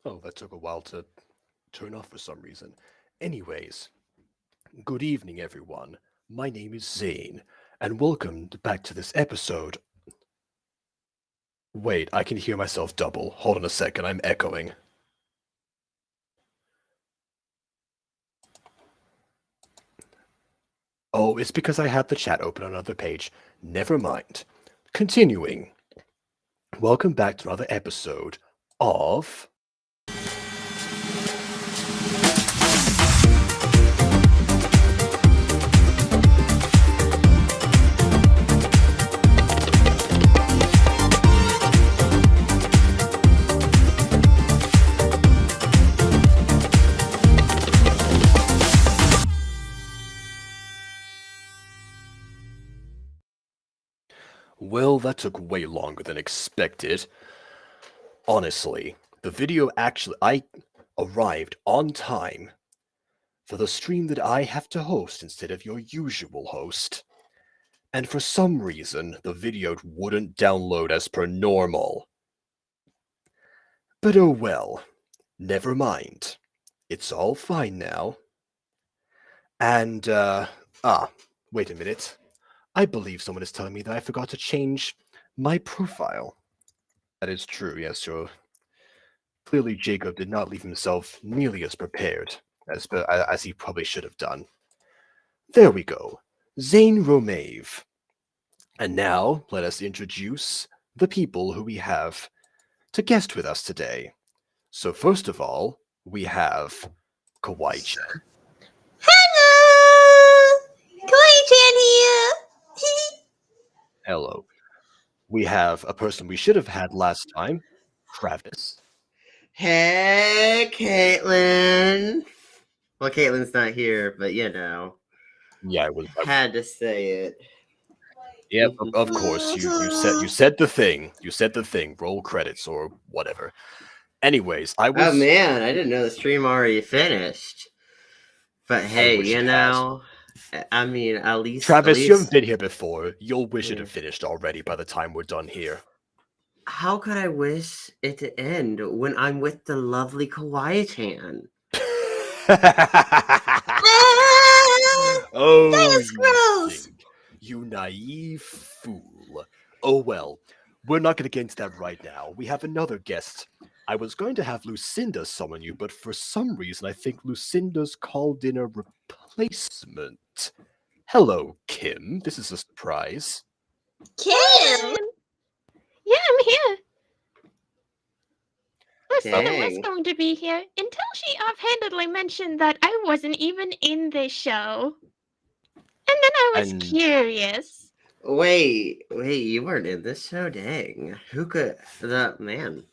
Oh, that took a while to turn off for some reason. Anyways, good evening, everyone. My name is Zane, and welcome back to this episode. Wait, I can hear myself double. Hold on a second, I'm echoing. Oh, it's because I had the chat open on another page. Never mind. Continuing. Welcome back to another episode of... Well, that took way longer than expected. Honestly, I arrived on time for the stream that I have to host instead of your usual host. And for some reason, the video wouldn't download as per normal. But oh well, never mind. It's all fine now. And, wait a minute. I believe someone is telling me that I forgot to change my profile. That is true, yes, sir. Clearly, Jacob did not leave himself nearly as prepared as he probably should have done. There we go. Zane Romave. And now, let us introduce the people who we have to guest with us today. So first of all, we have Kawaii-chan. Hello! Kawaii-chan here! Hello. We have a person we should have had last time, Travis. Hey, Caitlin. Well, Caitlin's not here, but you know. Yeah, I had to say it. Yep, of course. You said the thing. You said the thing. Roll credits or whatever. Anyways, I was. Oh man, I didn't know the stream already finished. But hey, wish you it know, I mean, at least Travis, you haven't been here before. You'll wish it had finished already by the time we're done here. How could I wish it to end when I'm with the lovely Kawaii-chan? Oh, that is gross! You naive fool. Oh well, we're not going to get into that right now. We have another guest. I was going to have Lucinda summon you, but for some reason I think Lucinda's called in a replacement. Hello, Kim. This is a surprise. Kim! Yeah, I'm here. Lucinda was Dang. going to be here until she offhandedly mentioned that I wasn't even in this show. And then I was curious. Wait, you weren't in this show? Dang. Who could... Man.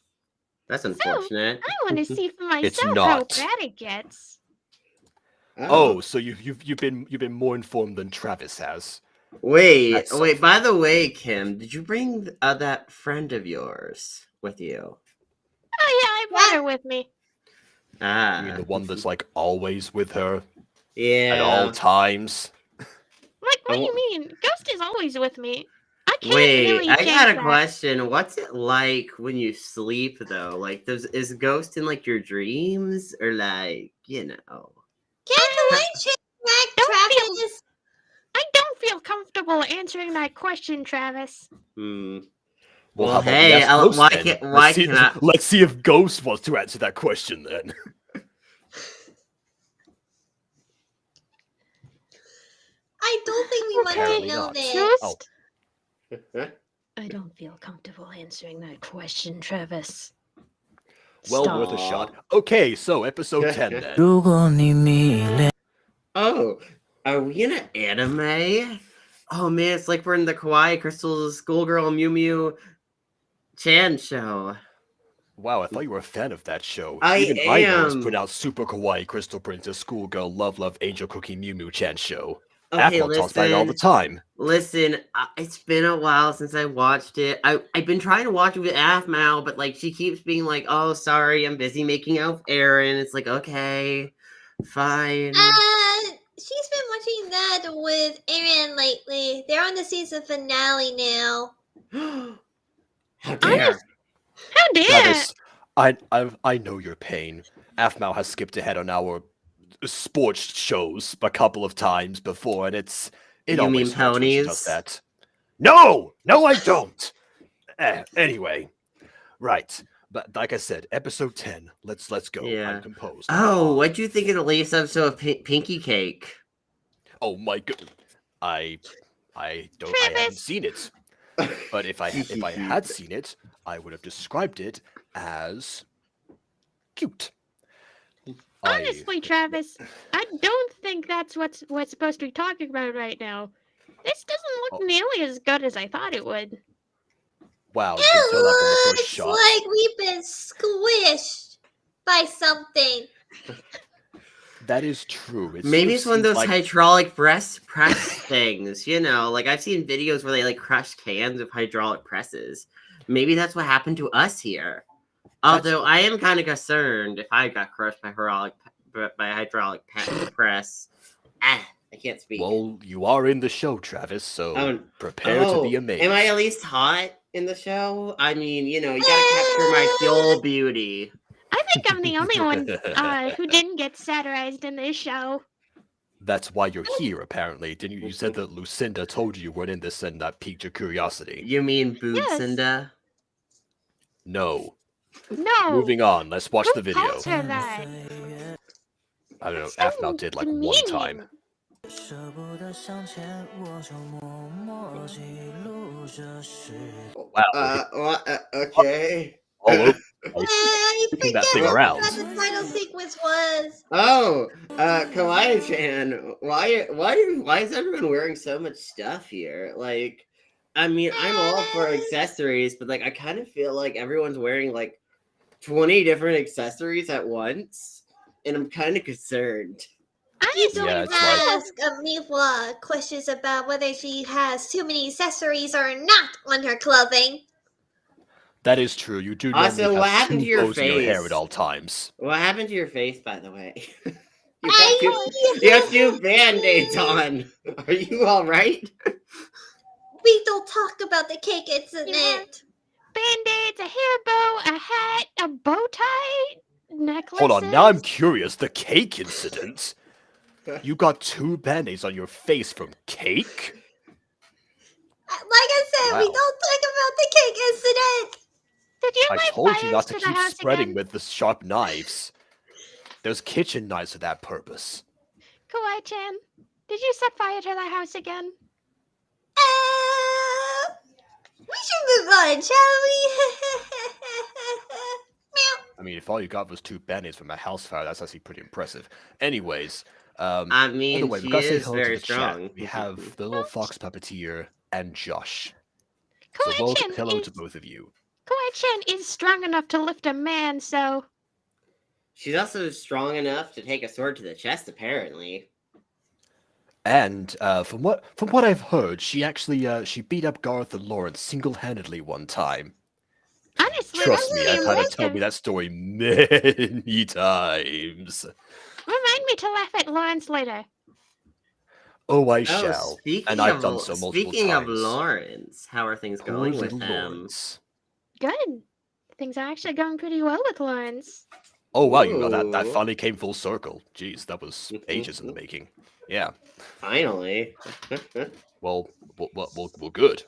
That's unfortunate. So, I want to see for It's myself not. how bad it gets. Oh, so you've been more informed than Travis has. Wait. By the way, Kim, did you bring that friend of yours with you? Oh yeah, I brought her with me. You mean the one that's like always with her? Yeah. At all times? Like, what do you mean? Ghost is always with me. I can't Wait, really I change got a that. question. What's it like when you sleep, though? Like, is Ghost in, like, your dreams? Or, like, you know? Kawaii-chan Travis? I don't feel comfortable answering that question, Travis. Well, Well, hey, let's see if Ghost wants to answer that question then. I don't think we want to know this. I don't feel comfortable answering that question, Travis. Well, Stop. worth a shot. Okay, so episode 10 then. Oh, are we in an anime? Oh man, it's like we're in the Kawaii Crystal's Schoolgirl Mew Mew Chan show. Wow, I thought you were a fan of that show. Even I know it's pronounced Super Kawaii Crystal Princess Schoolgirl Love Angel Cookie Mew Mew Chan show. Okay, Aphmau talks about it all the time. Listen, it's been a while since I watched it. I've been trying to watch it with Aphmau, but like she keeps being like, "Oh, sorry, I'm busy making out with Aaron." It's like, okay, fine. She's been watching that with Aaron lately. They're on the season finale now. How dare! Travis, I know your pain. Aphmau has skipped ahead on our sports shows a couple of times before, and it You mean always hurts when she does ponies? that. No, I don't. Anyway, right. But like I said, episode 10. Let's go. I'm Yeah. composed. Oh, what'd you think of the latest episode of Pinky Cake? Oh my god. I haven't Travis! seen it. But if I had seen it, I would have described it as cute. Honestly, Travis, I don't think that's what's supposed to be talking about right now. This doesn't look nearly as good as I thought it would. Wow, you can tell that from the first Looks shot. like we've been squished by something. That is true. Maybe it's one of those like... hydraulic press things, you know? Like, I've seen videos where they, like, crush cans with hydraulic presses. Maybe that's what happened to us here. Although, I am kind of concerned if I got crushed by hydraulic press. I can't speak. Well, you are in the show, Travis, so prepare to be amazed. Am I at least hot in the show? I mean, you know, you gotta capture my full beauty. I think I'm the only one who didn't get satirized in this show. That's why you're here, apparently. Didn't you? You said that Lucinda told you weren't in this and that piqued your curiosity. You mean Boobcinda? No. No. Moving on. Let's watch the video. Calls her that? I don't know. Aphmau did like one time. Wow. Okay. All over. I Kicking that forget thing what around. the final sequence was. Oh, Kawaii-chan, why is everyone wearing so much stuff here? Like, I mean, I'm all for accessories, but like, I kind of feel like everyone's wearing like 20 different accessories at once, and I'm kind of concerned. You don't Yeah, it's ask Amiwa questions about whether she has too many accessories or not on her clothing. That is true. You do Also, normally what have happened two to your bows in your hair face? at all times. What happened to your face, by the way? I- You have two band-aids on. Are you all right? We don't talk about the cake incident. Band-aids, a hair bow, a hat, a bow tie, necklaces. Hold on, now I'm curious. The cake incident? You got 2 band-aids on your face from cake? Like I said, we Wow. don't talk about the cake incident. Did you I light told you fires not to the keep house spreading again? with the sharp knives. There's kitchen knives for that purpose. Kawaii-chan, did you set fire to the house again? We should move on, shall we? Meow. I mean, if all you got was 2 band-aids from a house fire, that's actually pretty impressive. Anyways, I by the mean, way, we she gotta say is hello to very the strong. chat. We have the little fox puppeteer and Josh. So Kawaii-chan hello to both of you. Kawaii-chan is strong enough to lift a man, so... She's also strong enough to take a sword to the chest, apparently. And from what I've heard, she actually she beat up Garth and Lawrence single-handedly one time. Honestly, Trust that's me, really I've had her tell impressive. me that story many times. Remind me to laugh at Lawrence later. Oh, I shall. Speaking And I've of, done so multiple speaking of times. Lawrence, how are things Poor going with little him? Lawrence. Good. Things are actually going pretty well with Lawrence. Oh wow, you know that Ooh. finally came full circle. Jeez, that was ages in the making. Yeah. Finally. Well, good.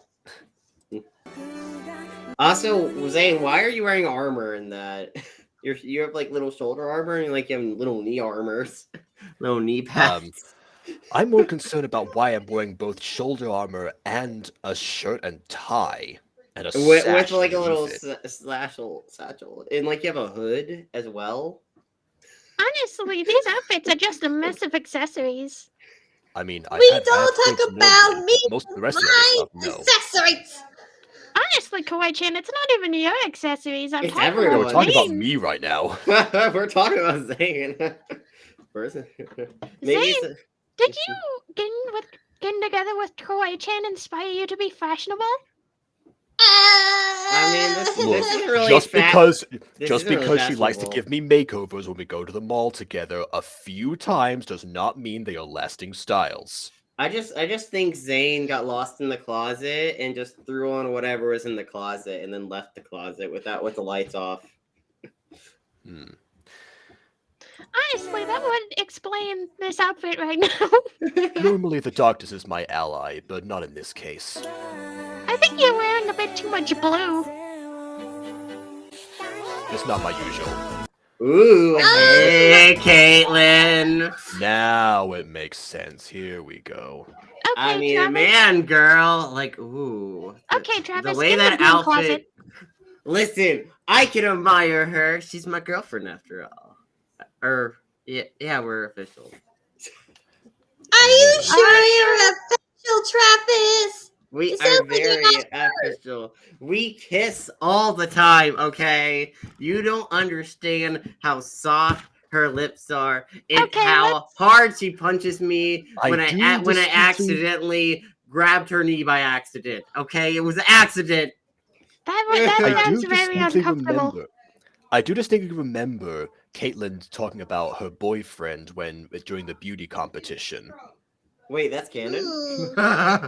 Also, Zane, why are you wearing armor in that? You have like little shoulder armor and like you have little knee armors, little knee pads. I'm more concerned about why I'm wearing both shoulder armor and a shirt and tie. And a with sash like a little underneath it. satchel, and like you have a hood as well. Honestly, these outfits are just a mess of accessories. I mean, We don't talk about me. Most of the rest of the My stuff, no. accessories. Honestly, Kawaii-chan, it's not even your accessories. I'm It's talking everyone. We're about talking about Zane. me right now. We're talking about Zane. Maybe Zane, did you getting together with Kawaii-chan inspire you to be fashionable? I mean, this Look, isn't really just because isn't really she likes to fashionable. give me makeovers when we go to the mall together a few times does not mean they are lasting styles. I just think Zane got lost in the closet and just threw on whatever was in the closet and then left the closet with the lights off. Honestly, that would explain this outfit right now. Normally the darkness is my ally, but not in this case. I think you're wearing a bit too much blue. It's not my usual. Ooh, hey, Caitlin. Now it makes sense. Here we go. Okay, I mean, Travis. man, girl, like, ooh. Okay, Travis, The way in the that broom outfit. closet. Listen, I can admire her. She's my girlfriend after all. Yeah, we're official. Are you sure you're official, Travis? We It are sounds like you're very not sure. official. We kiss all the time, okay? You don't understand how soft her lips are and Okay, how hard she punches me when I distinctly- accidentally grabbed her knee by accident. Okay, it was an accident. That I sounds do very distinctly uncomfortable. remember. I do distinctly remember Caitlin talking about her boyfriend during the beauty competition. Wait, that's canon. Hmm.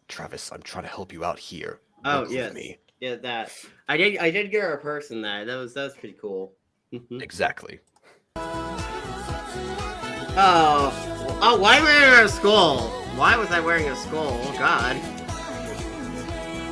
Travis, I'm trying to help you out here. Oh Work with yes, me. yeah, that. I did get her a purse in that. That was pretty cool. Exactly. Oh, why am I wearing a skull? Why was I wearing a skull? Oh God.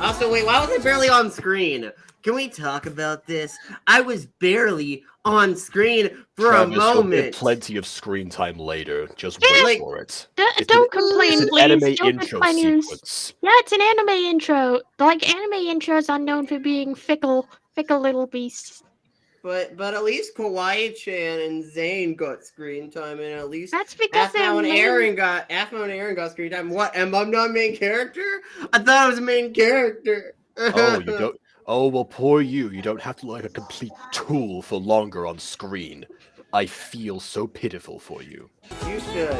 Also, wait, why was I barely on screen? Can we talk about this? I was barely on screen for Travis, a you'll moment. get plenty of screen time later. Just Yeah. wait for it. Don't complain, It's an please. anime Don't intro complain. sequence. Yeah, it's an anime intro. Like, anime intros are known for being fickle little beasts. But at least Kawaii-chan and Zane got screen time, and at least That's because they're Aphmau and main... Aaron got screen time. What? Am I not main character? I thought I was a main character. Oh, you don't. Oh, well, poor you. You don't have to look like a complete tool for longer on screen. I feel so pitiful for you. You should.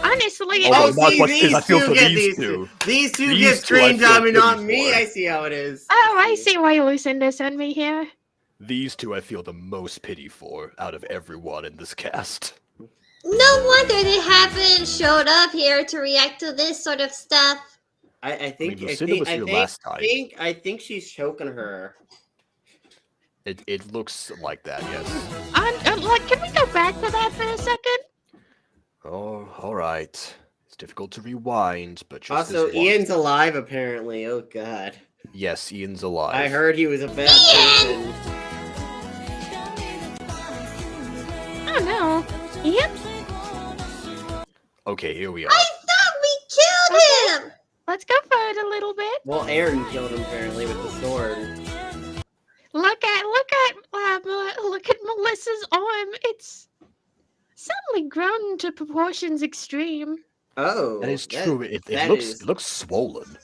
Honestly, Oh, Oh, not see, much as I these feel two for get these these two. two. These two These get two I screen feel time and not pity me. for. I see how it is. oh, I see why Lucinda sent me here. These two I feel the most pity for out of everyone in this cast. No wonder they haven't showed up here to react to this sort of stuff. I think Lucinda was here last time. I think she's choking her. It looks like that, yes. Like, can we go back to that for a second? Oh, alright. It's difficult to rewind, but just Also, this once. Ian's alive apparently. Oh God. Yes, Ian's alive. I heard he was a bad person. Oh no. Yep. Okay, here we are. I thought we killed him! Let's go forward a little bit. Well, Aaron killed him apparently with the sword. Look at Melissa's arm. It's suddenly grown to proportions extreme. Oh, That is true. It looks swollen.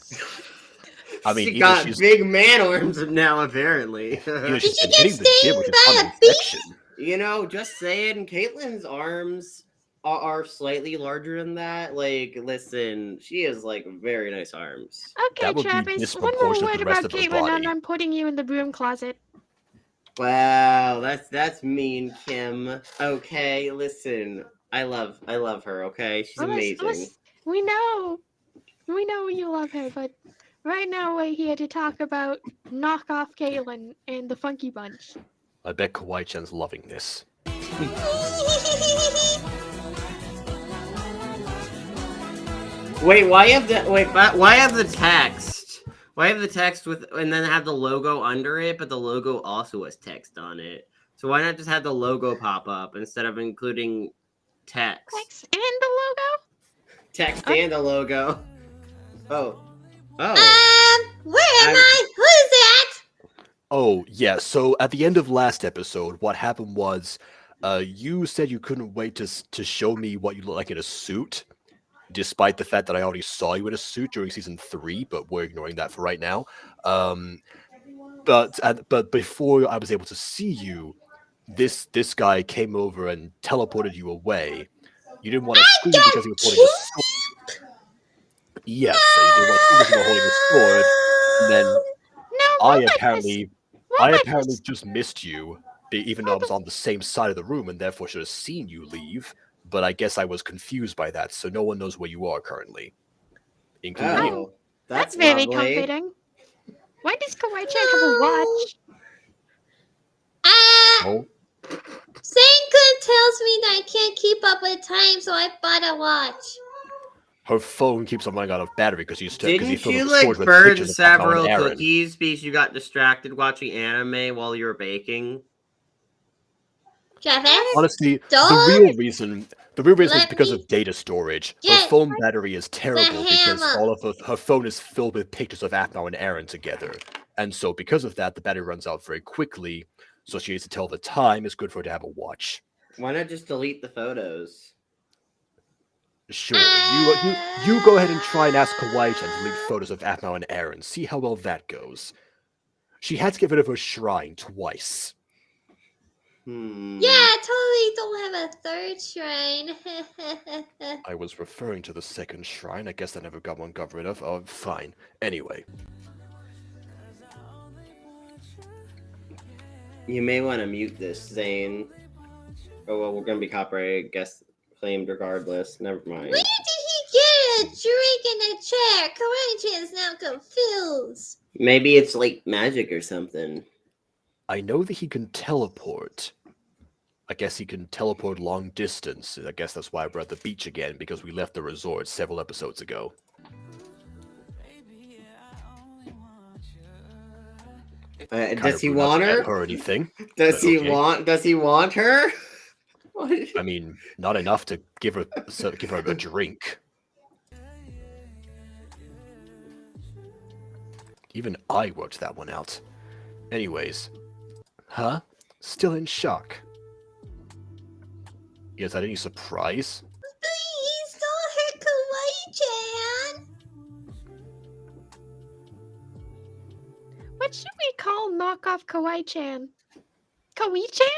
I mean, she either got she's- big man arms now apparently. Either she's Did been you hitting get the gym, which stung is by not a an bee? infection. You know, just saying, Caitlin's arms are slightly larger than that. Like, listen, she has like very nice arms. Okay, That would be Travis. One more disproportionate to word the rest about of her Caitlin, and body. I'm putting you in the broom closet. Wow, that's mean, Kim. Okay, listen, I love her. Okay, she's amazing. We know you love her, but right now we're here to talk about knockoff Caitlin and the Funky Bunch. I bet Kawaii-chan's loving this. Wait, why have the text? Why have the text with and then have the logo under it, but the logo also has text on it? So why not just have the logo pop up instead of including text? Text and the logo? Text and the logo. Oh. Where am I? Who is that? Oh, yeah, so at the end of last episode, what happened was, you said you couldn't wait to show me what you look like in a suit, despite the fact that I already saw you in a suit during season 3, but we're ignoring that for right now. But before I was able to see you, this guy came over and teleported you away. You didn't want to scream because he was holding a sword. Yes, so you didn't want to scream because he was holding a sword. And then I apparently just missed you, even though I was on the same side of the room and therefore should have seen you leave. But I guess I was confused by that, so no one knows where you are currently, including you. That's very lovely. comforting. Why does Kawaii-chan have a watch? Oh, Sanka tells me that I can't keep up with time, so I bought a watch. her phone keeps on running out of battery because he Didn't filled you the like storage with burn pictures of Aphmau and several Aaron. cookies because you got distracted watching anime while you were baking? Travis? Honestly, the Don't real reason is let because me of data storage. Her get phone battery is terrible because hammer. all of her phone is filled with pictures of Aphmau and Aaron together. And so because of that, the battery runs out very quickly. So she needs to tell the time. It's good for her to have a watch. Why not just delete the photos? Sure, you go ahead and try and ask Kawaii-chan to delete photos of Aphmau and Aaron. See how well that goes. She had to get rid of her shrine twice. Yeah, I totally don't have a third shrine. I was referring to the second shrine. I guess I never got rid of. Oh, fine. Anyway. You may want to mute this, Zane. Oh, well, we're going to be copyright guest claimed regardless. Never mind. Where did he get a drink in a chair? Kawaii is now confused. Maybe it's like magic or something. I know that he can teleport. I guess he can teleport long distance. I guess that's why we're at the beach again, because we left the resort several episodes ago. Does he want her? Or anything? Does he want her? I mean, not enough to give her a drink. Even I worked that one out. Anyways. Huh? Still in shock. Is that any surprise? Please don't hurt Kawaii-chan. What should we call knockoff Kawaii-chan? Kawaii-chan?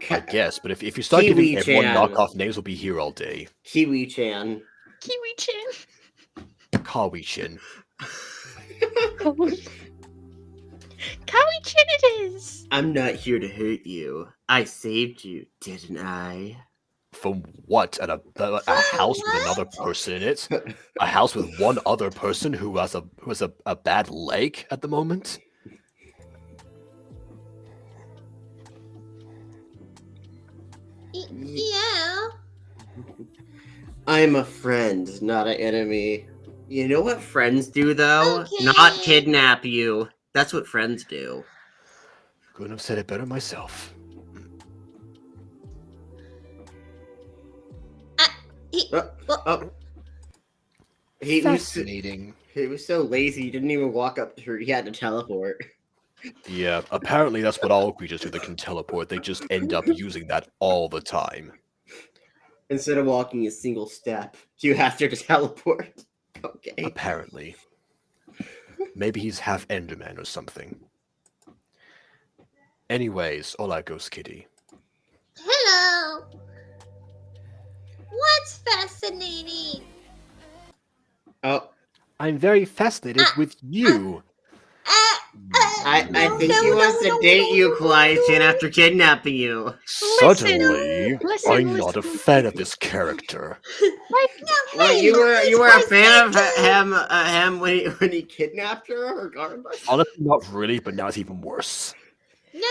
I guess, but if you start giving everyone Kiwi-chan. knockoff names, we'll be here all day. Kiwi-chan. Kiwi-chan. Kawaii-chan. Kawaii-chan it is! I'm not here to hurt you. I saved you, didn't I? From what? A house with another person in it? A house with one other person who has a bad leg at the moment? Yeah. I'm a friend, not an enemy. You know what friends do, though? Okay. Not kidnap you. That's what friends do. Couldn't have said it better myself. He Fascinating. He was so lazy, he didn't even walk up to her. He had to teleport. Yeah, apparently that's what all creatures do that can teleport. They just end up using that all the time. Instead of walking a single step, you have to teleport. Okay. Apparently. Maybe he's half Enderman or something. Anyways, hola, Ghost Kitty. Hello. What's fascinating? Oh, I'm very fascinated with you. I think he wants to date you, Kawaii-chan, after kidnapping you. Suddenly, Listen, I'm not a fan of this character. Well, you were a fan of him when he kidnapped her, regardless. Honestly, not really, but now it's even worse. No.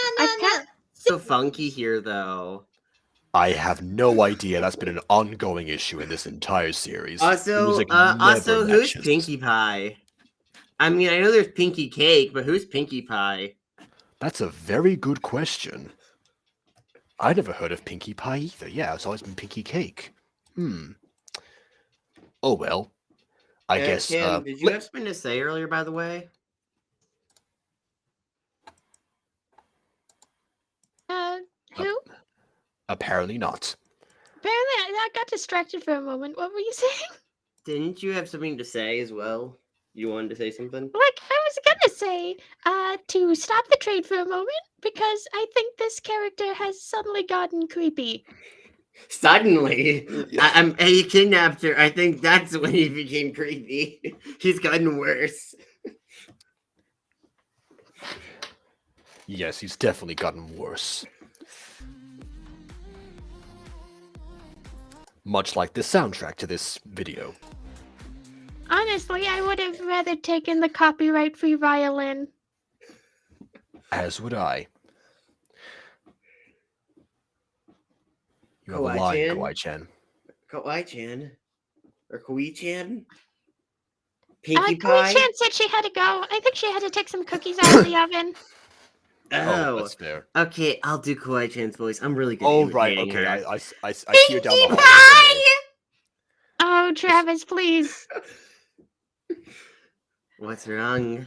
So funky here, though. I have no idea. That's been an ongoing issue in this entire series. Also, Music never who's matches. Pinkie Pie? I mean, I know there's Pinkie Cake, but who's Pinkie Pie? That's a very good question. I never heard of Pinkie Pie either. Yeah, it's always been Pinkie Cake. Oh well. I guess. Kim, did you have something to say earlier, by the way? Who? Apparently not. Apparently, I got distracted for a moment. What were you saying? Didn't you have something to say as well? You wanted to say something? Like, I was gonna say, to stop the trade for a moment, because I think this character has suddenly gotten creepy. Suddenly? He kidnapped her. I think that's when he became creepy. He's gotten worse. Yes, he's definitely gotten worse. Much like the soundtrack to this video. Honestly, I would have rather taken the copyright-free violin. As would I. You have a line, Kawaii-chan? Kawaii-chan. Kawaii-chan? Or Kawaii-chan? Pinkie Pie? Kawaii-chan said she had to go. I think she had to take some cookies out of the oven. Oh, that's fair. Okay, I'll do Kawaii-chan's voice. I'm really good Oh, at right, imitating okay. her. I see her down the Pinkie hallway. Oh, Travis, please. What's wrong?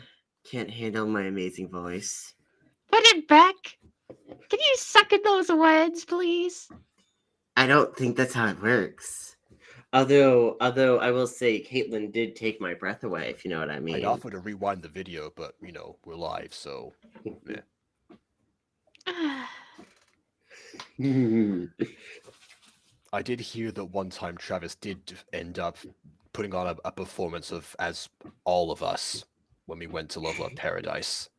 Can't handle my amazing voice. Put it back. Can you suck at those words, please? I don't think that's how it works. Although I will say Caitlin did take my breath away, if you know what I mean. I'd offer to rewind the video, but, we're live, so, yeah. I did hear that one time Travis did end up putting on a performance as all of us when we went to Level Up Paradise.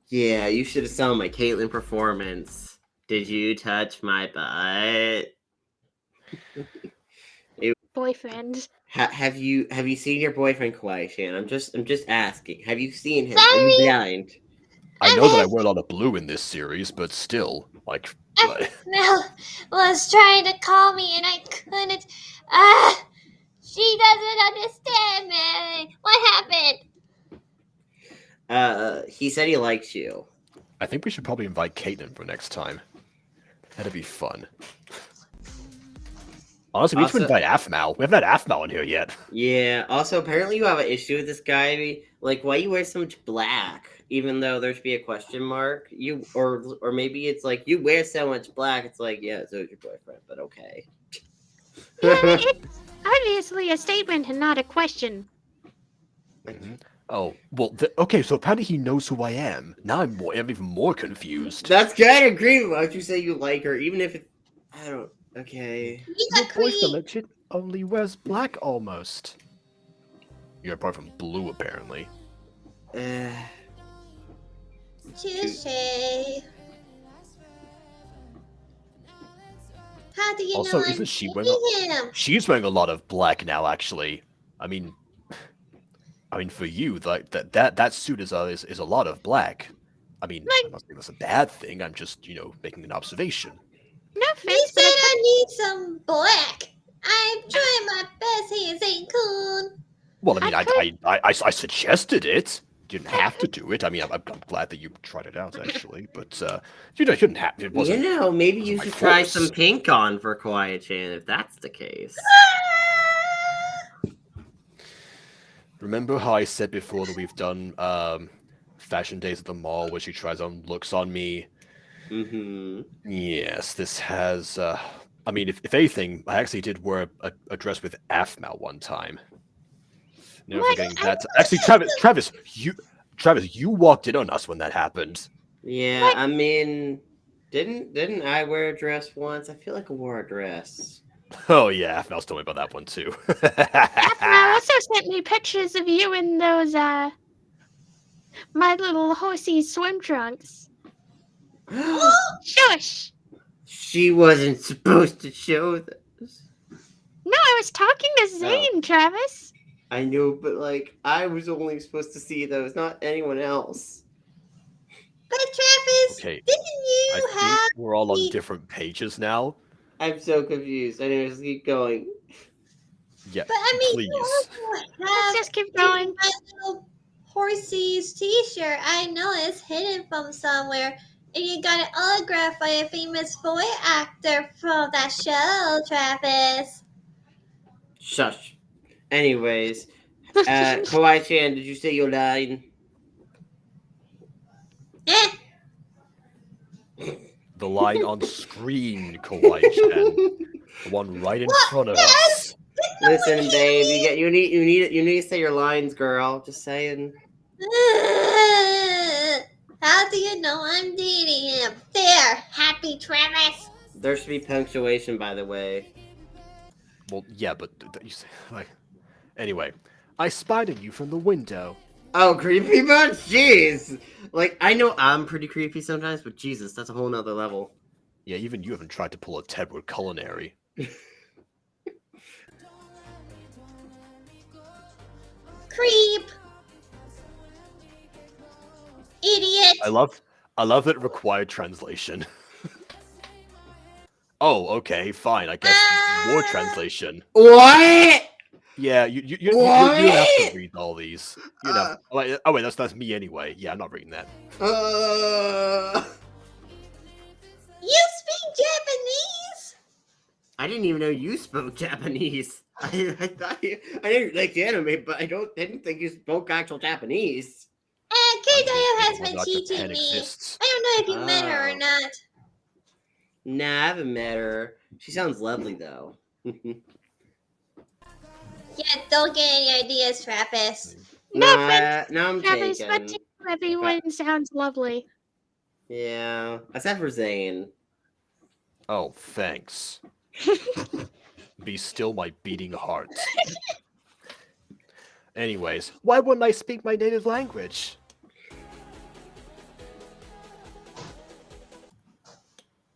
Yeah, you should have saw my Caitlin performance. Did you touch my butt? Boyfriend. Have you seen your boyfriend Kawaii-chan? I'm just asking. Have you seen him? Sorry. Are you blind? I know that I wear a lot of blue in this series, but still, like... Mel was trying to call me and I couldn't. She doesn't understand me. What happened? He said he likes you. I think we should probably invite Caitlin for next time. That'd be fun. Honestly, we need to invite Aphmau. We haven't had Aphmau in here yet. Yeah, also, apparently you have an issue with this guy. Like, why you wear so much black? Even though there should be a question mark. Or maybe it's like, you wear so much black. It's like, yeah, so is your boyfriend, but okay. Yeah, it's obviously a statement and not a question. Mm-hmm. Oh, well, okay, so apparently he knows who I am. Now I'm even more confused. That's kind of creepy. Why don't you say you like her, even if it... I don't... Okay. Your boyfriend legit only wears black almost. You're apart from blue, apparently. Touche. How do you Also, know isn't I'm she dating him? She's wearing a lot of black now, actually. I mean, for you, like that suit is a lot of black. I mean, I'm not saying that's a bad thing. I'm just, making an observation. No He offense, said but I need some black. I'm trying my best. He ain't cool. Well, I mean, I suggested it. You didn't have to do it. I mean, I'm glad that you tried it out, actually. But you shouldn't have. It wasn't. Maybe you should try some pink on for Kawaii-chan if that's the case. Remember how I said before that we've done fashion days at the mall where she tries on looks on me? Mm-hmm. Yes, this has. I mean, if anything, I actually did wear a dress with Aphmau one time. Never forgetting that. Actually, Travis, you walked in on us when that happened. Yeah, I mean, didn't I wear a dress once? I feel like I wore a dress. Oh yeah, Aphmau's told me about that one too. Aphmau also sent me pictures of you in those My Little Horsey swim trunks. Shush! She wasn't supposed to show this. No, I was talking to Zane, Travis. I know, but I was only supposed to see those, not anyone else. But Travis, Okay, didn't you I think we're all on different pages now. I'm so confused. Anyways, keep going. Yeah, but I mean, please. you also have Let's just keep going. My Little Horsey's t-shirt. I know it's hidden from somewhere. And you got an autograph by a famous voice actor from that show, Travis. Shush. Anyways, Kawaii-chan, did you say your line? The line on screen, Kawaii-chan. The one right in front of us. Listen, babe, you need to say your lines, girl. Just saying. How do you know I'm dating him? There, happy Travis. There should be punctuation, by the way. Well, yeah, but you say anyway, I spied on you from the window. Oh, creepy much? Jeez. I know I'm pretty creepy sometimes, but Jesus, that's a whole nother level. Yeah, even you haven't tried to pull a Tedward culinary. Creep. Idiot. I love that it required translation. Oh, okay, fine. I guess more translation. What? Yeah, you don't have to What? read all these. You know. Oh wait, that's me anyway. Yeah, I'm not reading that. You speak Japanese? I didn't even know you spoke Japanese. I thought I didn't like anime, but didn't think you spoke actual Japanese. Keidayo has Whether been or not teaching Japan me. exists. I don't know if you met her or Oh. not. Nah, I haven't met her. She sounds lovely though. Yeah, don't get any ideas, Travis. No offense, Now I'm Travis, but taken. to you, everyone sounds lovely. Yeah, except for Zane. Oh, thanks. Be still my beating heart. Anyways, why wouldn't I speak my native language?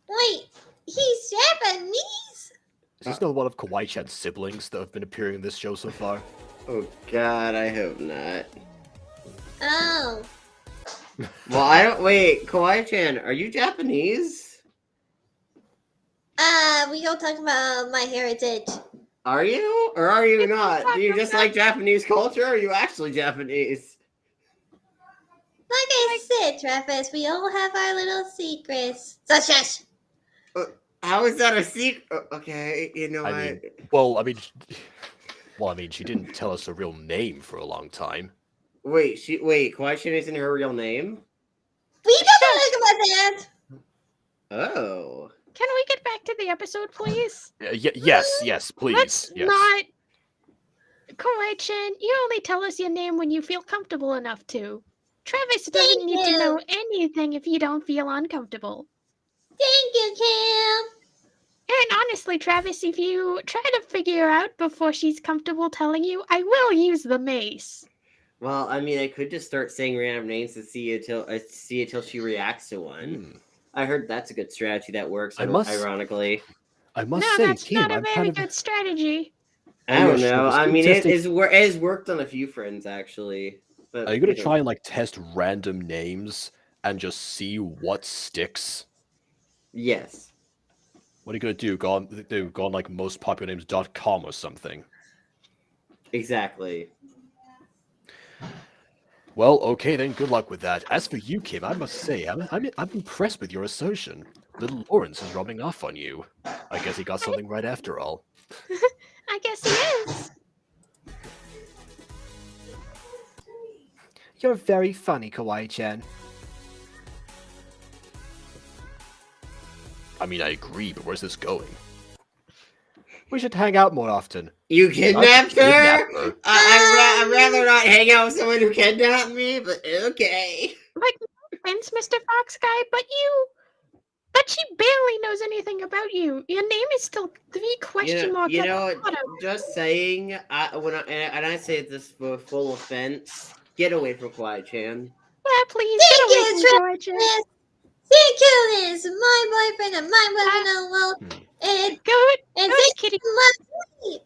Wait, he's Japanese? Is this not one of Kawaii-chan's siblings that have been appearing in this show so far? Oh God, I hope not. Oh. Well, I don't. Wait, Kawaii-chan, are you Japanese? We don't talk about my heritage. Are you, or are you We don't not? talk Do you just about- like Japanese culture? Or are you actually Japanese? Like I said, Travis, we all have our little secrets. So shush. How is that a secret? Okay, you know I what? mean, she didn't tell us her real name for a long time. Wait, Kawaii-chan isn't her real name? We don't talk about that. Oh. Can we get back to the episode, please? Yes, please. Let's Yes. not. Kawaii-chan, you only tell us your name when you feel comfortable enough to. Travis doesn't Thank need to you. know anything if you don't feel uncomfortable. Thank you, Cam. And honestly, Travis, if you try to figure out before she's comfortable telling you, I will use the mace. Well, I mean, I could just start saying random names to see until she reacts to one. I heard that's a good strategy that works. Ironically, I must No, say, that's team, not a I'm very kind of. good strategy. I Oh, yeah, don't sure, know. just I mean, testing- it has worked on a few friends actually. But Are you gonna try and like test random names and just see what sticks? Yes. What are you gonna do? Go on like mostpopularnames.com or something? Exactly. Well, okay then. Good luck with that. As for you, Kim, I must say, I'm impressed with your assertion. Little Lawrence is rubbing off on you. I guess he got something right after all. I guess he is. You're very funny, Kawaii-chan. I mean, I agree, but where's this going? We should hang out more often. You kidnapped her? Kidnap her? I'd rather not hang out with someone who kidnapped me, but okay. Like, no offense, Mr. Fox Guy, but she barely knows anything about you. Your name is still 3 question marks. You at know, the bottom. just saying, I say this with full offense, get away from Kawaii-chan. Yeah, please Thank get away you, from Kawaii-chan. Travis. Thank you, this is my boyfriend and my boyfriend. Well, and Go, and Ghost thank Kitty. you for my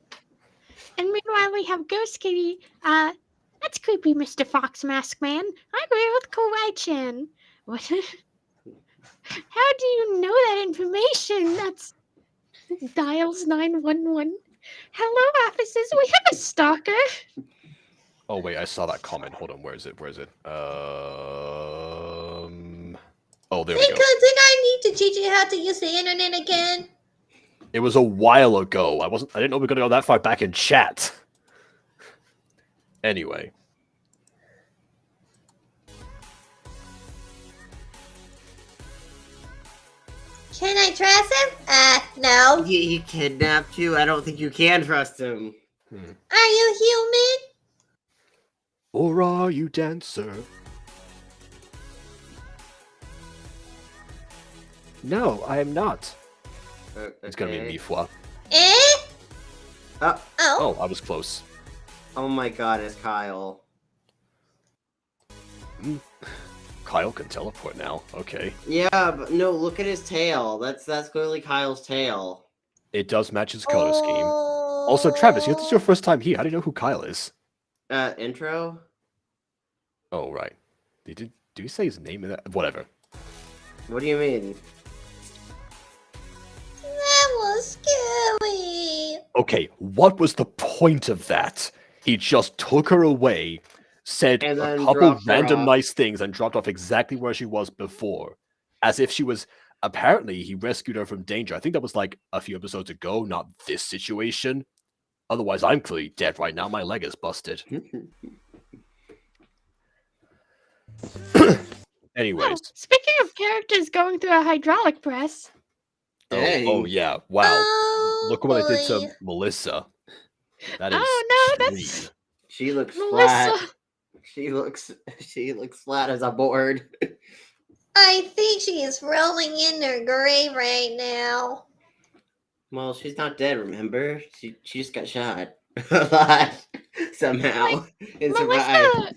And meanwhile, we have Ghost Kitty. That's creepy, Mr. Fox Mask Man. I agree with Kawaii-chan. What? How do you know that information? That's dials 911. Hello, officers. We have a stalker. Oh wait, I saw that comment. Hold on, where is it? Oh, there we Because go. did I need to teach you how to use the internet again? It was a while ago. I didn't know we were gonna go that far back in chat. Anyway. Can I trust him? No. He kidnapped you? I don't think you can trust him. Are you human? Or are you dancer? No, I am not. It's gonna be Okay. Mifwa. Eh? Oh. Oh. Oh, I was close. Oh my god, it's Kyle. Kyle can teleport now. Okay. Yeah, but no, look at his tail. That's clearly Kyle's tail. It does match his color scheme. Also, Travis, this is your first time here. How do you know who Kyle is? Intro? Oh, right. Do you say his name in that? Whatever. What do you mean? Okay, what was the point of that? He just took her away, said And a then couple dropped her random off. nice things, and dropped off exactly where she was before. As if she was. Apparently, he rescued her from danger. I think that was like a few episodes ago, not this situation. Otherwise, I'm clearly dead right now. My leg is busted. Anyways. Oh, speaking of characters going through a hydraulic press. Oh Dang. yeah. Wow. Oh, Look what I did boy. to Melissa. That is Oh no, extreme. that's She looks Melissa. flat. She looks flat as a board. I think she is rolling in her grave right now. Well, she's not dead, remember? She just got shot. Somehow. And survived. Melissa.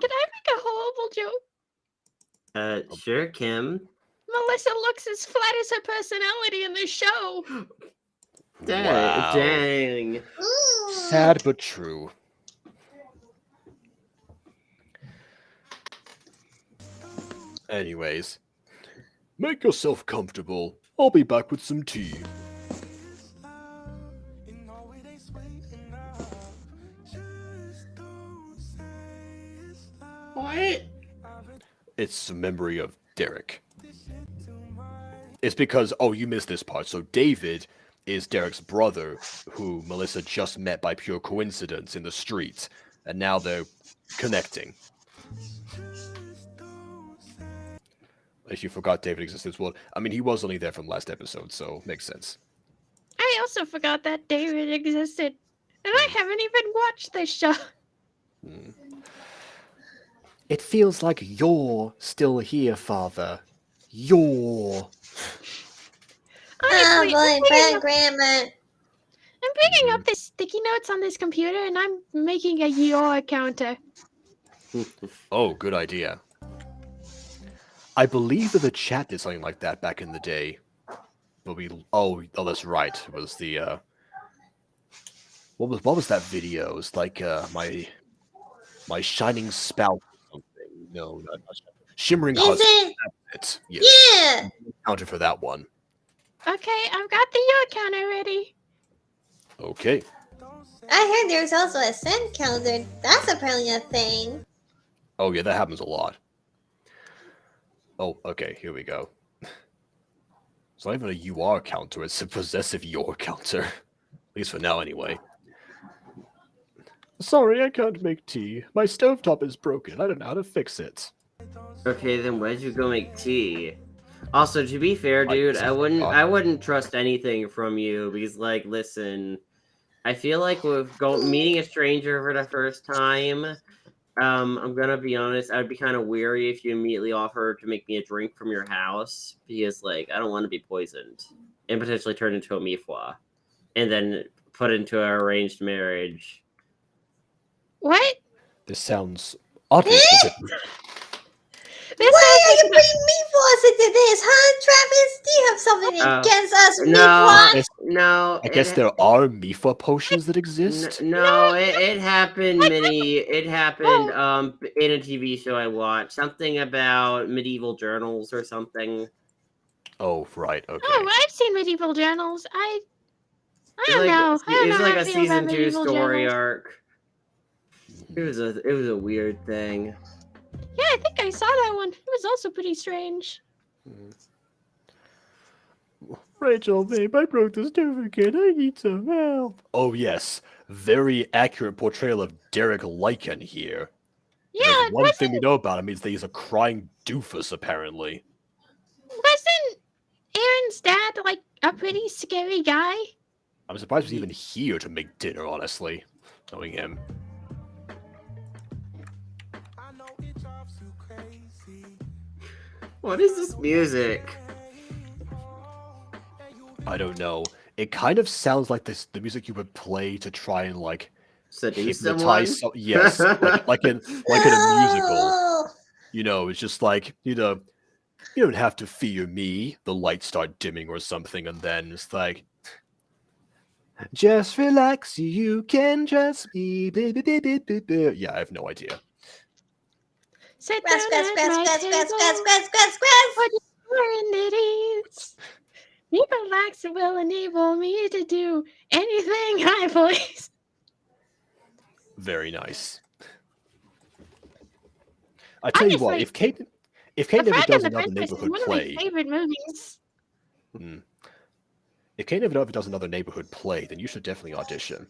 Did I make a horrible joke? Sure, Kim. Melissa looks as flat as her personality in the show. Wow. Dang. Sad but true. Anyways, make yourself comfortable. I'll be back with some tea. What? It's a memory of Derek. It's because, oh, you missed this part. So David is Derek's brother, who Melissa just met by pure coincidence in the streets, and now they're connecting. If you forgot David existed as well. I mean, he was only there from last episode, so makes sense. I also forgot that David existed. And I haven't even watched this show. It feels like you're still here, Father. You're. Oh Honestly, boy, bad grammar. I'm picking up the sticky notes on this computer and I'm making a your counter. Oh, good idea. I believe that the chat did something like that back in the day. But we oh that's right. It was the what was that video? It was like my shining spout or something. No, not shimmering Is husband. it? That's it. Yes. Yeah. Counter for that one. Okay, I've got the your counter ready. Okay. I heard there's also a cent counter. That's apparently a thing. Oh yeah, that happens a lot. Oh, okay, here we go. It's not even a UR counter, it's a possessive your counter. At least for now, anyway. Sorry, I can't make tea. My stovetop is broken. I don't know how to fix it. Okay, then where'd you go make tea? Also, to be fair, dude, I wouldn't trust anything from you because, like, listen, I feel like with meeting a stranger for the first time, I'm gonna be honest, I'd be kind of weary if you immediately offer to make me a drink from your house because, like, I don't want to be poisoned and potentially turn into a mifwa and then put into an arranged marriage. What? This sounds oddly specific. Why are you bringing meatballs into this, huh, Travis? Do you have something against us meatballs? No. I guess there are Mifa potions that exist. No, it happened It happened in a TV show I watched. Something about medieval journals or something. Oh, right. Okay. Oh, I've seen medieval journals. I don't know. It was like how a I feel about season 2 medieval story journals. arc. It was a weird thing. Yeah, I think I saw that one. It was also pretty strange. Rachel, babe, I broke the stove again. I need some help. Oh, yes. Very accurate portrayal of Derek Lycan here. Yeah, One thing we know about him is that he's a crying doofus, apparently. wasn't Aaron's dad like a pretty scary guy? I'm surprised he's even here to make dinner, honestly, knowing him. What is this music? I don't know. It kind of sounds like the music you would play to try and, like, Seduce hypnotize someone? yes, like in a musical. You know, it's just like, you know, you don't have to fear me. The lights start dimming or something, and then it's like, just relax, you can trust me. Yeah, I have no idea. Sit Squash, down squash, at squash, my squash, squash, table. squash, squash, squash, squash. What are you doing, ladies? Equinox will enable me to do anything I please. Very nice. I tell you what, Honestly, if Kate The never Frog does and the another Princess is neighborhood one of play, my favorite movies. if Kate never does another neighborhood play, then you should definitely audition.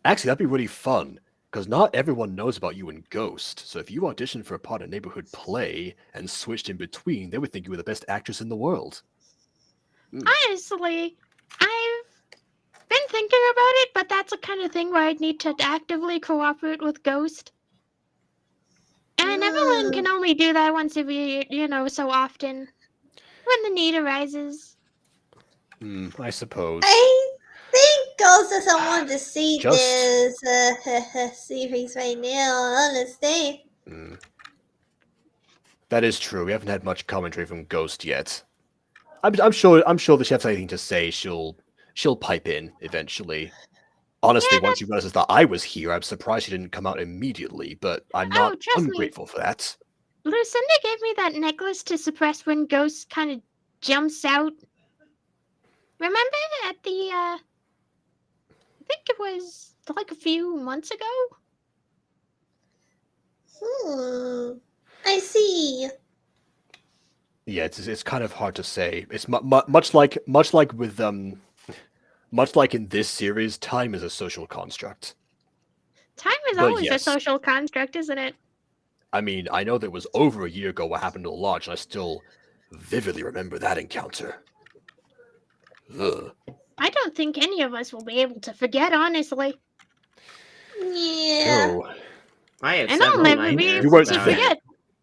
Actually, that'd be really fun, because not everyone knows about you in Ghost. So if you auditioned for a part of neighborhood play and switched in between, they would think you were the best actress in the world. Honestly, I've been thinking about it, but that's the kind of thing where I'd need to actively cooperate with Ghost. And Evelyn can only do that once every, so often. When the need arises. I suppose. I think Ghost doesn't want to see Just- this series right now, honestly. That is true. We haven't had much commentary from Ghost yet. I'm sure that she has anything to say. She'll pipe in eventually. Honestly, Yeah, once she realizes that I was here, I'm surprised she didn't come out immediately. But I'm Oh, not trust me. ungrateful for that. Lucinda gave me that necklace to suppress when Ghost kind of jumps out. Remember at the, I think it was like a few months ago? I see. Yeah, it's kind of hard to say. It's much like in this series, time is a social construct. Time is But always a yes. social construct, isn't it? I mean, I know that it was over a year ago what happened to the lodge, and I still vividly remember that encounter. Ugh. I don't think any of us will be able to forget, honestly. Yeah. No. I have And I'll several never be nightmares You able weren't to about there. it. forget.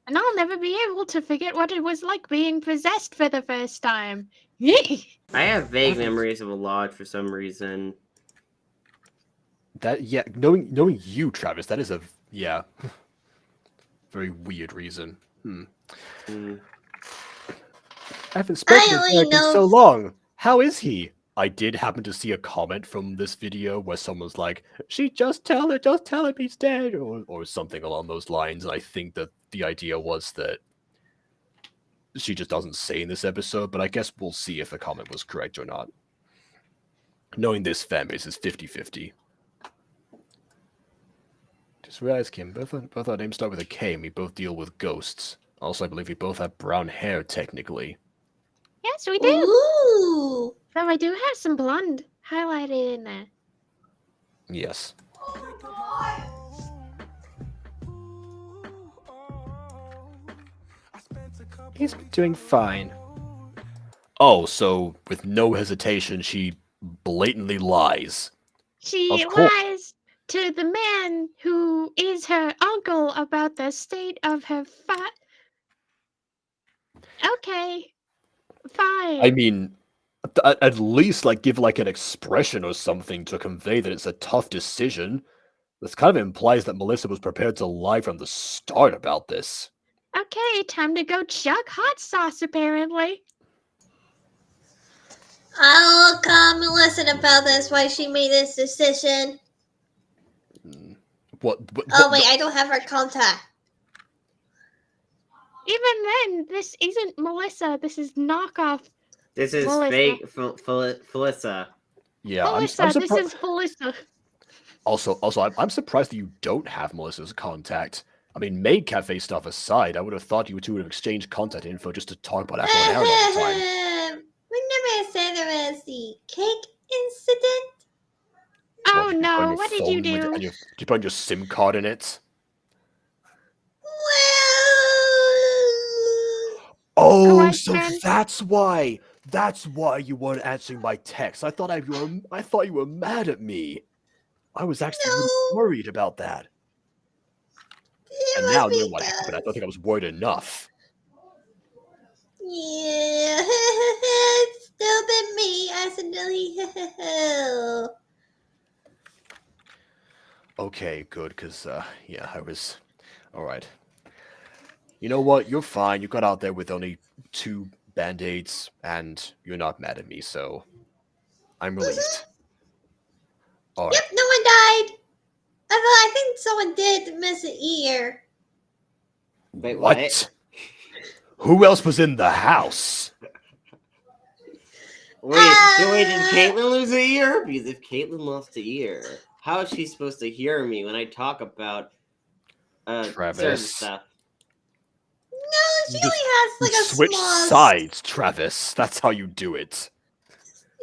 And I'll never be able to forget what it was like being possessed for the first time. I have vague memories of a lodge for some reason. Knowing you, Travis, that is a very weird reason. Mm. I haven't spoken to only Derek in know- so long. How is he? I did happen to see a comment from this video where someone's like, just tell him he's dead, or something along those lines. And I think that the idea was that she just doesn't say in this episode, but I guess we'll see if the comment was correct or not. Knowing this fan base is 50-50. Just realized, Kim, both our names start with a K, and we both deal with ghosts. Also, I believe we both have brown hair, technically. Yes, we do. Ooh. Though I do have some blonde highlighted in there. Yes. He's doing fine. Oh, so with no hesitation, she blatantly lies. She Of course. lies to the man who is her uncle about the state of her Okay. Fine. I mean, at least give an expression or something to convey that it's a tough decision. This kind of implies that Melissa was prepared to lie from the start about this. Okay, time to go chug hot sauce, apparently. I'll come and listen about this, why she made this decision. What Oh, wait, I don't have her contact. Even then, this isn't Melissa. This is knockoff. This is Melissa. fake Felissa. Yeah, I'm Melissa, this surprised. is Melissa. Also, I'm surprised that you don't have Melissa's contact. I mean, maid cafe stuff aside, I would have thought you two would have exchanged contact info just to talk about Aphmau and Aaron all the time. Remember said there was the cake incident? Oh What, did you put on no, your what did phone you with your- do? and your- Did you put on your SIM card in it? Oh, Kawaii so friend. that's why. That's why you weren't answering my text. I thought you were mad at me. I was actually really No. worried about that. And now knowing what happened, I don't think I was worried enough. Yeah, it's still been me accidentally. Okay, good, because, I was... Alright. You know what? You're fine. You got out there with only 2 Band-Aids, and you're not mad at me, so... I'm relieved. Alright. Yep, no one died. Although I think someone did miss an ear. Wait, What? Who else was in the house? Wait, did Caitlin lose a ear? Because if Caitlin lost an ear, how is she supposed to hear me when I talk about certain Travis. stuff? No, she You just- only has You like a switch small. sides, Travis. That's how you do it.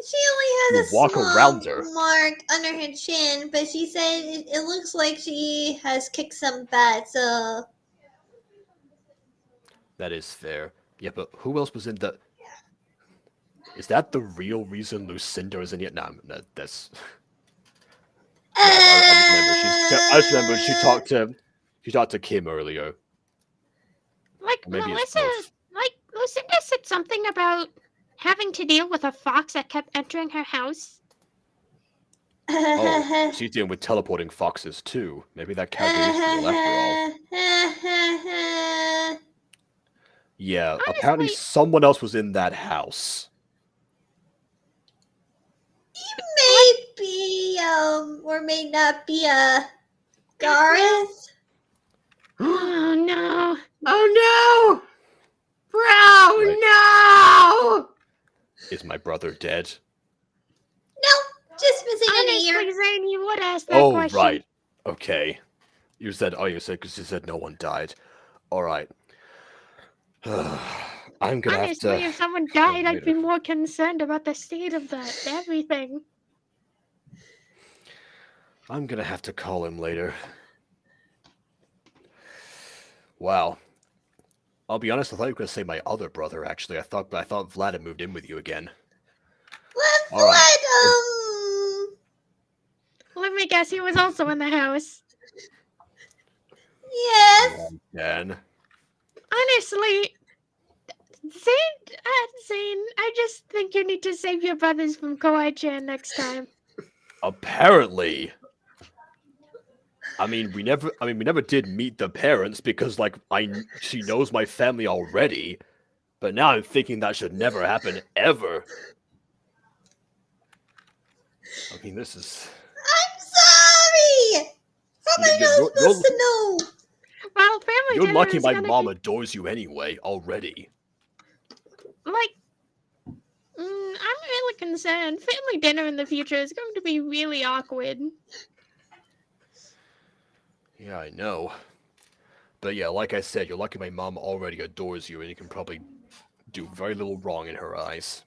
She only has You a walk small around her. mark under her chin, but she said it looks like she has kicked some butt. So That is fair. Yeah, but who else was in the... Is that the real reason Lucinda is in here? Nah, no, that's... Yeah, I just remember she talked to Kim earlier. Like Or maybe it's Melissa, both. like Lucinda said something about having to deal with a fox that kept entering her house. Oh, she's dealing with teleporting foxes too. Maybe that character is real after all. Yeah, apparently Honestly, someone else was in that house. Maybe or may not be Gareth. oh no. Oh no! Bro, Right. no! Is my brother dead? No, just missing an Honestly, ear. Zane, you would ask that Oh, question. right. Okay. You said because you said no one died. All right. I'm gonna Honestly, have to... if someone died, I'd be later. more concerned about the state of everything. I'm gonna have to call him later. Wow. I'll be honest, I thought you were gonna say my other brother, actually. I thought Vlad had moved in with you again. Let's All right. Let me guess, he was also in the house. Yes. Again. Honestly, Zane, I just think you need to save your brothers from Kawaii-chan next time. Apparently. I mean, we never did meet the parents because, like, she knows my family already. But now I'm thinking that should never happen ever. I mean, this is... I'm sorry. How am I not supposed to know? Well, family You're dinner lucky is my gonna mom be, adores you anyway, already. like, I'm really concerned. Family dinner in the future is going to be really awkward. Yeah, I know. But yeah, like I said, you're lucky my mom already adores you, and you can probably do very little wrong in her eyes.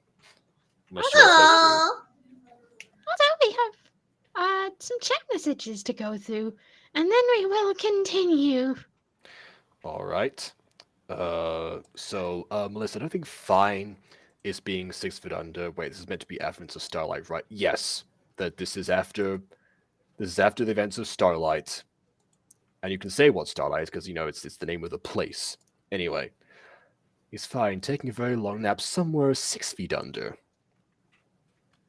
Unless you're supposed to. Although we have some chat messages to go through, and then we will continue. All right. So, Melissa, I don't think fine is being 6 foot under. Wait, this is meant to be after of Starlight, right? Yes. That this is after the events of Starlight. And you can say what Starlight is because, you know, it's the name of the place. Anyway. He's fine, taking a very long nap somewhere 6 feet under.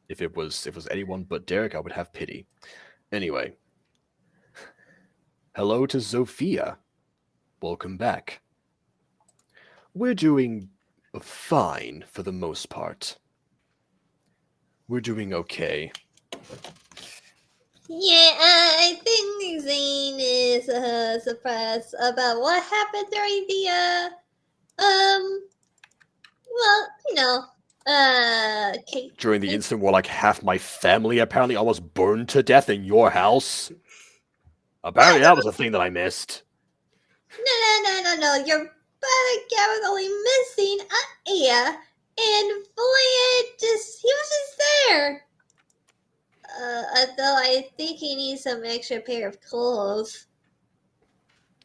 If it was anyone but Derek, I would have pity. Anyway. Hello to Zofia. Welcome back. We're doing fine for the most part. We're doing okay. Yeah, I think Zane is surprised about what happened during the well, you know, Kate. During the incident where like half my family apparently almost burned to death in your house. Apparently that was a thing that I missed. No. Your brother Gareth only missing an ear, and Voyage he was just there. Although I think he needs some extra pair of clothes.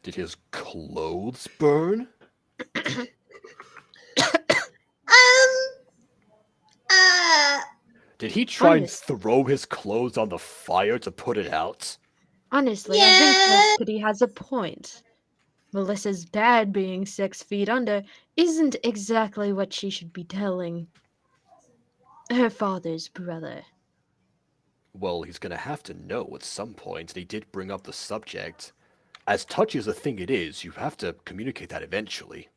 Did his clothes burn? Did he try and throw his clothes on the fire to put it out? Honestly, Yeah. I think Ghostie has a point. Melissa's dad being 6 feet under isn't exactly what she should be telling her father's brother. Well, he's going to have to know at some point, and he did bring up the subject. As touchy as a thing it is, you have to communicate that eventually.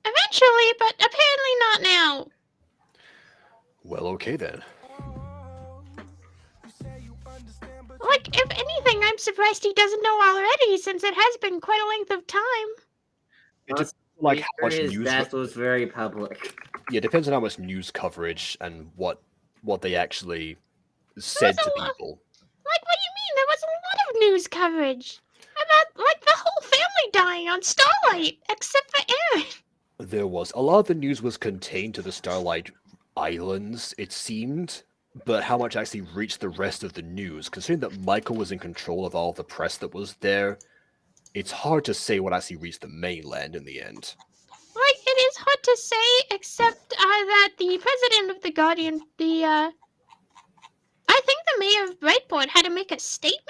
Eventually, but apparently not now. Well, okay then. Like, if anything, I'm surprised he doesn't know already, since it has been quite a length of time. It just like how much His news. death was very public. Yeah, depends on how much news coverage and what they actually There said was to a lot. people. Like, what do you mean? There was a lot of news coverage about, like, the whole family dying on Starlight, except for Aaron. There was a lot of the news was contained to the Starlight Islands, it seemed, but how much actually reached the rest of the news, considering that Michael was in control of all the press that was there, it's hard to say what actually reached the mainland in the end. Like, it is hard to say, except that the president of the Guardian, I think the mayor of Brightport had to make a statement.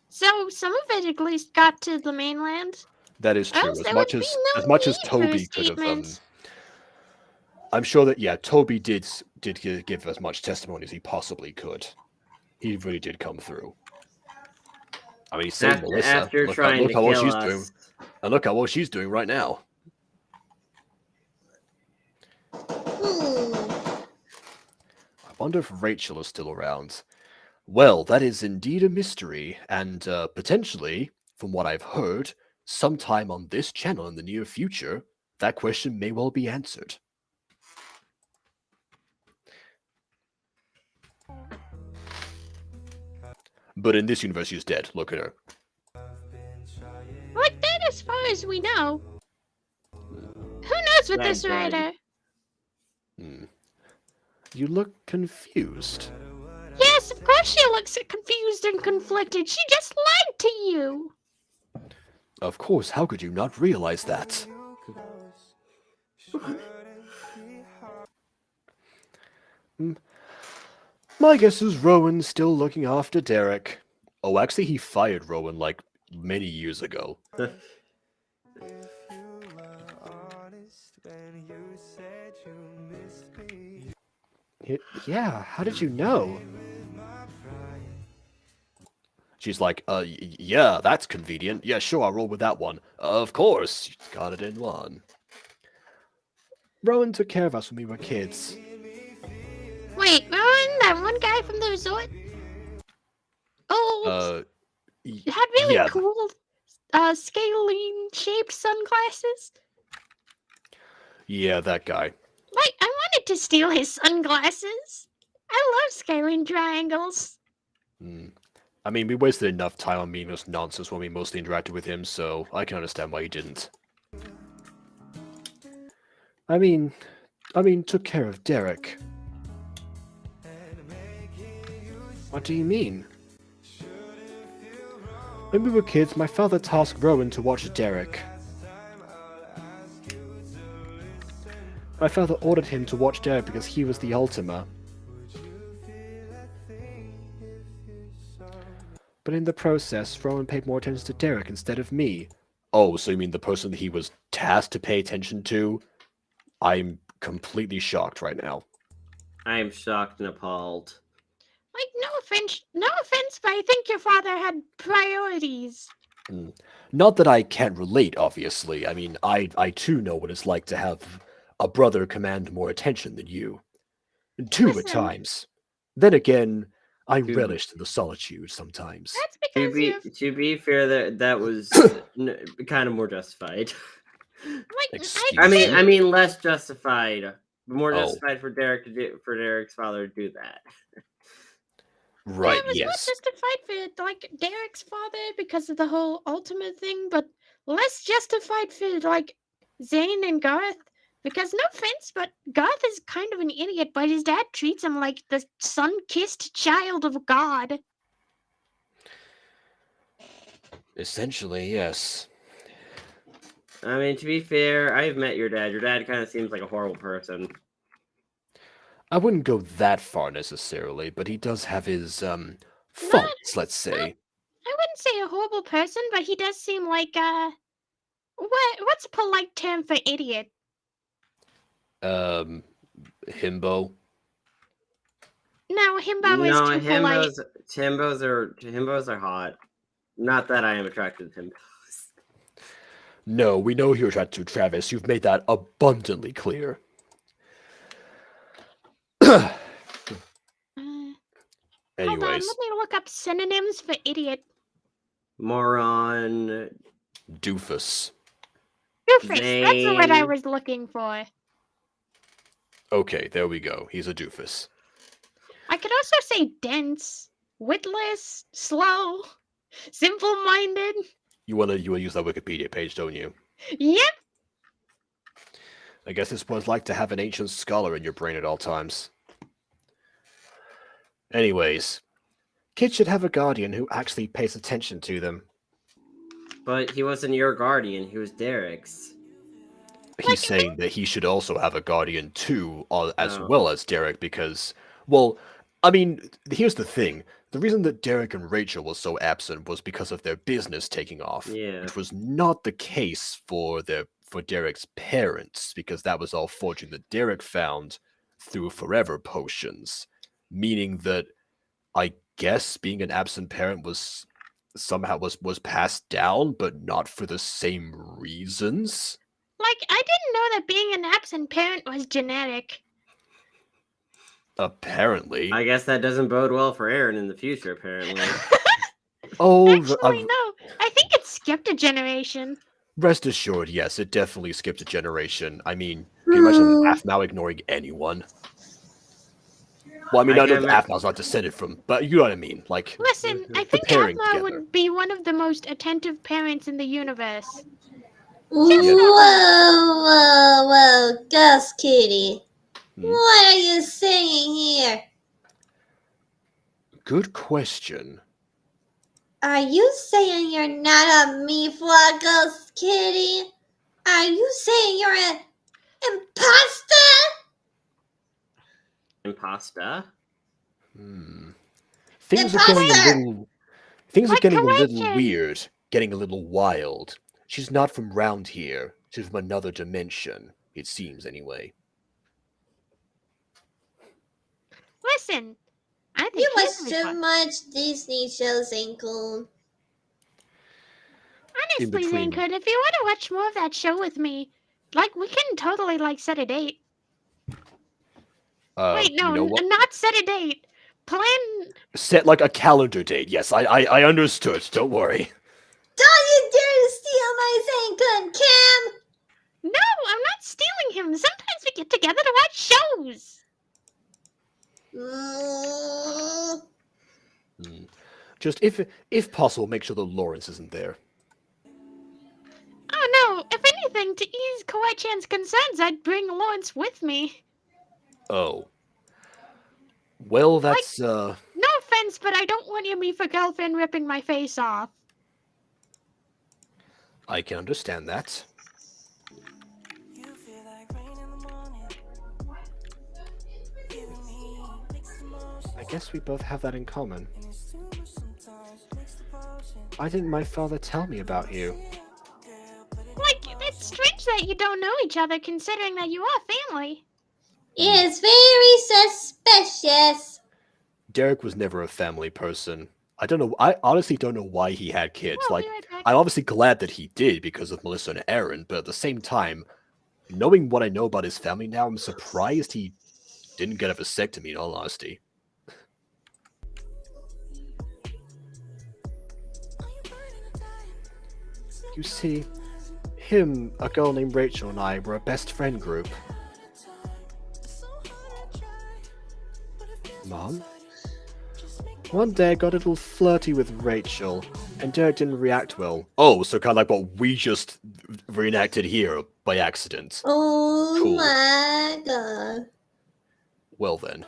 So some of it at least got to the mainland. That is true. Else there would be no As much as need for a Toby could have, statement. I'm sure that Toby did give as much testimony as he possibly could. He really did come through. I mean, he saved Melissa. After trying to what kill she's us. doing, and look at what she's doing right now. I wonder if Rachel is still around. Well, that is indeed a mystery, and potentially, from what I've heard, sometime on this channel in the near future, that question may well be answered. But in this universe, she's dead. Look at her. Like that, as far as we know. Who knows with this writer? You look confused. Yes, of course she looks confused and conflicted. She just lied to you. Of course, how could you not realize that? My guess is Rowan's still looking after Derek. Oh, actually, he fired Rowan like many years ago. Yeah, how did you know? She's like, yeah, that's convenient. Yeah, sure, I'll roll with that one. Of course, she's got it in one. Rowan took care of us when we were kids. Wait, Rowan, that one guy from the resort? Oh, had really yeah. cool scalene-shaped sunglasses? Yeah, that guy. Like, I wanted to steal his sunglasses. I love scaling triangles. I mean, we wasted enough time on meaningless nonsense when we mostly interacted with him, so I can understand why you didn't. I mean, took care of Derek. What do you mean? When we were kids, my father tasked Rowan to watch Derek. My father ordered him to watch Derek because he was the Ultima. But in the process, Rowan paid more attention to Derek instead of me. Oh, so you mean the person that he was tasked to pay attention to? I'm completely shocked right now. I am shocked and appalled. Like, no offense, but I think your father had priorities. Not that I can't relate, obviously. I mean, I too know what it's like to have a brother command more attention than you. Two at times. Then again, I relished in the solitude sometimes. That's because To be fair, that was kind of more justified. Like, I mean, less justified. More justified for Derek's father to do that. Right. It was more justified for like Derek's father because of the whole Ultimate thing, but less justified for like Zane and Garth. Because no offense, but Garth is kind of an idiot, but his dad treats him like the sun-kissed child of God. Essentially, yes. I mean, to be fair, I've met your dad. Your dad kind of seems like a horrible person. I wouldn't go that far necessarily, but he does have his faults, let's say. I wouldn't say a horrible person, but he does seem like what's a polite term for idiot? Himbo. No, himbo is too polite. Himbos are hot. Not that I am attracted to himbos. No, we know you're attracted to Travis. You've made that abundantly clear. Hold on, Anyways. let me look up synonyms for idiot. Moron. Doofus. Doofus, that's the word I was looking for. Okay, there we go. He's a doofus. I could also say dense, witless, slow, simple-minded. You wanna use that Wikipedia page, don't you? Yep. I guess it's what it's like to have an ancient scholar in your brain at all times. Anyways, kids should have a guardian who actually pays attention to them. But he wasn't your guardian, he was Derek's. He's saying that he should also have a guardian too, as Oh. well as Derek, because, well, I mean, here's the thing. The reason that Derek and Rachel was so absent was because of their business taking off, Yeah. which was not the case for Derek's parents, because that was all fortune that Derek found through forever potions, meaning that I guess being an absent parent was somehow was passed down, but not for the same reasons. Like, I didn't know that being an absent parent was genetic. Apparently. I guess that doesn't bode well for Aaron in the future, apparently. Oh, Actually, no. I think it skipped a generation. Rest assured, yes, it definitely skipped a generation. I mean, can you imagine Aphmau ignoring anyone? Well, I mean, I know that Aphmau's not descended from, but you know what I mean. Like, Listen, I think preparing Aphmau together. would be one of the most attentive parents in the universe. Whoa, Ghost Kitty. What are you saying here? Good question. Are you saying you're not a me-for Ghost Kitty? Are you saying you're an imposter? Impasta? Things are getting a little. Things are Like getting a little Kawaii-chan. weird, getting a little wild. She's not from round here. She's from another dimension. It seems, anyway. Listen, I think You he's watch really too fun. much Disney shows, ain't cool. Honestly, between. Zankud, if you want to watch more of that show with me, like, we can totally, like, set a date. Wait, no, You know what? not set a date. Plan. Set like a calendar date. Yes, I understood. Don't worry. Don't you dare to steal my Zankun, Cam! No, I'm not stealing him. Sometimes we get together to watch shows. Just if possible, make sure that Lawrence isn't there. Oh no, if anything, to ease Kawaii-chan's concerns, I'd bring Lawrence with me. Oh. Well, that's No offense, but I don't want your me-for girlfriend ripping my face off. I can understand that. I guess we both have that in common. Why didn't my father tell me about you? Like, it's strange that you don't know each other, considering that you are family. It's very suspicious. Derek was never a family person. I don't know. I honestly don't know why he had kids. Well, Like, be right back. I'm obviously glad that he did because of Melissa and Aaron, but at the same time, knowing what I know about his family now, I'm surprised he didn't get a vasectomy, in all honesty. You see, him, a girl named Rachel, and I were a best friend group. Mom? One day I got a little flirty with Rachel, and Derek didn't react well. Oh, so kind of like what we just reenacted here by accident. Oh Cool. my god. Well then.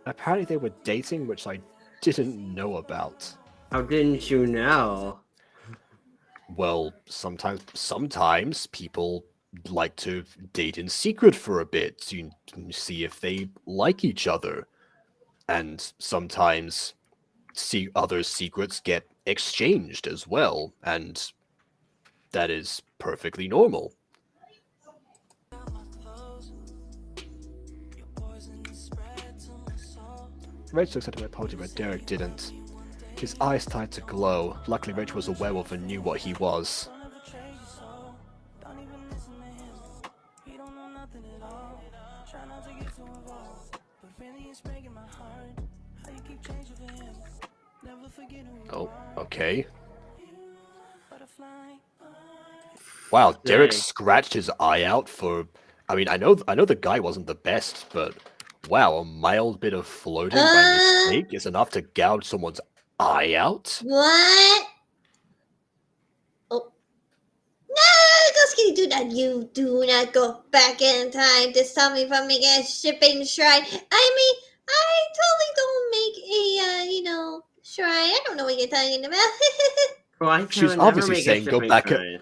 Apparently they were dating, which I didn't know about. How didn't you know? Well, sometimes people like to date in secret for a bit to see if they like each other. And sometimes other secrets get exchanged as well, and that is perfectly normal. Rachel accepted my apology, but Derek didn't. His eyes started to glow. Luckily, Rachel was a werewolf and knew what he was. Oh, okay. Wow, Derek Dang. scratched his eye out for. I mean, I know the guy wasn't the best, but wow, a mild bit of floating by mistake is enough to gouge someone's eye out. What? Oh. No, Ghostie, do not. You do not go back in time to stop me from making a shipping shrine. I mean, I totally don't make a, shrine. I don't know what you're talking about. Kawaii She's would never obviously make a saying go shipping back. shrine.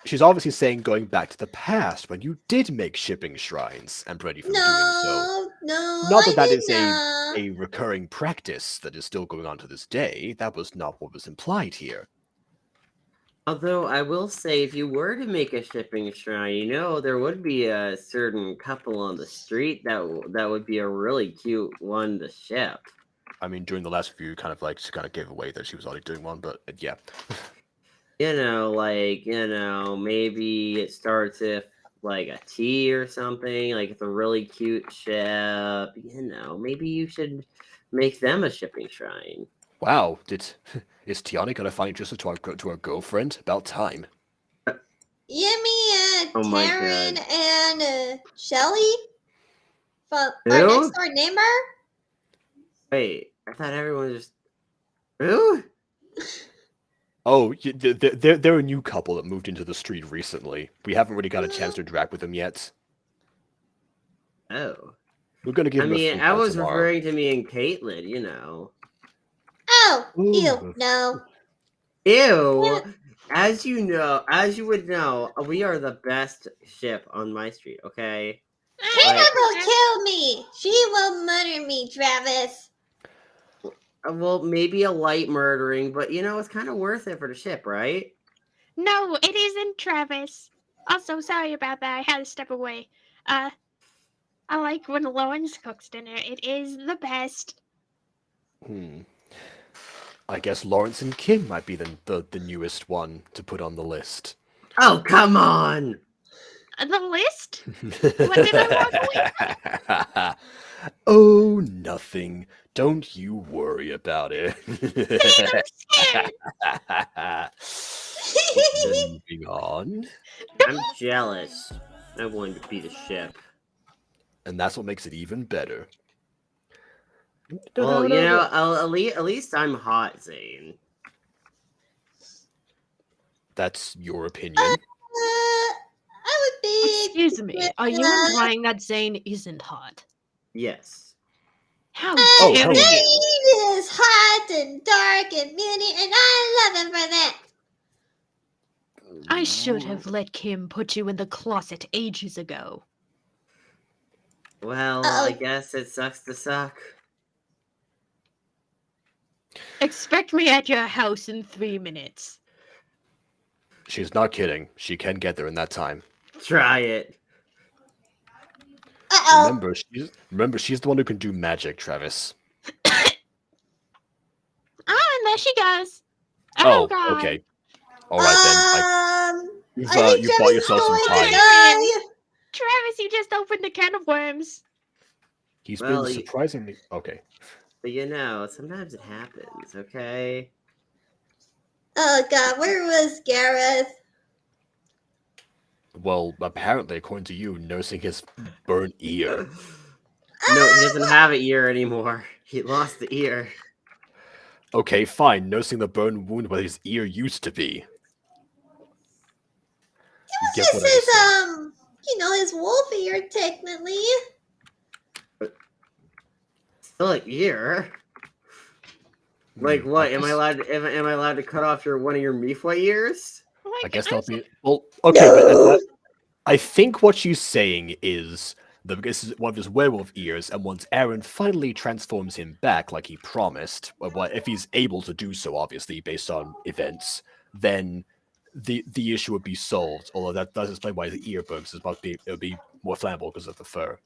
She's obviously saying going back to the past when you did make shipping shrines and ready from doing so. No, Not I that that did is not. a recurring practice that is still going on to this day. That was not what was implied here. Although I will say, if you were to make a shipping shrine, there would be a certain couple on the street that would be a really cute one to ship. I mean, during the last few, she kind of gave away that she was already doing one, but yeah. Maybe it starts with like a T or something, like it's a really cute ship. Maybe you should make them a shipping shrine. Wow, is Tiana gonna find interested to our girlfriend? About time. You mean Oh my Taryn God. and Shelly from our Who? next door neighbor? Wait, I thought everyone was just. Who? Oh, they're a new couple that moved into the street recently. We haven't really got a chance to interact with them yet. Oh. We're gonna give them a free I call was tomorrow. referring to me and Caitlin, Oh, Ooh. ew, no. Ew. As you would know, we are the best ship on MyStreet, okay? Kayla will kill me. She will murder me, Travis. Well, maybe a light murdering, but it's kind of worth it for the ship, right? No, it isn't, Travis. Also, sorry about that. I had to step away. I like when Lawrence cooks dinner. It is the best. I guess Lawrence and Kim might be the newest one to put on the list. Oh, come on! The list? What did I walk away? Oh, nothing. Don't you worry about it. I'm scared. Moving on. I'm jealous. I wanted to be the ship. And that's what makes it even better. Well, at least I'm hot, Zane. That's your opinion. I would be. Excuse me, are you implying that Zane isn't hot? Yes. How Oh, dare hello. you! He is hot and dark and beauty, and I love him for that. I should have let Kim put you in the closet ages ago. Well, Uh-oh. I guess it sucks to suck. Expect me at your house in 3 minutes. She's not kidding. She can get there in that time. Try it. Uh-oh. Remember, she's the one who can do magic, Travis. And there she goes. Oh, God. okay. All right then. I think You bought Travis yourself is some going time. to die. Travis, you just opened a can of worms. He's Well, been surprisingly okay. But sometimes it happens, okay? Oh God, where was Gareth? Well, apparently, according to you, nursing his burnt ear. No, he doesn't have an ear anymore. He lost the ear. Okay, fine. Nursing the burn wound where his ear used to be. It was just his, his wolf ear, technically. Still an ear. Like what? Am I allowed to cut off one of your Mifwa ears? I guess that'll be well. Okay, but I think what she's saying is that this is one of his werewolf ears, and once Aaron finally transforms him back, like he promised, if he's able to do so, obviously based on events, then the issue would be solved. Although that does explain why the ear burns. It'll be more flammable because of the fur.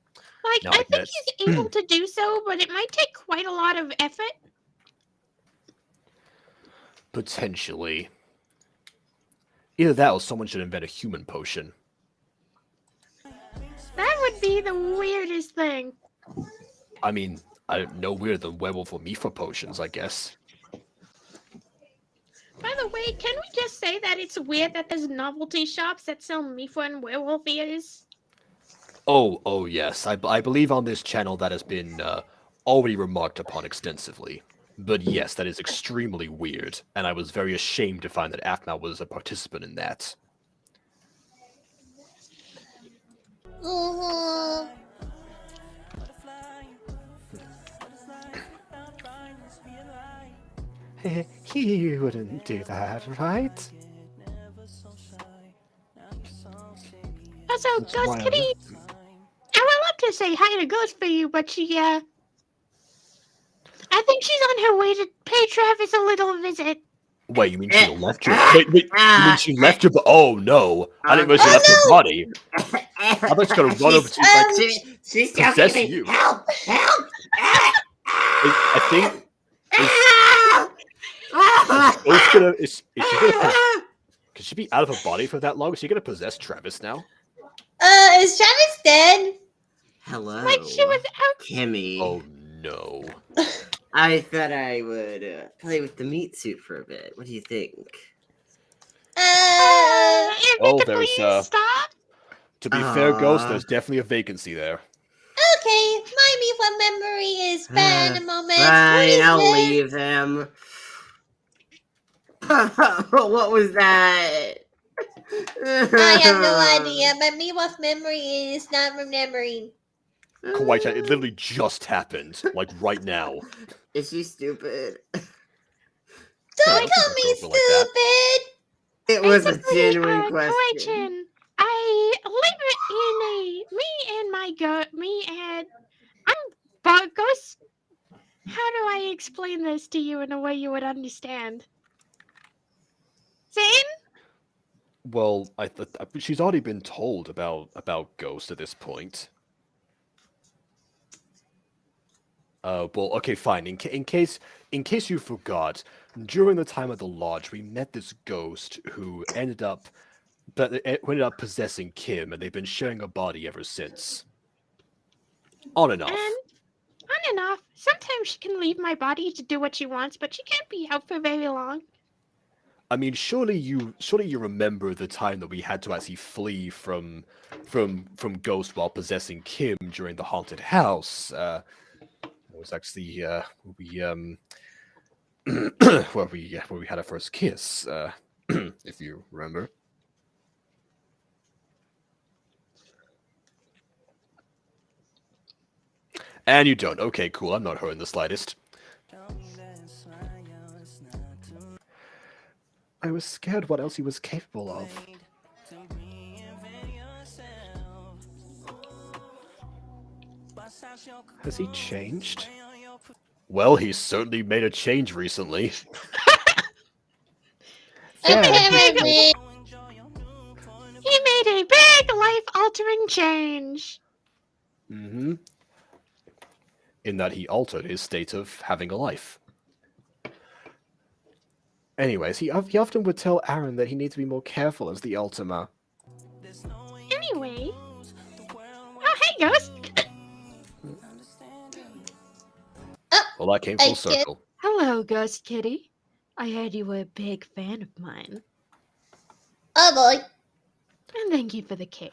Like, No, I think he's able to do so, but it might take quite a lot of effort. Potentially. Either that or someone should invent a human potion. That would be the weirdest thing. I mean, no weirder than werewolf or Mifra potions, I guess. By the way, can we just say that it's weird that there's novelty shops that sell Mifa and werewolf ears? Oh yes. I believe on this channel that has been already remarked upon extensively. But yes, that is extremely weird, and I was very ashamed to find that Aphmau was a participant in that. Mm-hmm. He wouldn't do that, right? Also, That's Ghost why I Kitty, left. I would love to say hi to Ghost for you, but she, I think she's on her way to pay Travis a little visit. Wait, you mean she left your? Wait, you mean she left your? Oh no, I didn't realize she Oh, left her no! body. I thought she was gonna run over to like she's possess choking me. you. Help! Help! I think Ghost gonna is she gonna? Could she be out of her body for that long? Is she gonna possess Travis now? Is Travis dead? Hello, Like she was out. Kimmy. Oh no. I thought I would play with the meat suit for a bit. What do you think? Oh, Victor, there's please stop. To be fair, Ghost, there's definitely a vacancy there. Okay, my Mifa memory is bad at the moment. Fine, I'll What is leave him. What was that? I have no idea. My Miwa's memory is not remembering. Kawaii, it literally just happened, like right now. Is she stupid? Don't Yeah, call me don't go like that. stupid! It was a Basically, genuine Kawaii-chan, question. I live in I'm Ghost. How do I explain this to you in a way you would understand? Zane? Well, she's already been told about Ghost at this point. Well, okay, fine. In case you forgot, during the time at the lodge, we met this ghost who ended up possessing Kim, and they've been sharing a body ever since. On and off. And on and off. Sometimes she can leave my body to do what she wants, but she can't be out for very long. I mean, surely you remember the time that we had to actually flee from Ghost while possessing Kim during the haunted house. It was actually where we had our first kiss, if you remember. And you don't. Okay, cool. I'm not her in the slightest. I was scared what else he was capable of. Has he changed? Well, he's certainly made a change recently. Apparently. He made a big life-altering change. Mm-hmm. In that he altered his state of having a life. Anyways, he often would tell Aaron that he needs to be more careful as the Ultima. Anyway. Oh, hey, Ghost. Well, that came full circle. Hello, Ghost Kitty. I heard you were a big fan of mine. Oh boy. And thank you for the cake.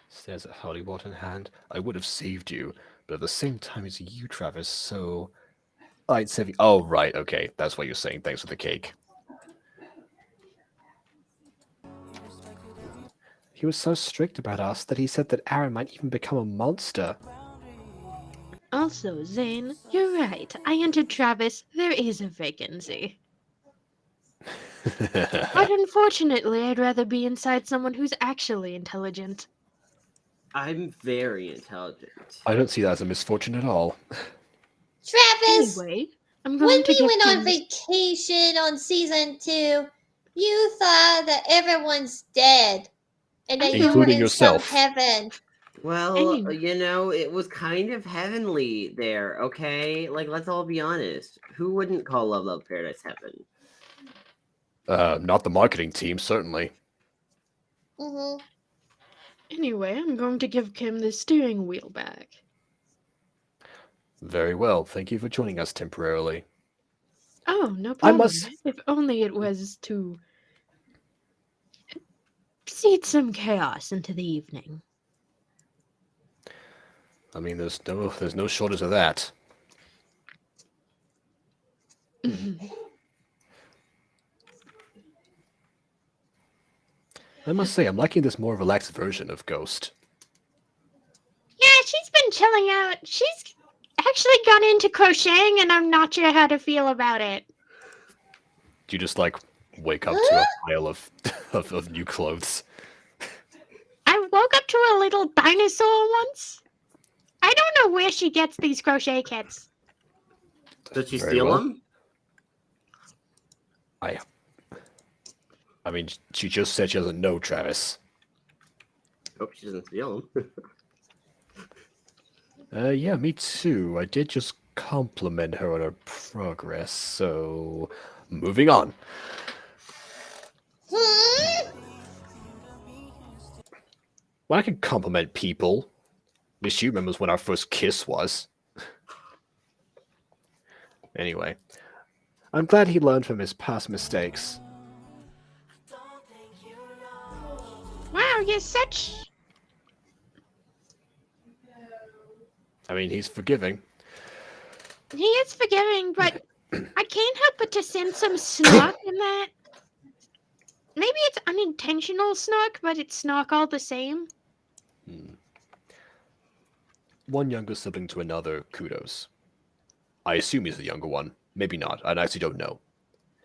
Says a holy water in hand. I would have saved you, but at the same time as you, Travis, so I'd save you. Oh, right, okay. That's what you're saying. Thanks for the cake. He was so strict about us that he said that Aaron might even become a monster. Also, Zane, you're right. I entered Travis. There is a vacancy. But unfortunately, I'd rather be inside someone who's actually intelligent. I'm very intelligent. I don't see that as a misfortune at all. Travis, Anyway, I'm going when to we give went on Kim- vacation on season 2, you thought that everyone's dead. And that you were Including in yourself. some heaven. Well, Anyway. you know, it was kind of heavenly there, okay? Like, let's all be honest. Who wouldn't call Love Love Paradise heaven? Not the marketing team, certainly. Mm-hmm. Anyway, I'm going to give Kim the steering wheel back. Very well. Thank you for joining us temporarily. Oh, no I problem. must. If only it was to seed some chaos into the evening. I mean, there's no shortage of that. I must say, I'm liking this more relaxed version of Ghost. Yeah, she's been chilling out. She's actually gone into crocheting, and I'm not sure how to feel about it. Do you just like wake up to a pile of of new clothes? I woke up to a little dinosaur once. I don't know where she gets these crochet kits. Did she Very steal well. them? I mean, she just said she doesn't know, Travis. Hope she doesn't steal them. Yeah, me too. I did just compliment her on her progress, so moving on. Well, I can compliment people. At least she remembers when our first kiss was. Anyway, I'm glad he learned from his past mistakes. Wow, you're such. I mean, he's forgiving. He is forgiving, but I can't help but to sense some snark in that. Maybe it's unintentional snark, but it's snark all the same. One younger sibling to another, kudos. I assume he's the younger one. Maybe not. I actually don't know.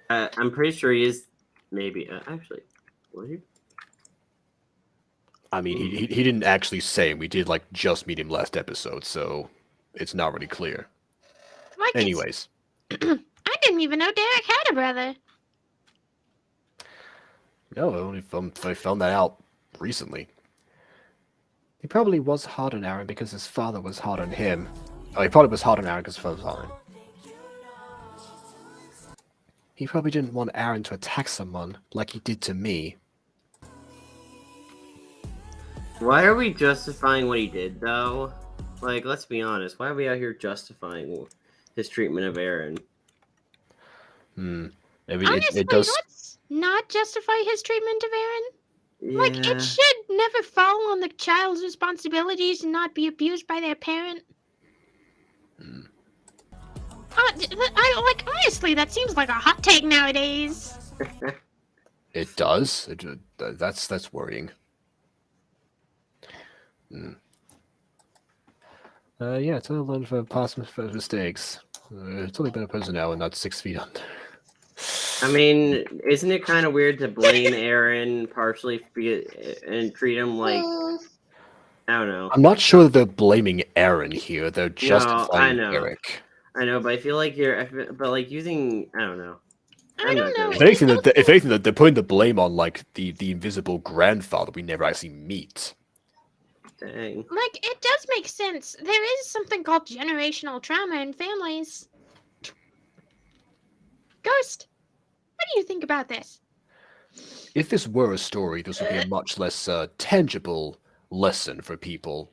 I'm pretty sure he is. Maybe actually. Was he? I mean, he didn't actually say. We did like just meet him last episode, so it's not really clear. Like Anyways, I didn't even know Derek had a brother. no, I found that out recently. He probably was hard on Aaron because his father was hard on him. Oh, he probably was hard on Aaron because his father was hard on him. He probably didn't want Aaron to attack someone like he did to me. Why are we justifying what he did, though? Like, let's be honest. Why are we out here justifying his treatment of Aaron? Maybe Honestly, it does. let's not justify his treatment of Aaron. Yeah. Like, it should never fall on the child's responsibilities to not be abused by their parent. Honestly, that seems like a hot take nowadays. It does. That's worrying. Yeah, it's only learned from past mistakes. It's only been a person now and not 6 feet under. I mean, isn't it kind of weird to blame Aaron partially and treat him like, I don't know. I'm not sure that they're blaming Aaron here. They're I justifying know. Eric. I know, but I feel like but like using, I don't know. I don't know. If anything, that they're putting the blame on like the invisible grandfather we never actually meet. Dang. Like, it does make sense. There is something called generational trauma in families. Ghost, what do you think about this? If this were a story, this would be a much less tangible lesson for people,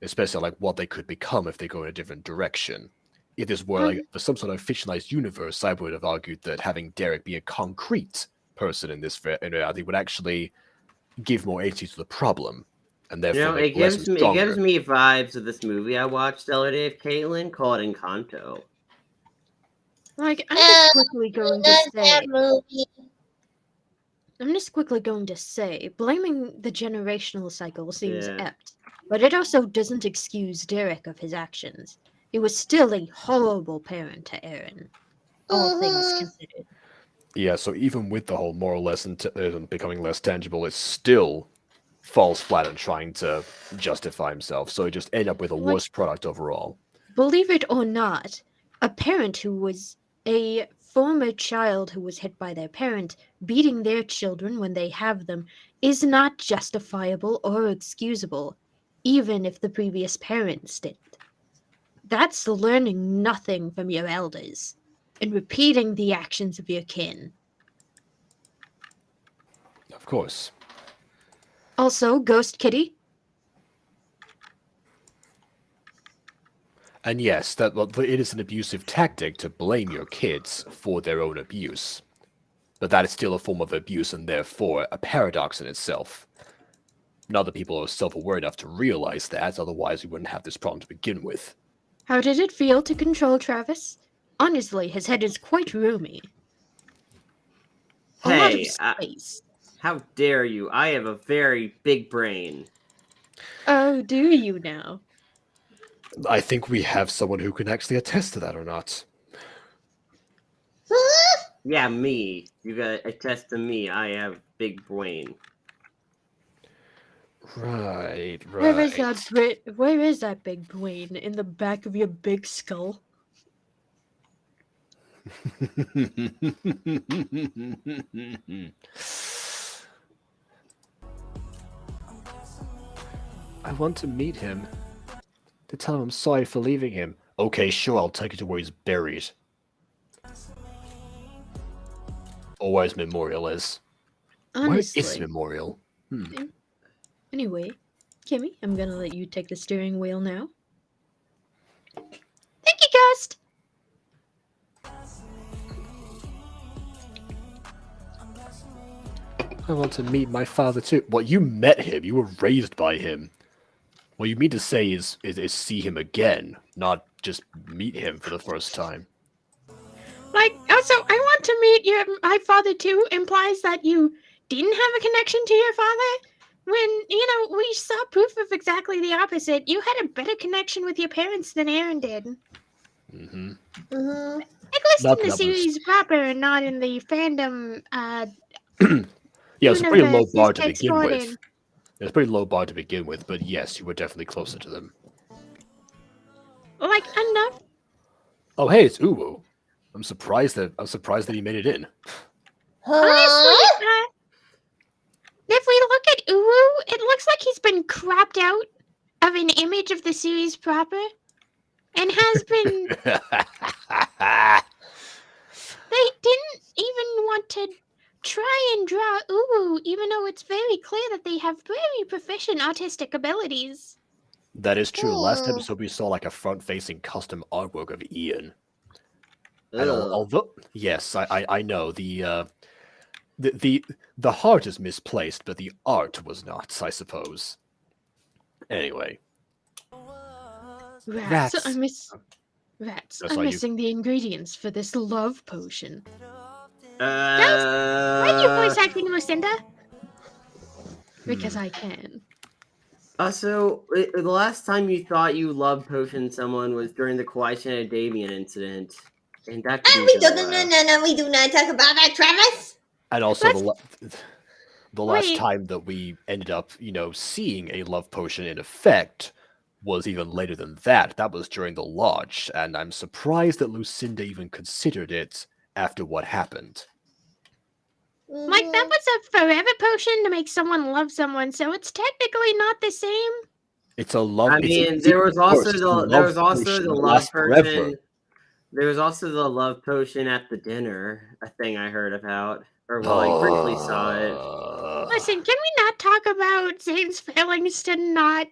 especially like what they could become if they go in a different direction. If this were like some sort of fictionalized universe, I would have argued that having Derek be a concrete person in this reality would actually give more agency to the problem, and therefore It make the lesson gives stronger. me vibes of this movie I watched the other day of Caitlin called Encanto. Like, I'm just quickly going to say. That movie. I'm just quickly going to say, blaming the generational cycle seems Yeah. apt, but it also doesn't excuse Derek of his actions. He was still a horrible parent to Aaron, all things considered. Yeah, so even with the whole moral lesson becoming less tangible, it still falls flat on trying to justify himself. So he just ended up with a worse product overall. Believe it or not, a parent who was a former child who was hit by their parent beating their children when they have them is not justifiable or excusable, even if the previous parents didn't. That's learning nothing from your elders and repeating the actions of your kin. Of course. Also, Ghost Kitty. And yes, it is an abusive tactic to blame your kids for their own abuse. But that is still a form of abuse and therefore a paradox in itself. Not that people are self-aware enough to realize that, otherwise we wouldn't have this problem to begin with. How did it feel to control Travis? Honestly, his head is quite roomy. A lot of Hey, space. how dare you? I have a very big brain. Oh, do you now? I think we have someone who can actually attest to that or not. Huh? Yeah, me. You gotta attest to me. I have big brain. Right. Where is that big brain? In the back of your big skull? I want to meet him. To tell him I'm sorry for leaving him. Okay, sure, I'll take you to where he's buried. Or where his memorial is. Honestly. Where is his memorial? Anyway, Kimmy, I'm gonna let you take the steering wheel now. Thank you, Ghost. I want to meet my father too. Well, you met him. You were raised by him. What you mean to say is see him again, not just meet him for the first time. Like, also, I want to meet my father too implies that you didn't have a connection to your father. When, we saw proof of exactly the opposite. You had a better connection with your parents than Aaron did. Mm-hmm. Mm-hmm. At least Not in the that was- series proper and not in the fandom Yeah, it's a pretty low universe bar this to takes begin part with. in. It's a pretty low bar to begin with, but yes, you were definitely closer to them. Like, enough. Oh, hey, it's Uwu. I'm surprised that he made it in. Honestly, Huh? if we look at Uwu, it looks like he's been cropped out of an image of the series proper and has been. They didn't even want to try and draw Uwu, even though it's very clear that they have very proficient autistic abilities. That is true. Last Hmm. episode we saw like a front-facing custom artwork of Ian. And Ugh. although yes, I know the heart is misplaced, but the art was not, I suppose. Anyway, Rats. Rats. Rats. That's I'm why you- missing the ingredients for this love potion. Why are you voice acting Lucinda? Because I can. Also, the last time you thought you love potion someone was during the Kawaii and Damien incident. And that And we do not talk about that, Travis. And also Let's- the last Wait. time that we ended up, seeing a love potion in effect was even later than that. That was during the lodge, and I'm surprised that Lucinda even considered it after what happened. Like, that was a forever potion to make someone love someone, so it's technically not the same. It's a love. I it's mean, a- there was also worse, it's a the love potion that lasts forever. There was also the love potion at the dinner, a thing I heard about, or well, I briefly saw it. Listen, can we not talk about Zane's failings to not...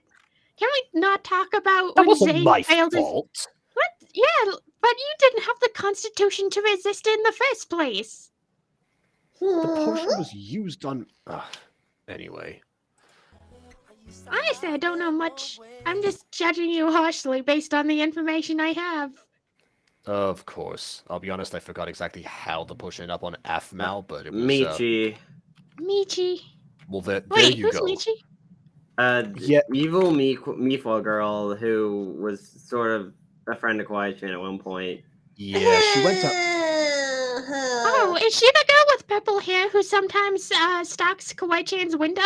Can we not talk about That when wasn't Zane my failed his... fault. What? Yeah, but you didn't have the constitution to resist it in the first place. The potion was used on. Anyway. Honestly, I don't know much. I'm just judging you harshly based on the information I have. Of course. I'll be honest, I forgot exactly how the potion ended up on Aphmau, but it was. Michi. Michi. Well, there Wait, you who's go. Michi? Yeah. Evil Mifa girl who was sort of a friend of Kawaii at one point. Yeah, she went to. Oh, is she the girl with purple hair who sometimes stalks Kawaii-chan's window?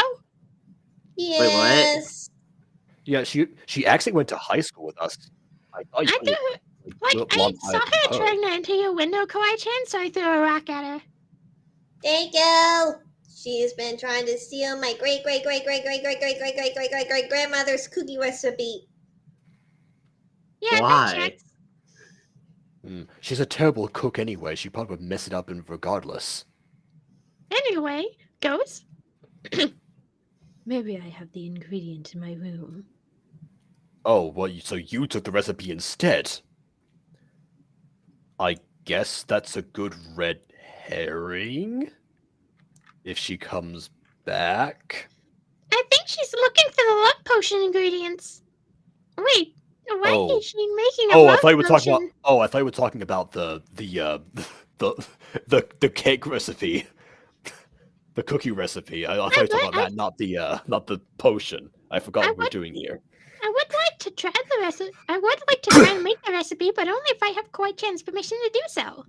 Yes. Yeah, she actually went to high school with us. I thought you I threw her, I saw her trying to enter your window, Kawaii-chan, so I threw a rock at her. Thank you. She's been trying to steal my great grandmother's cookie recipe. Yeah, Why? that checks. She's a terrible cook anyway. She probably would mess it up regardless. Anyway, goes. Maybe I have the ingredient in my room. Oh, well, so you took the recipe instead. I guess that's a good red herring. If she comes back. I think she's looking for the love potion ingredients. Wait, why Oh. is she making a Oh, I love thought you were talking about. potion? Oh, I thought you were talking about the the cake recipe, the cookie recipe. I thought you were talking about that, not the potion. I forgot what we're doing here. I would like to try the recipe. I would like to try and make the recipe, but only if I have Kawaii-chan's permission to do so.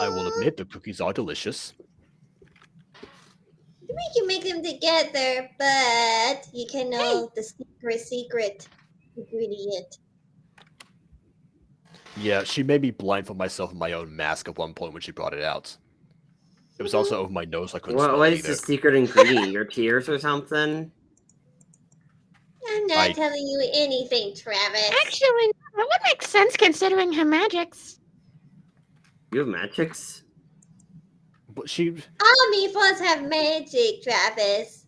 I will admit the cookies are delicious. We can make them together, but you can know the secret ingredient. Yeah, she made me blindfold myself in my own mask at one point when she brought it out. It was also over my nose, so I couldn't smell What it is either. the secret ingredient? Your tears or something? I'm not telling you anything, Travis. Actually, that would make sense considering her magics. You have magics? But she. All meatballs have magic, Travis.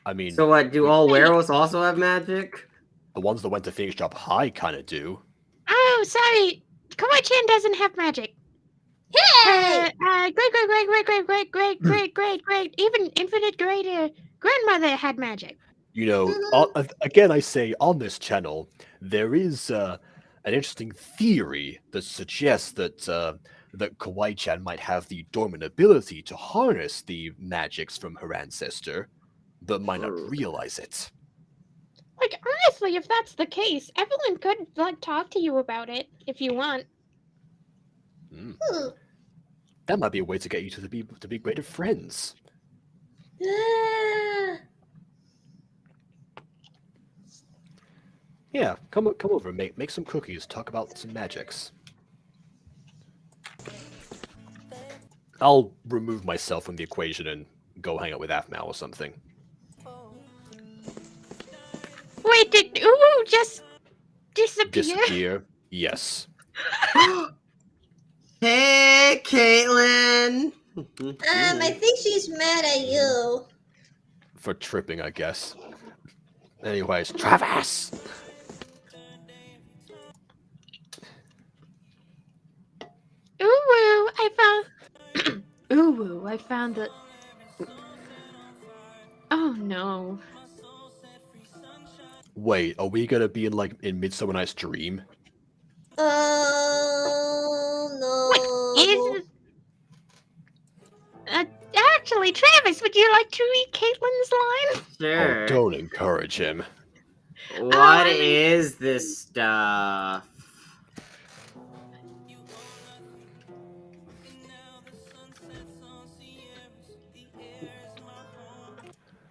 I mean. So what? Do all werewolves also have magic? The ones that went to Phoenix Drop High kind of do. Oh, sorry. Kawaii-chan doesn't have magic. Hey! Great, even infinite greater grandmother had magic. You know, again, I say on this channel, there is an interesting theory that suggests that that Kawaii-chan might have the dormant ability to harness the magics from her ancestor, but might not realize it. Like, honestly, if that's the case, Evelyn could, like, talk to you about it, if you want. That might be a way to get you to be greater friends. Yeah, come over, make some cookies, talk about some magics. I'll remove myself from the equation and go hang out with Aphmau or something. Wait, did Uwu just disappear? Disappear? Yes. Hey, Caitlin! I think she's mad at you. For tripping, I guess. Anyways, Travis! Uwu, I found that. Oh no. Wait, are we gonna be in Midsummer Night's Dream? Oh no. What is... actually, Travis, would you like to read Caitlin's line? Sure. Oh, don't encourage him. What is this stuff?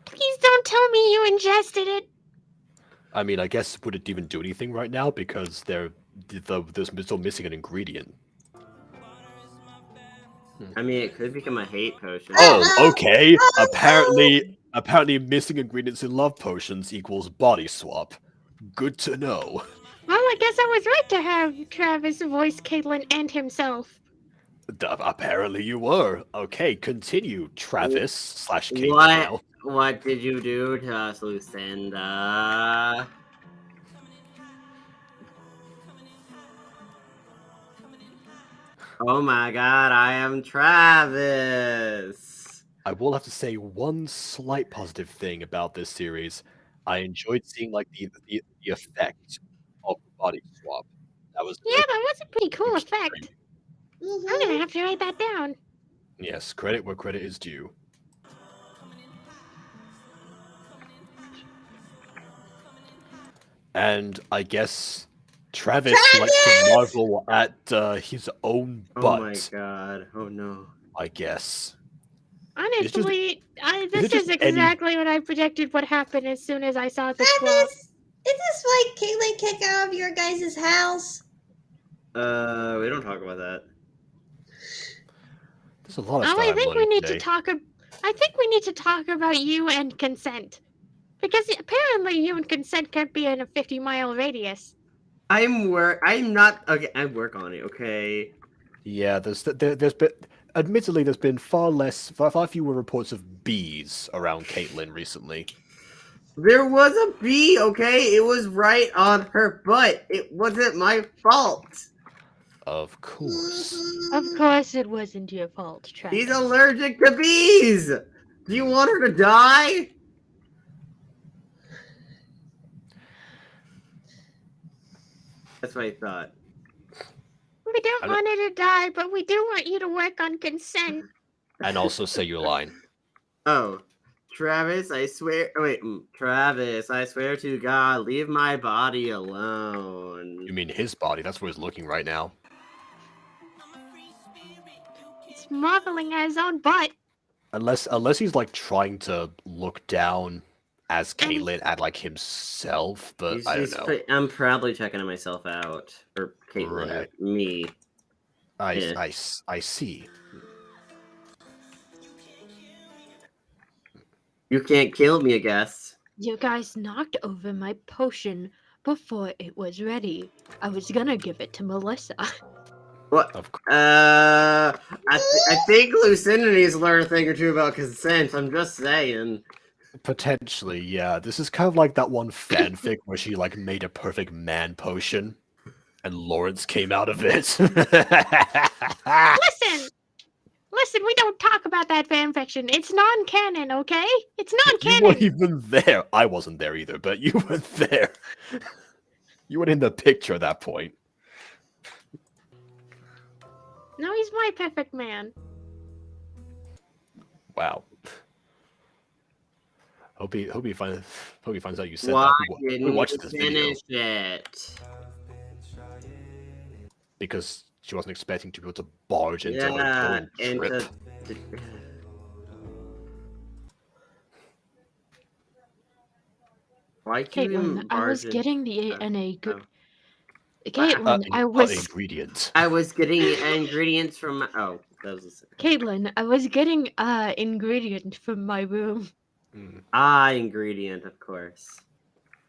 Please don't tell me you ingested it. I mean, I guess would it even do anything right now because there's still missing an ingredient. I mean, it could become a hate potion. Oh, okay. Apparently, missing ingredients in love potions equals body swap. Good to know. Well, I guess I was right to have Travis voice Caitlin and himself. Apparently you were. Okay, continue, Travis / Caitlin now. What did you do to us, Lucinda? Oh my god, I am Travis! I will have to say one slight positive thing about this series. I enjoyed seeing like the effect of the body swap. That was that was a pretty cool effect. I'm gonna have to write that down. Yes, credit where credit is due. And I guess Travis likes to marvel at his own butt. Oh my god, oh no. I guess. Honestly, this is exactly what I predicted would happen as soon as I saw the swap. Is this like Caitlin kick out of your guys' house? We don't talk about that. There's a lot of stuff I think we need today. to talk. I think we need to talk about you and consent, because apparently you and consent can't be in a 50-mile radius. I'm not okay. I work on it. Okay. Yeah, there's been, admittedly, there's been far fewer reports of bees around Caitlin recently. There was a bee, okay? It was right on her butt. It wasn't my fault. Of course. Of course it wasn't your fault, He's Travis. allergic to bees. Do you want her to die? That's what I thought. We don't I don't- want her to die, but we do want you to work on consent. And also say your line. Oh, Travis, I swear. Wait, Travis, I swear to God, leave my body alone. You mean his body? That's where he's looking right now. He's marveling at his own butt. Unless he's like trying to look down as And he- Caitlyn at like himself, but I don't know. I'm proudly checking myself out, or Caitlyn, Right. or me. Yeah. I see. You can't kill me, I guess. You guys knocked over my potion before it was ready. I was gonna give it to Melissa. What? Of course. I think Lucinda needs to learn a thing or two about consent. I'm just saying. Potentially, yeah. This is kind of like that one fanfic where she like made a perfect man potion, and Lawrence came out of it. Listen, we don't talk about that fanfiction. It's non-canon, okay? It's You non-canon. weren't even there. I wasn't there either, but you were there. You were in the picture at that point. No, he's my perfect man. Wow. Hope he finds out you said Why that. Who didn't watched you this video? finish it? Because she wasn't expecting to be able to barge into Yeah, her own trip. Why can't you Caitlin, I was barge in- getting the Oh, NA. oh. Caitlin, I was Ingredients. I was getting ingredients from my... Oh, that was Caitlin, I was getting ingredient from my room. Mm, ingredient, of course.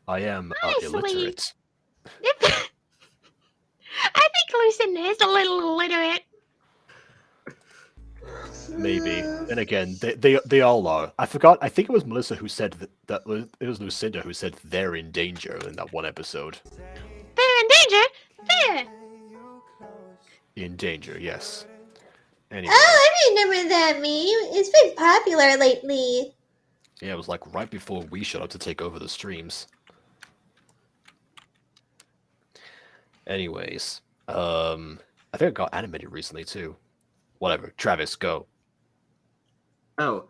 I am Nicely. illiterate. I think Lucinda is a little illiterate. Maybe. And again, they all are. I forgot. I think it was Melissa who said that it was Lucinda who said they're in danger in that one episode. They're in danger. There. In danger, yes. Anyway, Oh, I remember that meme. It's been popular lately. yeah, it was like right before we showed up to take over the streams. Anyways, I think it got animated recently too. Whatever. Travis, go. Oh,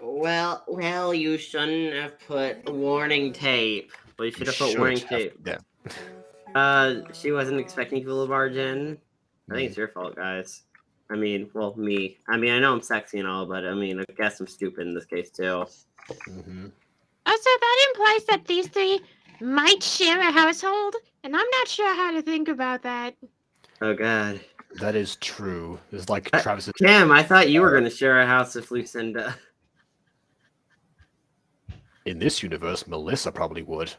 well, you shouldn't have put warning tape. Well, you should have put warning tape. Yeah. She wasn't expecting people to barge in. I think it's your fault, guys. I mean, well, me. I mean, I know I'm sexy and all, but I mean, I guess I'm stupid in this case too. Mm-hmm. Also, that implies that these three might share a household, and I'm not sure how to think about that. Oh God. That is true. It's like Travis. Cam, I thought you were going to share a house with Lucinda. In this universe, Melissa probably would.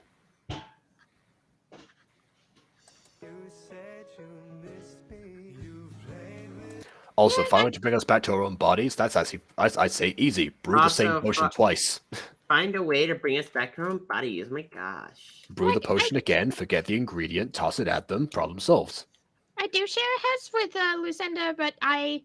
Also, finally to bring us back to our own bodies, that's actually, I'd say, easy. Brew the Also, same potion twice. Find a way to bring us back to our own bodies. My gosh. Brew the potion again, forget the ingredient, toss it at them, problem solved. I do share a house with Lucinda, but I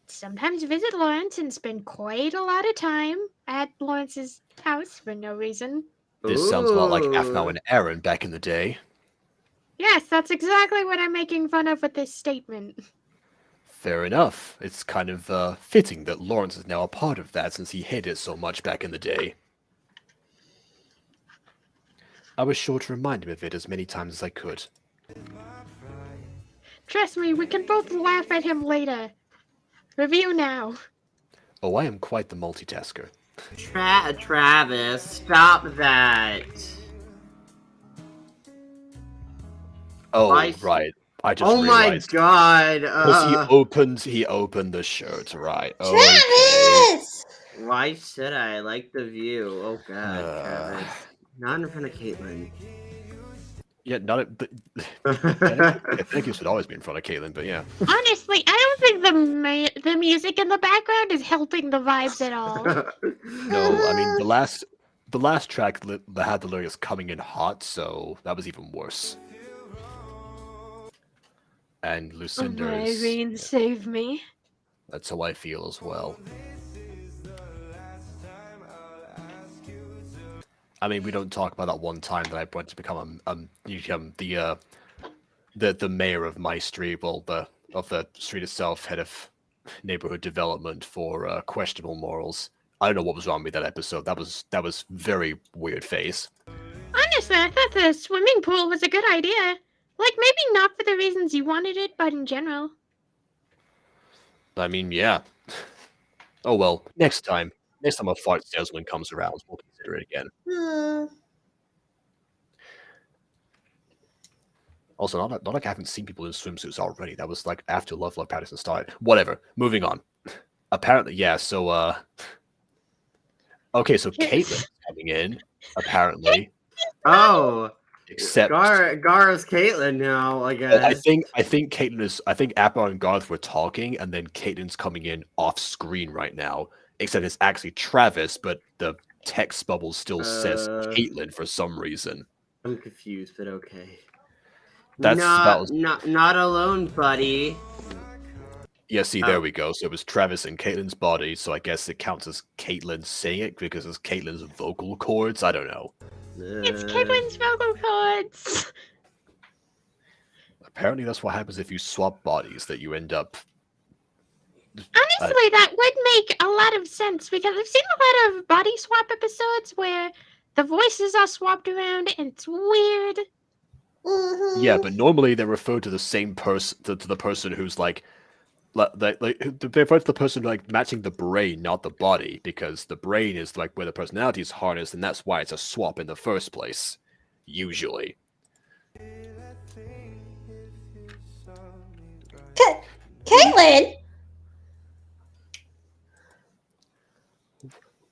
sometimes visit Lawrence and spend quite a lot of time at Lawrence's house for no reason. This sounds a lot like Ooh. Aphmau and Aaron back in the day. Yes, that's exactly what I'm making fun of with this statement. Fair enough. It's kind of fitting that Lawrence is now a part of that since he hated it so much back in the day. I was sure to remind him of it as many times as I could. Trust me, we can both laugh at him later. Review now. Oh, I am quite the multitasker. Travis, stop that. Oh, Why- right. I just Oh my realized. God. 'Cause he opened the shirt, right? Okay. Travis! Why should I like the view? Oh God, Uh. Travis. Not in front of Caitlin. Yeah, not. But, I think it should always be in front of Caitlyn, but yeah. Honestly, I don't think the music in the background is helping the vibes at all. No, I mean the the last track that had the lyrics coming in hot, so that was even worse. And Oh Lucinda my, is. Irene, save me. That's how I feel as well. I mean, we don't talk about that one time that I went to become the mayor of MyStreet, well, of the street itself, head of neighborhood development for questionable morals. I don't know what was wrong with that episode. That was very weird phase. Honestly, I thought the swimming pool was a good idea. Like, maybe not for the reasons you wanted it, but in general. I mean, yeah. Oh well, next time a fart salesman comes around, we'll consider it again. Also, not like I haven't seen people in swimsuits already. That was like after Love Patterson started. Whatever. Moving on. Apparently, yeah. So, okay. So Caitlyn's coming in. Apparently. Oh, Except Gar's Caitlyn now, I guess. I think Caitlyn is. I think Aphmau and Garth were talking, and then Caitlyn's coming in off screen right now. Except it's actually Travis, but the text bubble still says Caitlyn for some reason. I'm confused, but okay. That was not alone, buddy. Yeah, see, there we go. So it was Travis and Caitlyn's body, so I guess it counts as Caitlyn saying it because it's Caitlyn's vocal cords. I don't know. It's Caitlyn's vocal cords. Apparently that's what happens if you swap bodies, that you end up... Honestly, that would make a lot of sense, because I've seen a lot of body swap episodes where the voices are swapped around and it's weird. Mm-hmm. Yeah, but normally they refer to the same person, to the person who's like they refer to the person like matching the brain, not the body, because the brain is like where the personality is harnessed, and that's why it's a swap in the first place, usually. Caitlyn?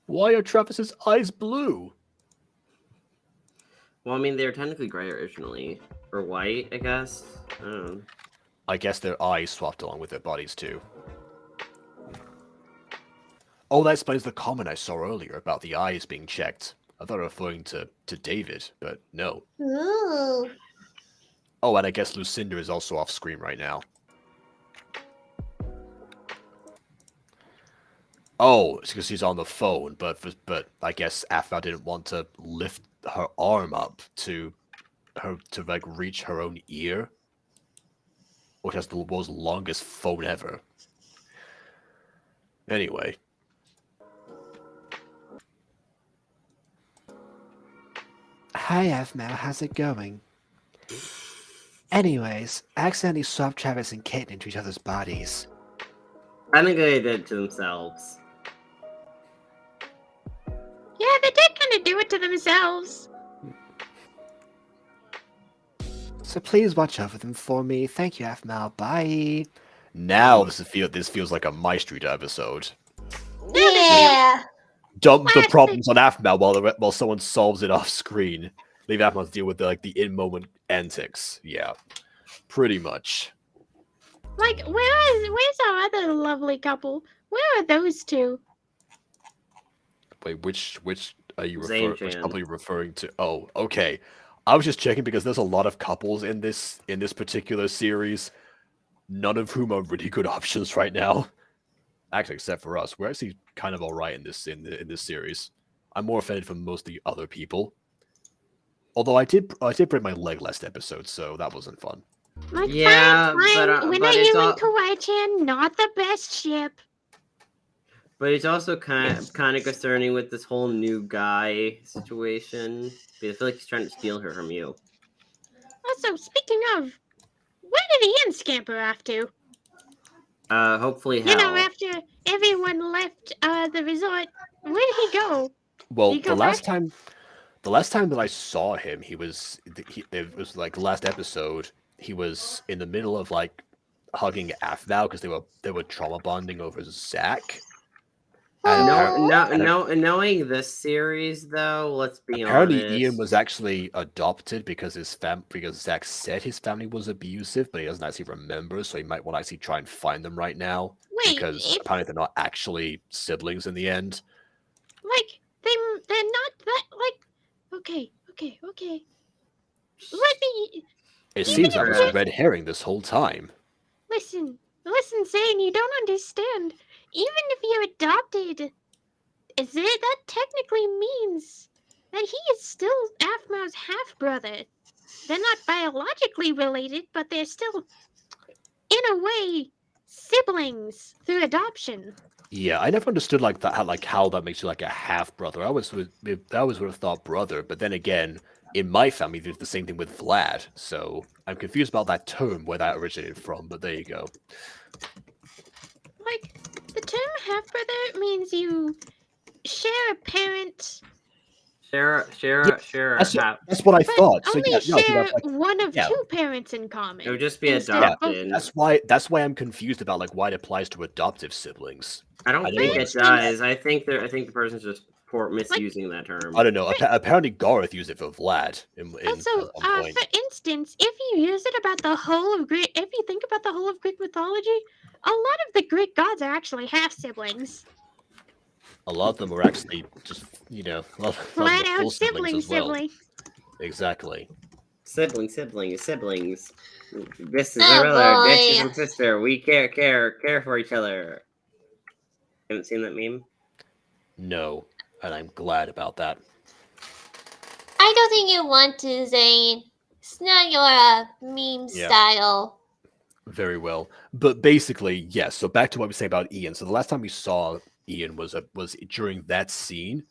Why are Travis's eyes blue? Well, I mean, they were technically gray originally, or white, I guess. I don't know. I guess their eyes swapped along with their bodies too. Oh, that explains the comment I saw earlier about the eyes being checked. I thought referring to David, but no. Ooh. Oh, and I guess Lucinda is also off screen right now. Oh, it's because she's on the phone, but I guess Aphmau didn't want to lift her arm up to like reach her own ear, which has the world's longest phone ever. Anyway. Hi, Aphmau. How's it going? Anyways, I accidentally swapped Travis and Caitlyn into each other's bodies. I think they did it to themselves. Yeah, they did kind of do it to themselves. So please watch over them for me. Thank you, Aphmau. Bye. Now this feels like a MyStreet episode. Yeah. Dump the problems on Aphmau while someone solves it off screen. Leave Aphmau to deal with the in-moment antics. Yeah, pretty much. Like, where's our other lovely couple? Where are those two? Wait, which are you Zane which Chan. couple are you referring to? Oh, okay. I was just checking because there's a lot of couples in this particular series, none of whom are really good options right now. Actually, except for us, we're actually kind of all right in this series. I'm more offended from most of the other people. Although I did break my leg last episode, so that wasn't fun. Like, Yeah, fine. When but are it's you all- and Kawaii-chan not the best ship? But it's also kind of concerning with this whole new guy situation. Because I feel like he's trying to steal her from you. Also, speaking of, where did Ian scamper off to? Hopefully You know, hell. after everyone left the resort, where did he go? Well, Did he go the last back? time that I saw him, it was like last episode. He was in the middle of like hugging Aphmau because they were trauma bonding over Zach. And Knowing this series though, let's be apparently honest. Ian was actually adopted because because Zach said his family was abusive, but he doesn't actually remember, so he might want to actually try and find them right now. Wait, Because apparently they're not actually siblings in the end. like they're not that. it Even seems that if was a you- red herring this whole time. Listen, Zane, you don't understand. Even if you're adopted, that technically means that he is still Aphmau's half-brother. They're not biologically related, but they're still, in a way, siblings through adoption. Yeah, I never understood like that, how that makes you like a half brother. I always would have thought brother, but then again, in my family, there's the same thing with Vlad. So I'm confused about that term where that originated from. But there you go. Like, the term half-brother means you share a parent, Share That's what I but thought. So only yeah, no, so share that's like one of yeah. two parents in common. It would just be instead of both. adopted. That's why I'm confused about like why it applies to adoptive siblings. I don't I think didn't it understand does. I think the person's just misusing that term. I don't know. Apparently Gareth used it for Vlad. Also, at one point. for instance, if you use it about the whole of Greek, if you think about the whole of Greek mythology, a lot of the Greek gods are actually half siblings. A lot of them were actually just a lot of them Flat were out full siblings as well. sibling. Exactly. Siblings. This is Oh, my brother. This is boy. my sister. We care for each other. Haven't seen that meme? No, and I'm glad about that. I don't think you want to, Zane. It's not your meme Yeah. style. Very well. But basically, yes. So back to what we say about Ian. So the last time we saw Ian was during that scene,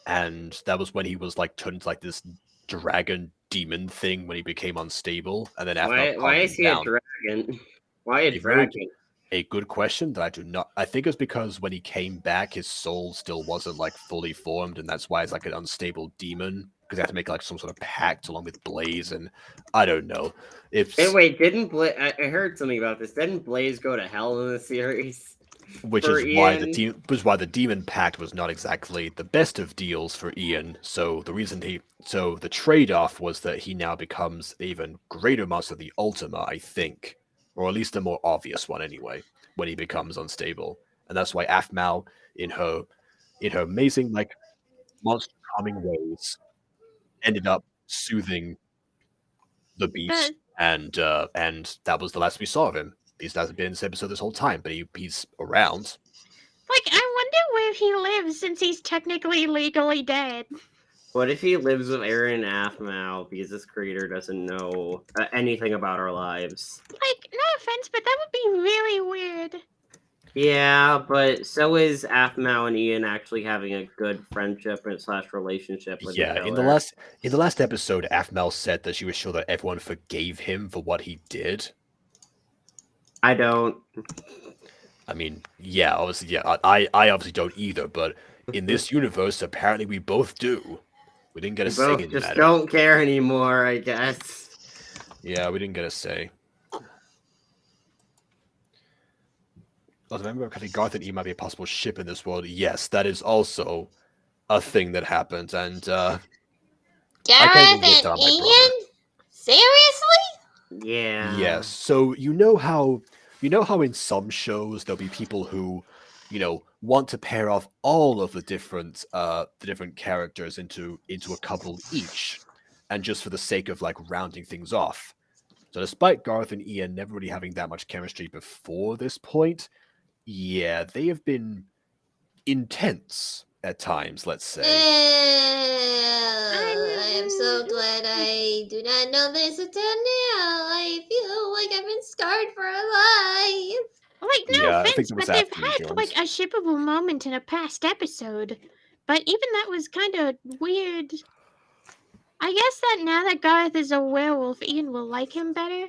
and that was when he was like turned into like this dragon demon thing when he became unstable, and then after Why is he a dragon? Why a dragon? A good question that I do not. I think it's because when he came back, his soul still wasn't like fully formed, and that's why it's like an unstable demon. Because they have to make like some sort of pact along with Blaze, and I don't know. Wait, didn't Blaze? I heard something about this. Didn't Blaze go to hell in the series? Which is why the demon pact was not exactly the best of deals for Ian. So the trade-off was that he now becomes an even greater monster, the Ultima, I think, or at least a more obvious one anyway, when he becomes unstable, and that's why Aphmau, in her amazing like monster calming ways, ended up soothing the beast, and that was the last we saw of him. He hasn't been in this episode this whole time, but he's around. Like, I wonder where he lives since he's technically legally dead. What if he lives with Aaron and Aphmau because this creator doesn't know anything about our lives? Like, no offense, but that would be really weird. Yeah, but so is Aphmau and Ian actually having a good friendship and / relationship with each other. In the last episode, Aphmau said that she was sure that everyone forgave him for what he did. I don't. I mean, yeah, obviously, yeah. I obviously don't either, but in this universe, apparently we both do. We didn't get a say in the just matter. Don't care anymore, I guess. Yeah, we didn't get a say. I remember Garth and E might be a possible ship in this world. Yes, that is also a thing that happened, and Gareth and Ian? Seriously? Yeah. Yes. So you know how in some shows there'll be people who, want to pair off all of the different characters into a couple each, and just for the sake of like rounding things off. So despite Garth and Ian never really having that much chemistry before this point, yeah, they have been intense at times, let's say. I am so glad I do not know this until now. I feel like I've been scarred for a life. Like, no Yeah, I offense, think it was but they've after you had joined. like a shippable moment in a past episode. But even that was kind of weird. I guess that now that Gareth is a werewolf, Ian will like him better.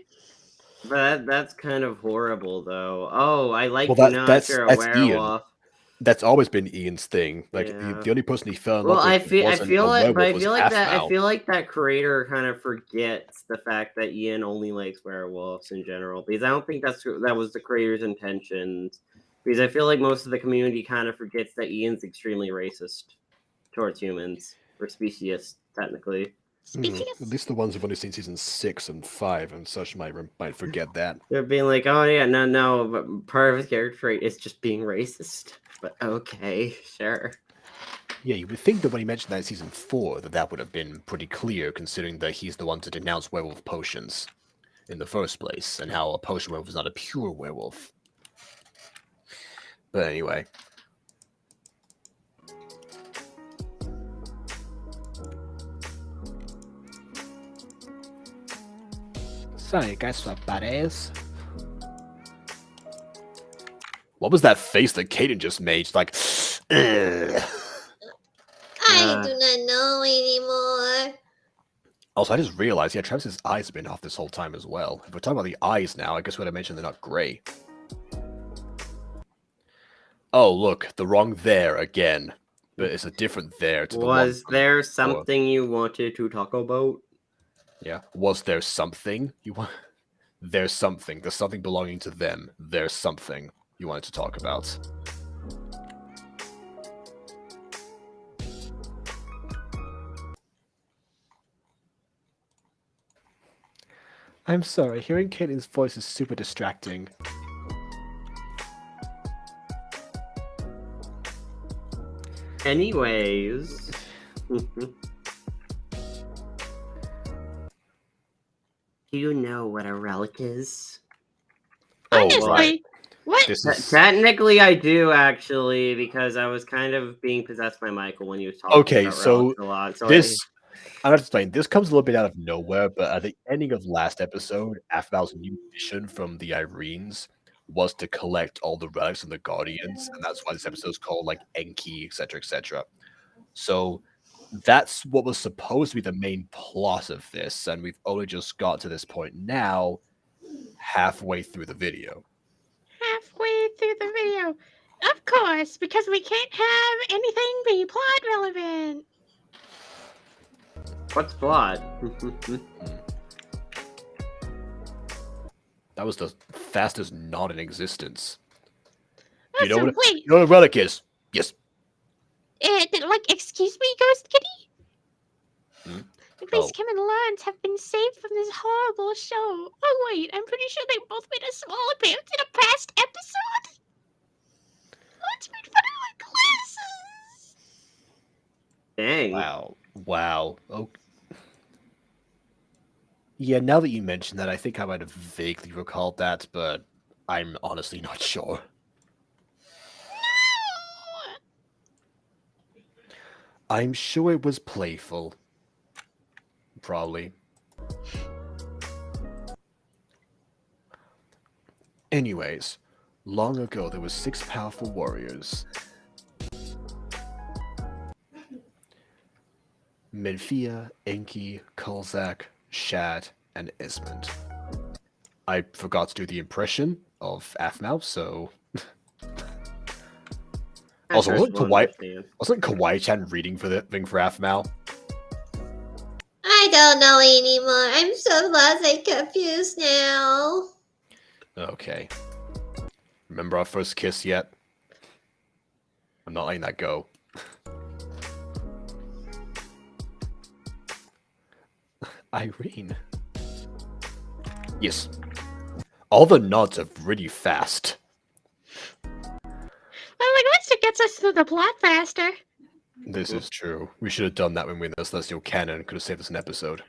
But that's kind of horrible, though. Oh, I like Well, you now that you're a that's Ian. werewolf. That's always been Ian's thing. Like Yeah. the only person he fell in Well, love I with feel wasn't a like, but I werewolf, feel was like Aphmau. that creator kind of forgets the fact that Ian only likes werewolves in general, because I don't think that was the creator's intentions. Because I feel like most of the community kind of forgets that Ian's extremely racist towards humans, or speciest, technically. Species? At least the ones who've only seen season 6 and 5 and such might forget that. They're being like, oh yeah, no, but part of his character trait is just being racist. But okay, sure. Yeah, you would think that when he mentioned that in season 4, that would have been pretty clear, considering that he's the one to denounce werewolf potions. in the first place, and how a potion werewolf is not a pure werewolf. But anyway. So, you guys are buddies. What was that face that Kaden just made? She's like, ugh. I do not know anymore. Also, I just realized, yeah, Travis's eyes have been off this whole time as well. If we're talking about the eyes now, I guess we would have mentioned they're not grey. Oh, look, the wrong there again. But it's a different there to the one. Was there something you wanted to talk about? Yeah. Was there something you want? There's something. There's something belonging to them. There's something you wanted to talk about. I'm sorry, hearing Caitlin's voice is super distracting. Anyways. Do you know what a relic is? Honestly, what? This is... Technically, I do actually, because I was kind of being possessed by Michael when he was talking Okay, about so relics a lot. So this... I'm going to explain. This comes a little bit out of nowhere, but at the ending of last episode, Aphmau's new mission from the Irenes was to collect all the relics and the Guardians, and that's why this episode is called, like, Enki, etc., etc. So that's what was supposed to be the main plot of this, and we've only just got to this point now, halfway through the video. Halfway through the video. Of course, because we can't have anything be plot relevant. What's plot? That was the fastest nod in existence. Oh, You know so what? wait, You know what a relic is? Yes. Excuse me, Ghost Kitty? Hmm? Please, Oh. Kim and Lawrence have been saved from this horrible show. Oh wait, I'm pretty sure they both made a small appearance in a past episode. Let's make fun of my glasses. Dang. Wow. Oh. Yeah, now that you mention that, I think I might have vaguely recalled that, but I'm honestly not sure. I'm sure it was playful. Probably. Anyways, long ago there were 6 powerful warriors. Menfia, Enki, Kolzak, Shad, and Esmond. I forgot to do the impression of Aphmau, so... Also, wasn't Kawaii-chan reading for the thing for Aphmau? I don't know anymore. I'm so lost and confused now. Okay. Remember our first kiss yet? I'm not letting that go. Irene. Yes. All the nods are really fast. Well, at least it gets us through the plot faster. This is true. We should have done that when we were in the Celestial Canon. Could have saved us an episode.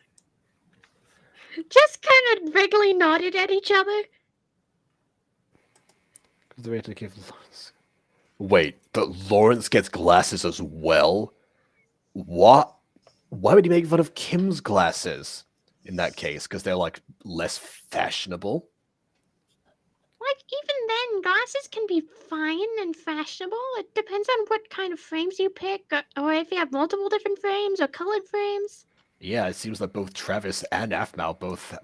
Just kind of vaguely nodded at each other. The way to give Lawrence... Wait, but Lawrence gets glasses as well? What? Why would he make fun of Kim's glasses in that case? Because they're, like, less fashionable? Like, even then, glasses can be fine and fashionable. It depends on what kind of frames you pick, or if you have multiple different frames or colored frames. Yeah, it seems like both Travis and Aphmau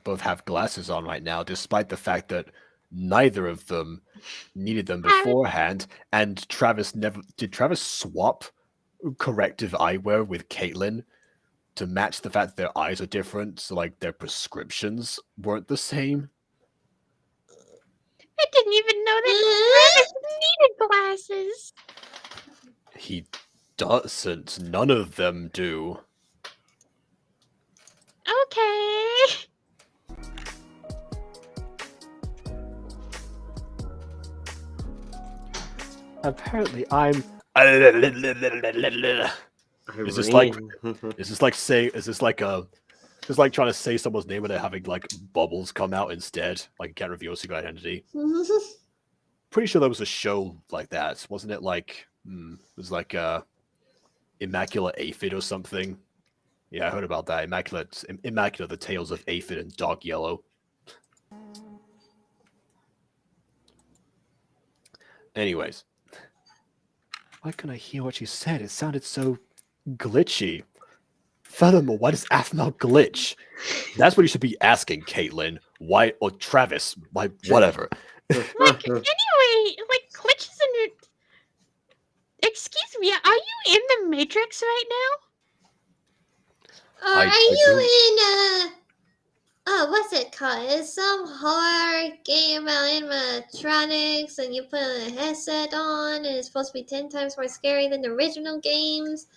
both have glasses on right now, despite the fact that neither of them needed them beforehand, and Travis never... Did Travis swap corrective eyewear with Caitlin to match the fact that their eyes are different, so, like, their prescriptions weren't the same? I didn't even know that Travis needed glasses. He doesn't. None of them do. Okay. Apparently, I'm... Is this like... Is this like say? Is this like a Just like trying to say someone's name and they're having like bubbles come out instead. Like you can't reveal secret identity. Pretty sure there was a show like that, wasn't it? Like it was like Immaculate Aphid or something. Yeah, I heard about that. Immaculate, the Tales of Aphid and Dog Yellow. Anyways, why couldn't I hear what she said? It sounded so glitchy. Furthermore, why does Aphmau glitch? That's what you should be asking, Caitlin. Why, or Travis? Why, whatever. Like, anyway, like, glitches in your... Excuse me, are you in the Matrix right now? Are you in, what's it called? It's some horror game about animatronics, and you put a headset on, and it's supposed to be 10 times more scary than the original games.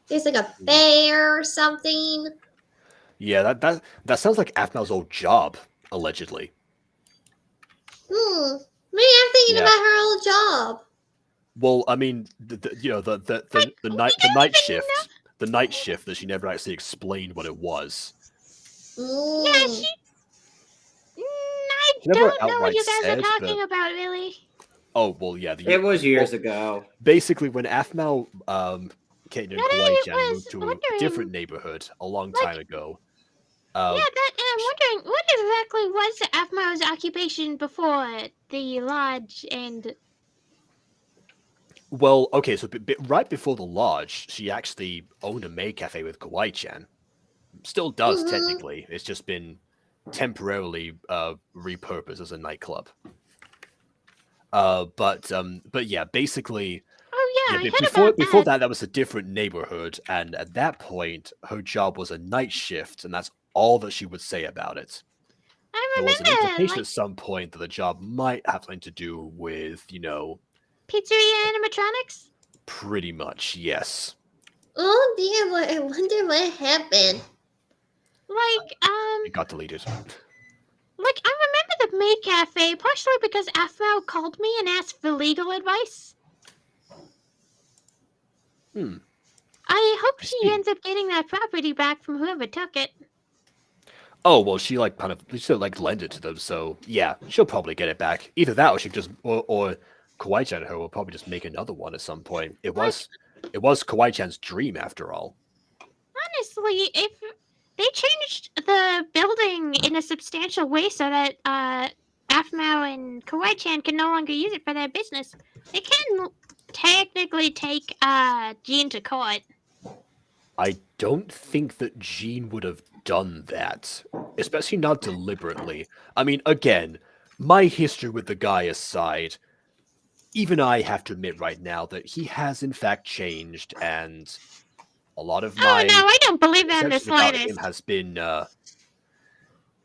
There's like a bear or something. Yeah, that sounds like Aphmau's old job, allegedly. Maybe I'm thinking about her old job. Well, I mean, the night shift that she never actually explained what it was. Yeah, I She never don't know what outright you guys said, are talking but- about, really. Oh well, yeah. It was years ago. Basically, when Aphmau, Caitlin and But I Kawaii-chan was moved to wondering- a different neighborhood a long time ago. Yeah, and I'm wondering, what exactly was Aphmau's occupation before the lodge and... Well, okay, so right before the lodge, she actually owned a maid cafe with Kawaii-chan. Still does, technically. It's just been temporarily repurposed as a nightclub. But yeah, basically... Oh, yeah, I heard before about that was a different neighborhood, and at that point, her job was a night shift, and that's all that she would say about it. I There was an remember, implication like, at some point that the job might have something to do with, pizzeria animatronics? pretty much, yes. Oh dear, I wonder what happened. Like, It got deleted. like, I remember the maid cafe, partially because Aphmau called me and asked for legal advice. I hope she see. ends up getting that property back from whoever took it. Oh, well, she lent it to them, so yeah, she'll probably get it back. Either that or she just, or Kawaii-chan and her will probably just make another one at some point. It was Kawaii-chan's dream, after all. Honestly, if they changed the building in a substantial way so that Aphmau and Kawaii-chan can no longer use it for their business, they can technically take Jean to court. I don't think that Jean would have done that, especially not deliberately. I mean, again, my history with the guy aside, even I have to admit right now that he has in fact changed, and a lot of my Oh no, I don't believe that in the perception about him slightest. has been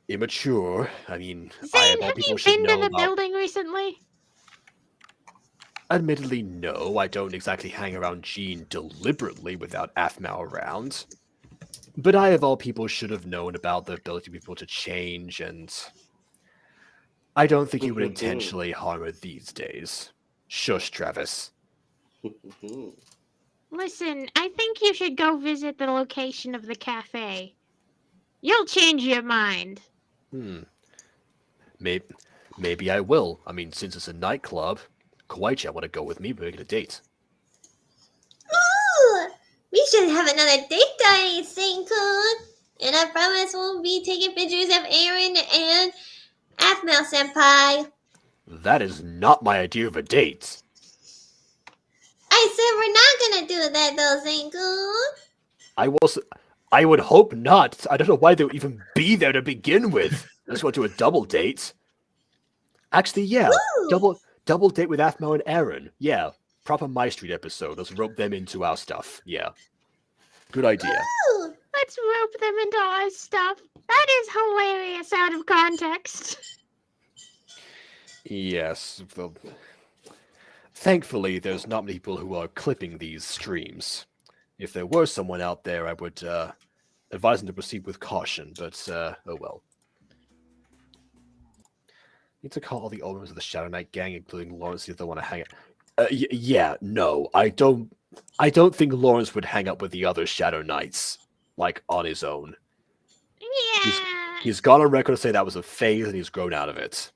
immature. I mean, Zane, have you been to the about... building recently? Admittedly, no. I don't exactly hang around Jean deliberately without Aphmau around. But I, of all people, should have known about the ability of people to change, and I don't think he would intentionally harm her these days. Shush, Travis. Listen, I think you should go visit the location of the cafe. You'll change your mind. Maybe I will. I mean, since it's a nightclub, Kawaii-chan want to go with me, but we get a date. Ooh, we should have another date night, Senku. And I promise we'll be taking pictures of Aaron and Aphmau senpai. That is not my idea of a date. I said we're not gonna do that though, Senku. I would hope not. I don't know why they would even be there to begin with. I just want to do a double date. Actually, yeah. Ooh. Double date with Aphmau and Aaron. Yeah. Proper MyStreet episode. Let's rope them into our stuff. Yeah. Good idea. Ooh. Let's rope them into our stuff. That is hilarious out of context. Yes. Well, thankfully, there's not many people who are clipping these streams. If there were someone out there, I would advise them to proceed with caution, but oh well. Need to call all the old members of the Shadow Knight gang, including Lawrence, if they want to hang out. Yeah, no, I don't think Lawrence would hang up with the other Shadow Knights, like, on his own. Yeah, Yeah. He's gone on record to say that was a phase and he's grown out of it.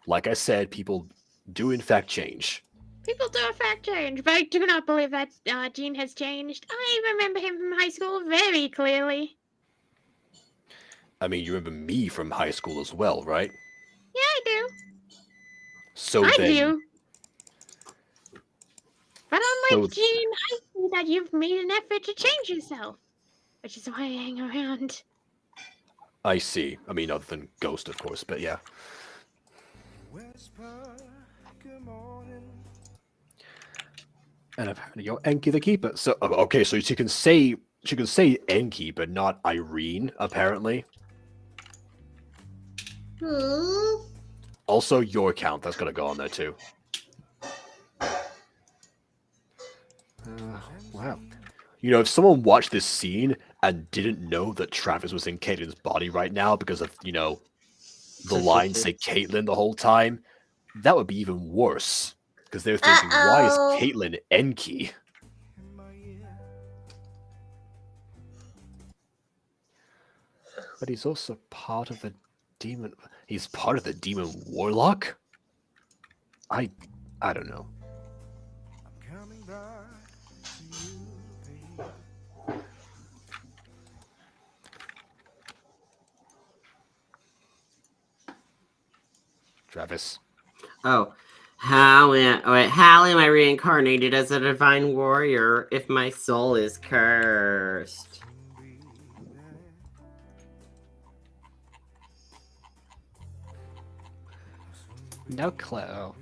Like I said, people do in fact change. People do in fact change, but I do not believe that Gene has changed. I remember him from high school very clearly. I mean, you remember me from high school as well, right? Yeah, I do. So I then, do. But unlike So- Gene, I see that you've made an effort to change yourself, which is why I hang around. I see. I mean, other than Ghost, of course, but yeah. And apparently you're Enki the Keeper. So okay, so she can say Enki, but not Irene, apparently. Also, your account, that's gonna go on there too. Wow. You know, if someone watched this scene and didn't know that Travis was in Caitlin's body right now because of, you know, the line say Caitlin the whole time, that would be even worse. Because they're thinking, why is Caitlin Enki? But he's also part of the demon. He's part of the demon warlock? I don't know. Travis. Oh, how am I reincarnated as a divine warrior if my soul is cursed? No clue.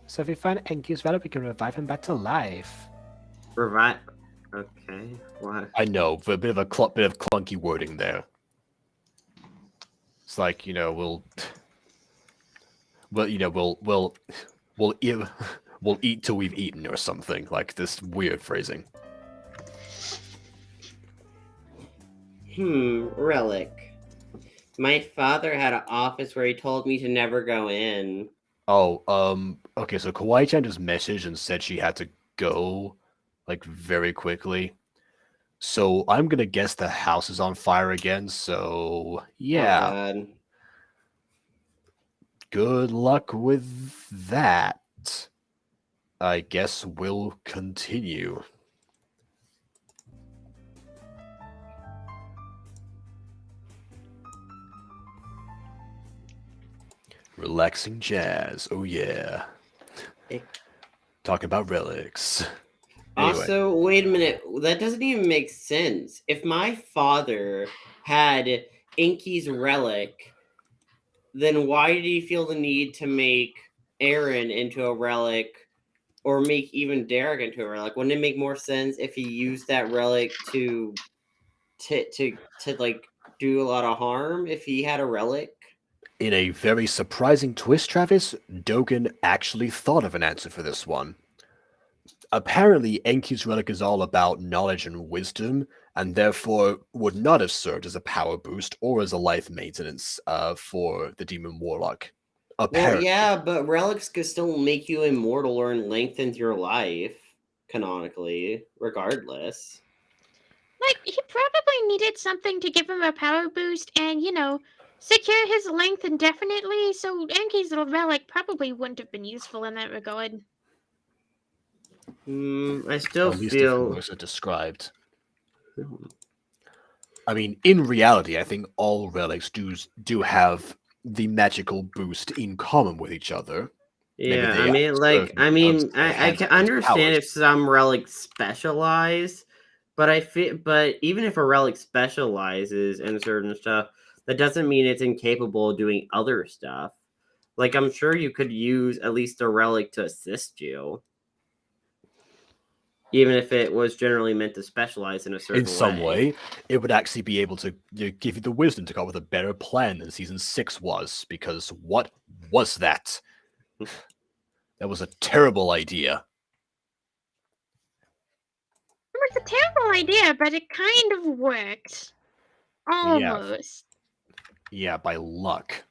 So if we find Enki's relic, we can revive him back to life. Revive? Okay, what? I know, but a bit of clunky wording there. It's like, you know, we'll eat till we've eaten or something, like this weird phrasing. Relic. My father had an office where he told me to never go in. Oh, okay, so Kawaii-chan just messaged and said she had to go, like, very quickly. So I'm gonna guess the house is on fire again, so yeah. Oh, God. Good luck with that. I guess we'll continue. Relaxing jazz. Oh yeah. Talking about relics. Anyway. Also, wait a minute. That doesn't even make sense. If my father had Inky's relic, then why did he feel the need to make Aaron into a relic or make even Derek into a relic? Wouldn't it make more sense if he used that relic to like do a lot of harm if he had a relic? In a very surprising twist, Travis, Dogen actually thought of an answer for this one. Apparently, Enki's relic is all about knowledge and wisdom, and therefore would not have served as a power boost or as a life maintenance for the demon warlock. Apparently. Well, yeah, but relics could still make you immortal or lengthen your life, canonically, regardless. Like, he probably needed something to give him a power boost and, you know, secure his length indefinitely, so Enki's relic probably wouldn't have been useful in that regard. I still At least feel... if it was described. I mean, in reality, I think all relics do have the magical boost in common with each other. Yeah, I mean, I can understand if some relics specialize, but even if a relic specializes in certain stuff, that doesn't mean it's incapable of doing other stuff. Like, I'm sure you could use at least a relic to assist you, even if it was generally meant to specialize in a certain way. In some way, it would actually be able to give you the wisdom to come up with a better plan than Season 6 was, because what was that? That was a terrible idea. It was a terrible idea, but it kind of worked. Almost. Yeah, by luck.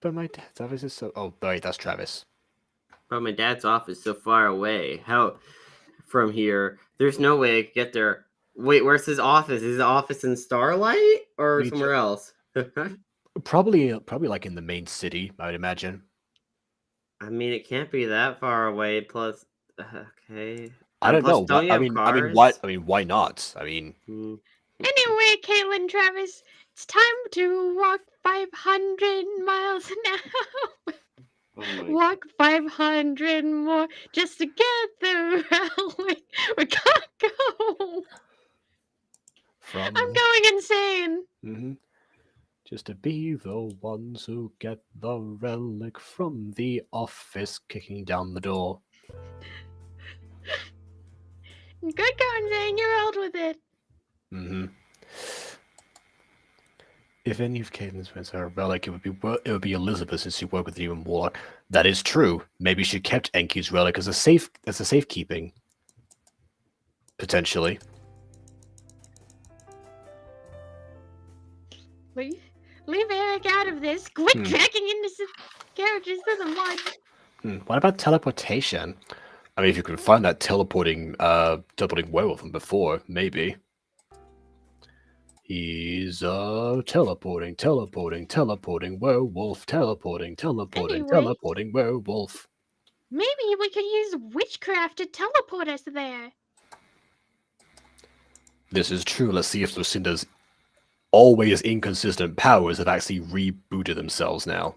But my dad's office is so... Oh, wait, that's Travis. But my dad's office is so far away. from here. There's no way I could get there. Wait, where's his office? Is his office in Starlight or Me somewhere else? Probably like in the main city, I would imagine. I mean, it can't be that far away. Plus, okay. I don't Plus, know. don't you have What? cars? Why not? I mean, Hmm. Anyway, Caitlin Travis, it's time to walk 500 miles an hour. Oh my Walk 500 more just to get the railway. We gotta go. from I'm going insane. hmm just to be the ones who get the relic from the office kicking down the door. Good going, Zane. You're old with it. Mm-hmm. If any of Caitlin's friends are a relic, it would be Elizabeth, since she worked with you and Warlock. That is true. Maybe she kept Enki's relic as a safekeeping. Potentially. Leave Eric out of this. Quit dragging innocent characters to the mud. What about teleportation? I mean, if you could find that teleporting werewolf from before, maybe. He's teleporting werewolf, teleporting Anyway. werewolf. Maybe we could use witchcraft to teleport us there. This is true. Let's see if Lucinda's always inconsistent powers have actually rebooted themselves now.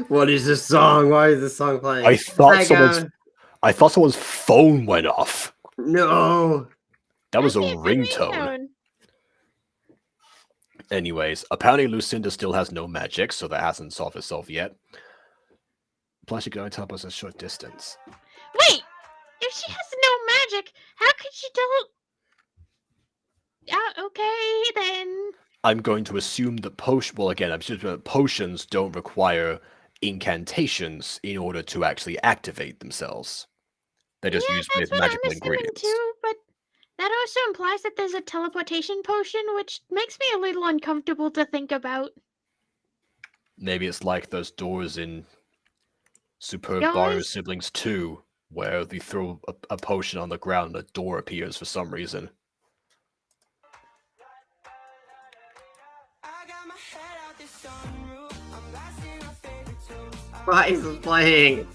What is this song? Why is this song playing? I thought someone's phone went off. No. That was a My ringtone. ringtone. Anyways, apparently Lucinda still has no magic, so that hasn't solved itself yet. Plus, she can only teleport us a short distance. Wait! If she has no magic, how could she okay, then. I'm going to assume that potions don't require incantations in order to actually activate themselves. They just use That's what I'm magical assuming ingredients. too, but that also implies that there's a teleportation potion, which makes me a little uncomfortable to think about. Maybe it's like those doors in Superb Doors? Mario Siblings 2, where they throw a potion on the ground and a door appears for some reason. Why is this playing?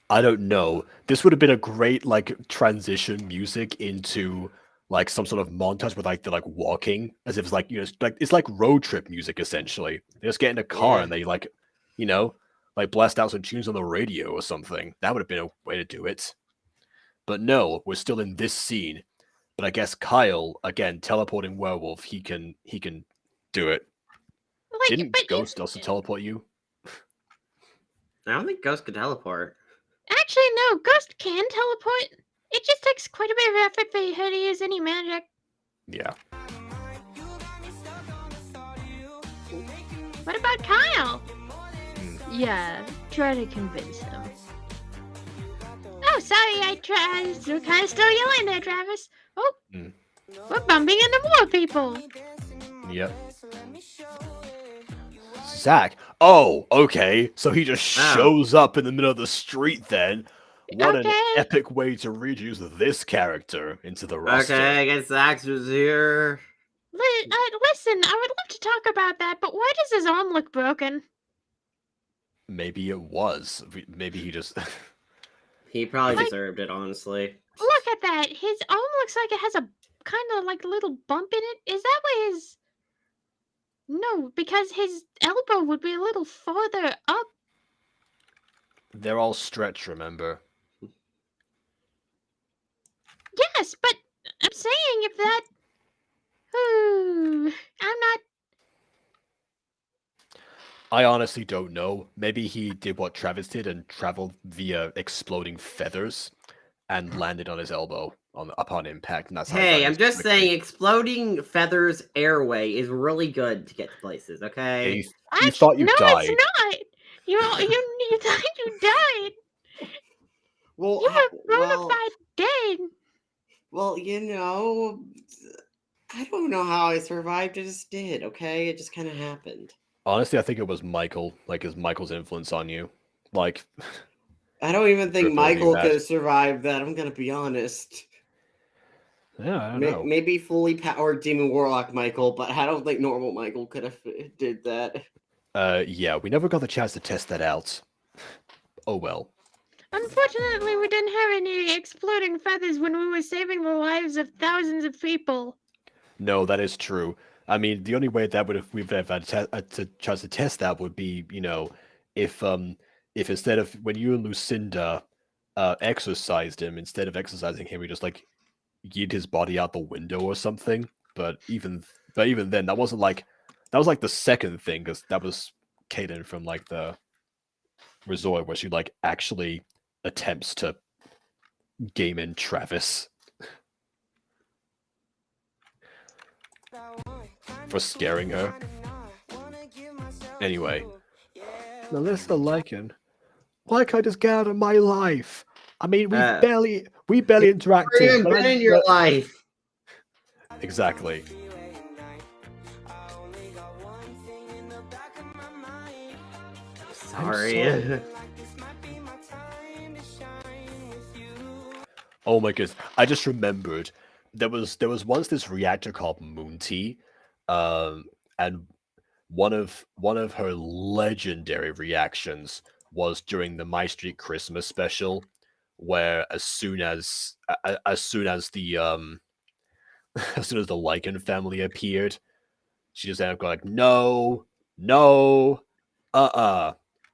I don't know. This would have been a great transition music into some sort of montage with they're walking, as if it's it's like road trip music essentially. They just get in a car and they blast out some tunes on the radio or something. That would have been a way to do it. But no, we're still in this scene. But I guess Kyle, again, teleporting werewolf, he can do it. Didn't Ghost also teleport you? I don't think Ghost could teleport. Actually, no, Ghost can teleport. It just takes quite a bit of effort for her to use any magic. Yeah. What about Kyle? Yeah, try to convince him. Oh, sorry, I tried. You're kind of still yelling there, Travis. Oh, we're bumping into more people. Yep. Zach. Oh, okay. So he just shows up in the middle of the street then. What an epic way to reintroduce this character into the roster. Okay, I guess Zach was here. Listen, I would love to talk about that, but why does his arm look broken? Maybe it was. Maybe he just... He probably deserved it, honestly. Look at that. His arm looks like it has a kind of little bump in it. Is that why his... No, because his elbow would be a little farther up. They're all stretched, remember? Yes, but I'm saying if that... I'm not... I honestly don't know. Maybe he did what Travis did and traveled via exploding feathers and landed on his elbow upon impact. And that's hey, I'm just saying, exploding feathers airway is really good to get to places, okay? You thought you died. No, it's not. You thought you died. Well, you were bona fide dead. Well, I don't know how I survived. I just did, okay? It just kind of happened. Honestly, I think it was Michael. Michael's influence on you. I don't even think for believing Michael that. could have survived that. I'm gonna be honest. Yeah, I don't know. Maybe fully powered Demon Warlock Michael, but I don't think normal Michael could have did that. Yeah, we never got the chance to test that out. Oh well. Unfortunately, we didn't have any exploding feathers when we were saving the lives of thousands of people. No, that is true. I mean, the only way that we've ever had a chance to test that would be, if instead of when you and Lucinda exercised him, instead of exercising him, we just like yeet his body out the window or something. But even then, that was like the second thing, because that was Kaden from like the resort where she like actually attempts to game in Travis for scaring her. Anyway, Melissa Lycan, why can't I just get out of my life? I mean, we barely interacted. Been in your life. Exactly. Sorry. Oh my goodness! I just remembered there was once this reactor called Moonty, and one of her legendary reactions was during the MyStreet Christmas special, where as soon as the as soon as the Lycan family appeared, she just ended up going like, no,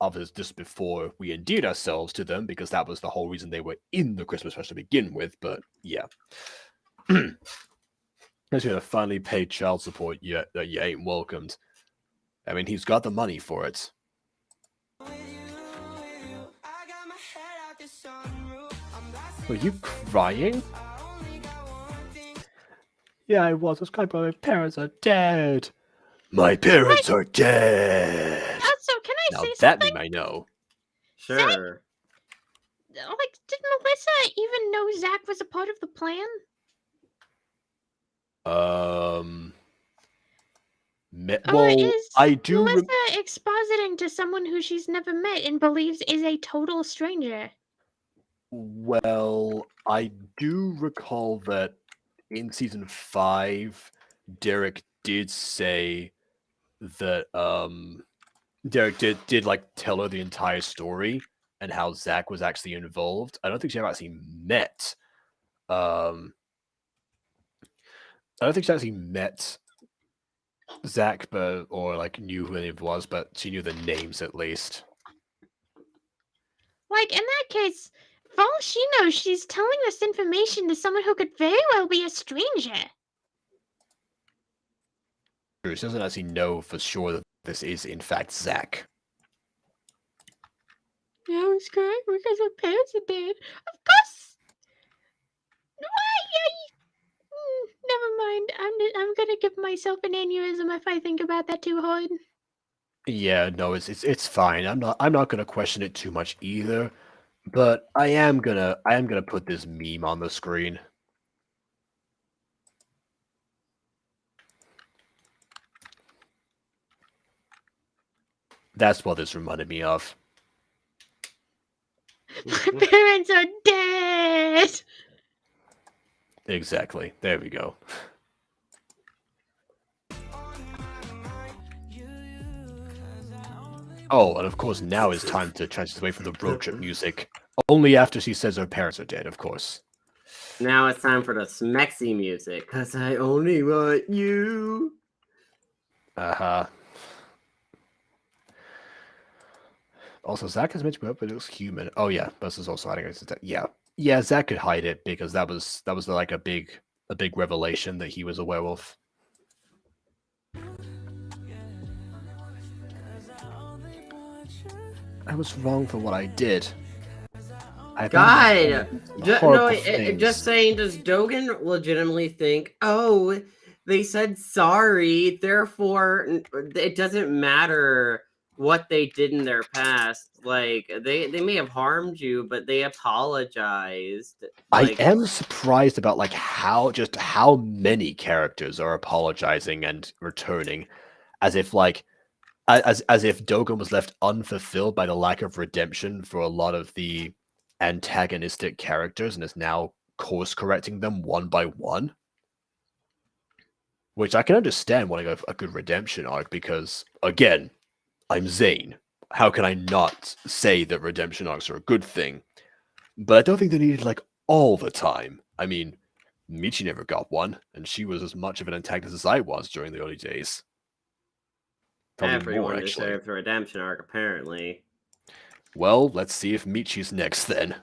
obviously just before we endeared ourselves to them, because that was the whole reason they were in the Christmas special to begin with. But yeah, as you finally paid child support, you ain't welcomed. I mean, he's got the money for it. Were you crying? Yeah, I was. I was crying, but my parents are dead. My parents are dead. Also, can I Now say that something? meme I know. Sure. Like, did Melissa even know Zach was a part of the plan? Or is I do. Melissa expositing to someone who she's never met and believes is a total stranger? Well, I do recall that in season 5, Derek did say that Derek did like tell her the entire story and how Zach was actually involved. I don't think she ever actually met. I don't think she actually met Zach, or like knew who it was, but she knew the names at least. Like, in that case, for all she knows, she's telling this information to someone who could very well be a stranger. She doesn't actually know for sure that this is in fact Zach. Yeah, I was crying because my parents are dead. Of course. Never mind. I'm gonna give myself an aneurysm if I think about that too hard. Yeah, no, it's fine. I'm not gonna question it too much either. But I am gonna put this meme on the screen. That's what this reminded me of. My parents are dead. Exactly. There we go. Oh, and of course now is time to transition away from the road trip music. Only after she says her parents are dead, of course. Now it's time for the smexy music. 'Cause I only want you. Uh-huh. Also, Zach has mentioned but it looks human. Oh yeah, this is also hiding. Yeah, Zach could hide it because that was like a big revelation that he was a werewolf. I was wrong for what I did. God, just saying. Does Dogen legitimately think, oh, they said sorry, therefore it doesn't matter what they did in their past? Like they may have harmed you, but they apologized. I am surprised about like how many characters are apologizing and returning, as if like as if Dogen was left unfulfilled by the lack of redemption for a lot of the antagonistic characters and is now course correcting them one by one. Which I can understand wanting a good redemption arc because, again, I'm Zane. How can I not say that redemption arcs are a good thing? But I don't think they're needed like all the time. I mean, Michi never got one, and she was as much of an antagonist as I was during the early days. Probably Everyone more, actually. deserves a redemption arc, apparently. Well, let's see if Michi's next then.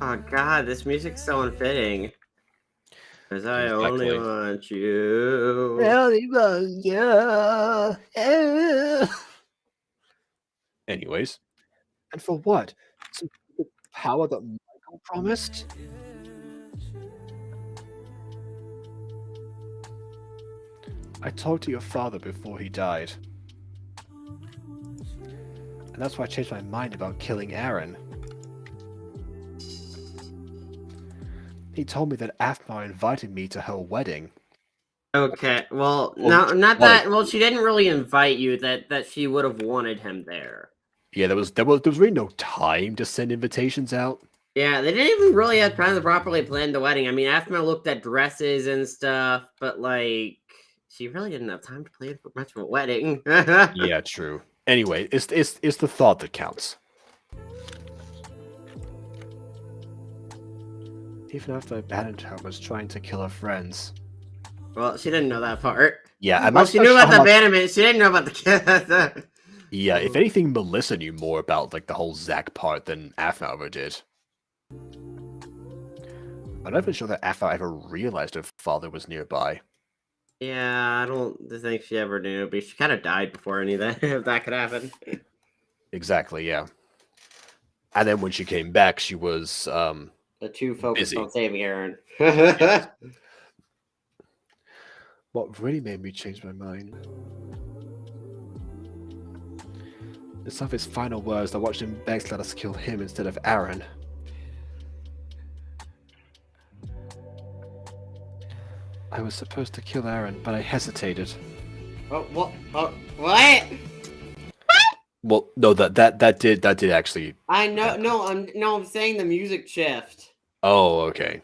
Oh god, this music's so unfitting. Cause I only Exactly. want you. Anyways, and for what? Some power that Michael promised? I talked to your father before he died. And that's why I changed my mind about killing Aaron. He told me that Aphmau invited me to her wedding. Okay, well, Well, no, not like- that. Well, she didn't really invite you. That she would have wanted him there. Yeah, there was really no time to send invitations out. Yeah, they didn't even really have time to properly plan the wedding. I mean, Aphmau looked at dresses and stuff, but like, she really didn't have time to plan for much of a wedding. Yeah, true. Anyway, it's the thought that counts. Even after I abandoned her, I was trying to kill her friends. Well, she didn't know that part. Yeah, I'm Well, not she so knew sure about the how much- abandonment. She didn't know about the Yeah, if anything, Melissa knew more about like the whole Zack part than Aphmau ever did. I'm not even sure that Aphmau ever realized her father was nearby. Yeah, I don't think she ever knew, but she kind of died before any of that, if that could happen. Exactly, yeah. And then when she came back, she was The two focused Busy. on saving Aaron. what really made me change my mind. In some of his final words, I watched him beg to let us kill him instead of Aaron. I was supposed to kill Aaron, but I hesitated. Oh, what? Oh, what? Well, no, that did actually. I know. I'm saying the music shift. Oh, okay.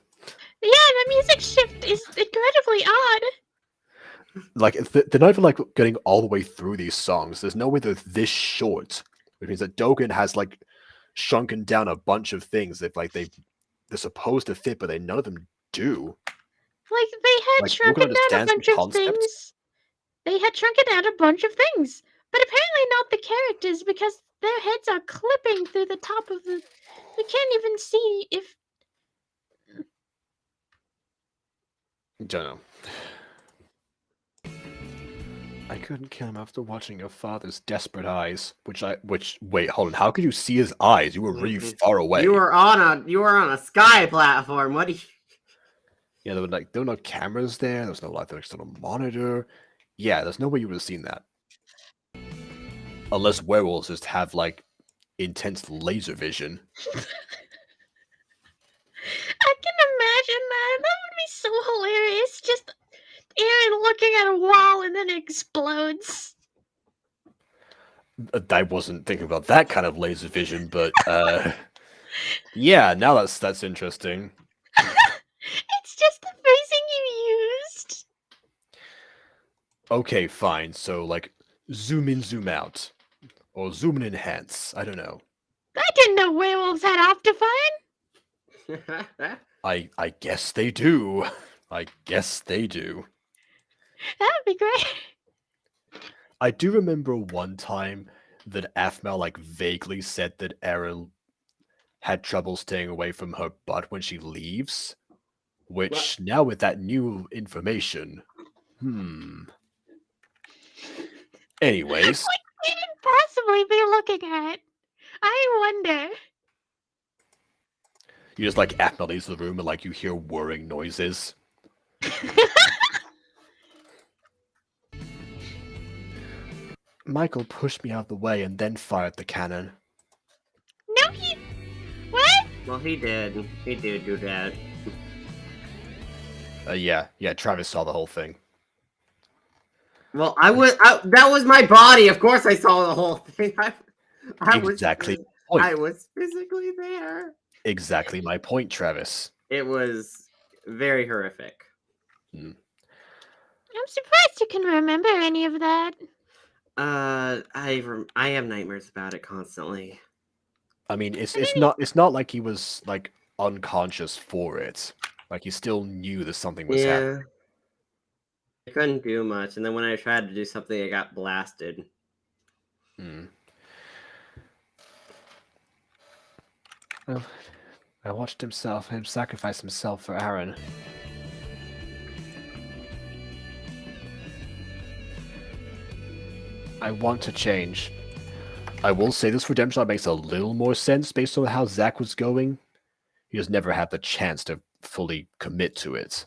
Yeah, the music shift is incredibly odd. Like they're not even like getting all the way through these songs. There's no way they're this short, which means that Dogen has like shrunken down a bunch of things that like they're supposed to fit, but none of them do. Like, they had Like, shrunken Dogen down a understands the bunch of concept? things. They had shrunken down a bunch of things. But apparently not the characters, because their heads are clipping through the top of the... We can't even see if... Don't know. I couldn't kill him after watching your father's desperate eyes. Wait, hold on. How could you see his eyes? You were really far away. You were on a sky platform. What do you? Yeah, there were no cameras there. There was no like external monitor. Yeah, there's no way you would have seen that. Unless werewolves just have like intense laser vision. I can imagine that. That would be so hilarious. Just Aaron looking at a wall and then it explodes. I wasn't thinking about that kind of laser vision, but yeah, now that's interesting. It's just the phrasing you used. Okay, fine. So like zoom in, zoom out. Or zoom and enhance. I don't know. I didn't know werewolves had Optifine. I guess they do. I guess they do. That would be great. I do remember one time that Aphmau like vaguely said that Aaron had trouble staying away from her butt when she leaves. Which now with that new information, Anyways, What could it possibly be looking at? I wonder. you just like Aphmau leaves the room and like you hear whirring noises. Michael pushed me out of the way and then fired the cannon. No, he... What? Well, he did. He did do that. Yeah, Travis saw the whole thing. Well, that was my body. Of course, I saw the whole thing. Exactly. I was physically there. Exactly my point, Travis. It was very horrific. I'm surprised you can remember any of that. I have nightmares about it constantly. I mean, it's not like he was like unconscious for it. Like he still knew that something was happening. I couldn't do much, and then when I tried to do something, I got blasted. Well, I watched him sacrifice himself for Aaron. I want to change. I will say this redemption arc makes a little more sense based on how Zach was going. He just never had the chance to fully commit to it.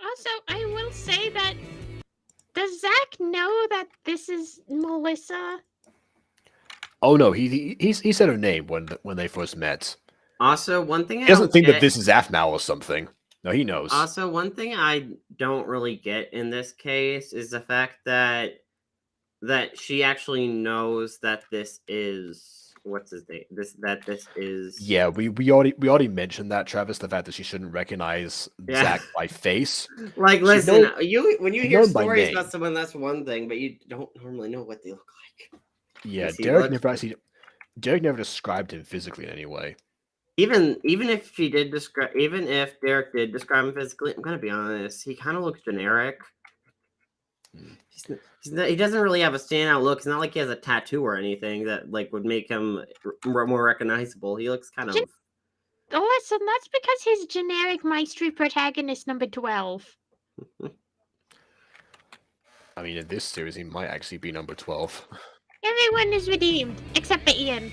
Also, I will say that does Zach know that this is Melissa? Oh no, he said her name when they first met. Also, one thing he doesn't think that this is Aphmau or something. No, he knows. Also, one thing I don't really get in this case is the fact that she actually knows that this is what's his name. This is. Yeah, we already mentioned that, Travis. The fact that she shouldn't recognize Zach by face. Like, listen, when you hear stories about someone, that's one thing, but you don't normally know what they look like. Yeah, Derek never described him physically in any way. Even if Derek did describe him physically, I'm gonna be honest, he kind of looks generic. He doesn't really have a standout look. It's not like he has a tattoo or anything that like would make him more recognizable. He looks kind of. Listen, that's because he's generic MyStreet protagonist number 12. I mean, in this series, he might actually be number 12. Everyone is redeemed except for Ian.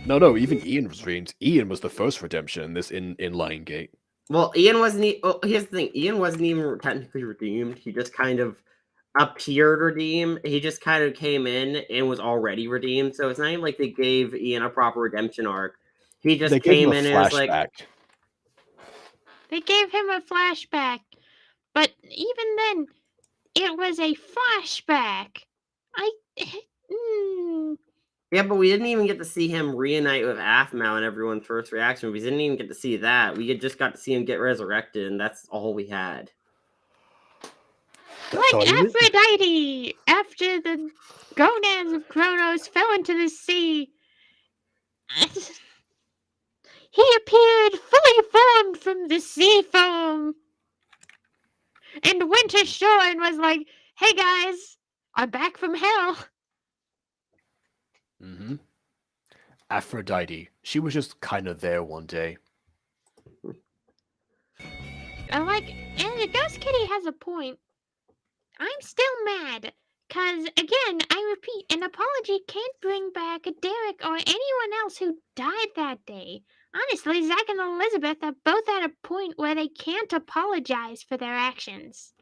No, even Ian was redeemed. Ian was the first redemption in this in Liongate. Well, Ian wasn't. Here's the thing: Ian wasn't even technically redeemed. He just kind of appeared redeemed. He just kind of came in and was already redeemed. So it's not even like they gave Ian a proper redemption arc. He just came in and was like. They gave him a flashback, but even then, it was a flashback. Yeah, but we didn't even get to see him reunite with Aphmau and everyone's first reaction. We didn't even get to see that. We just got to see him get resurrected, and that's all we had. Like Aphrodite, after the gonads of Kronos fell into the sea, he appeared fully formed from the sea foam and went ashore and was like, "Hey guys, I'm back from hell." Aphrodite. She was just kind of there one day. And the Ghost Kitty has a point. I'm still mad, because, again, I repeat, an apology can't bring back Derek or anyone else who died that day. Honestly, Zach and Elizabeth are both at a point where they can't apologize for their actions.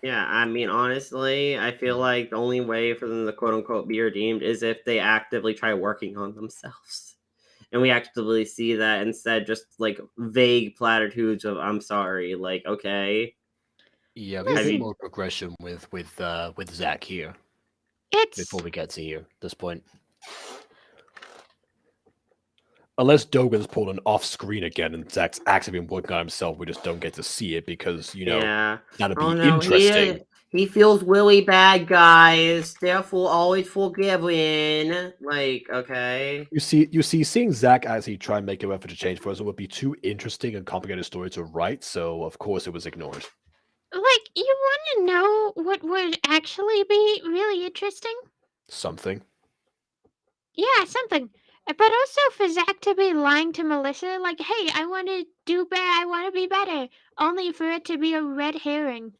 Yeah, I mean, honestly, I feel like the only way for them to quote-unquote be redeemed is if they actively try working on themselves. And we actively see that instead just, like, vague platitudes of, I'm sorry, like, okay. Yeah, we have a bit more progression with Zach here. Before we get to here, at this point. Unless Dogen's pulled an off-screen again and Zach's actually been working on himself, we just don't get to see it because, that'd be interesting. He feels really bad, guys. Therefore, always forgiving. Like, okay. You see, seeing Zach actually try and make an effort to change for us would be too interesting and complicated story to write, so of course it was ignored. Like, you want to know what would actually be really interesting? Something. Yeah, something. But also for Zach to be lying to Melissa, like, hey, I want to do better, I want to be better, only for it to be a red herring.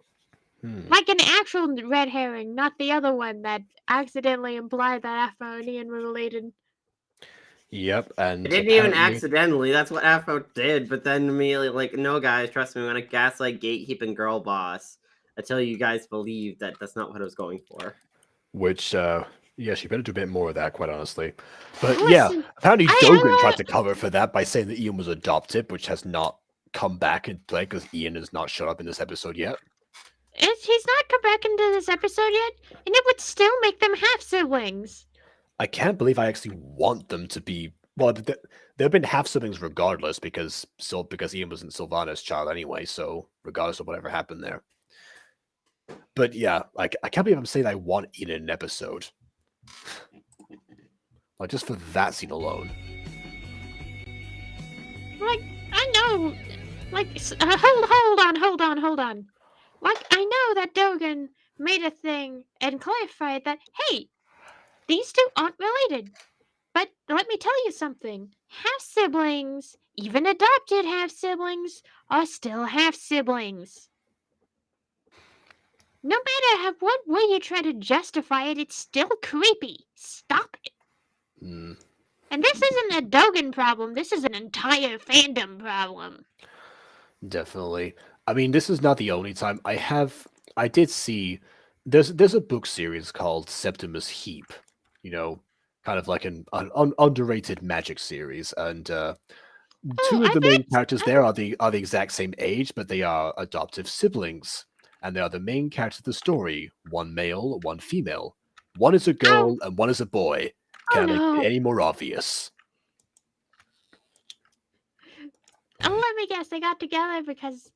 Like an actual red herring, not the other one that accidentally implied that Aphmau and Ian were related. Yep, and it didn't even accidentally. That's what Aphmau did. But then immediately, like, no, guys, trust me, I'm gonna gaslight gatekeeping girl boss until you guys believe that that's not what I was going for. Which, yeah, she better do a bit more of that, quite honestly. But yeah, apparently Dogen tried to cover for that by saying that Ian was adopted, which has not come back and play because Ian has not showed up in this episode yet? He's not come back into this episode yet, and it would still make them half siblings. I can't believe I actually want them to be. Well, they've been half siblings regardless because Ian wasn't Sylvana's child anyway. So regardless of whatever happened there. But yeah, like I can't believe I'm saying I want Ian in an episode. Like just for that scene alone. Like, I know. Like, hold on. Like, I know that Dogen made a thing and clarified that, hey, these two aren't related. But let me tell you something. Half-siblings, even adopted half-siblings, are still half-siblings. No matter what way you try to justify it, it's still creepy. Stop it. Hmm. And this isn't a Dogen problem. This is an entire fandom problem. Definitely. I mean, this is not the only time I did see there's a book series called Septimus Heap, you know, kind of like an underrated magic series, and two of the main characters there are the exact same age, but they are adoptive siblings, and they are the main characters of the story. One male, one female. One is a girl and one is a boy. Can I make it any more obvious? Let me guess, they got together because,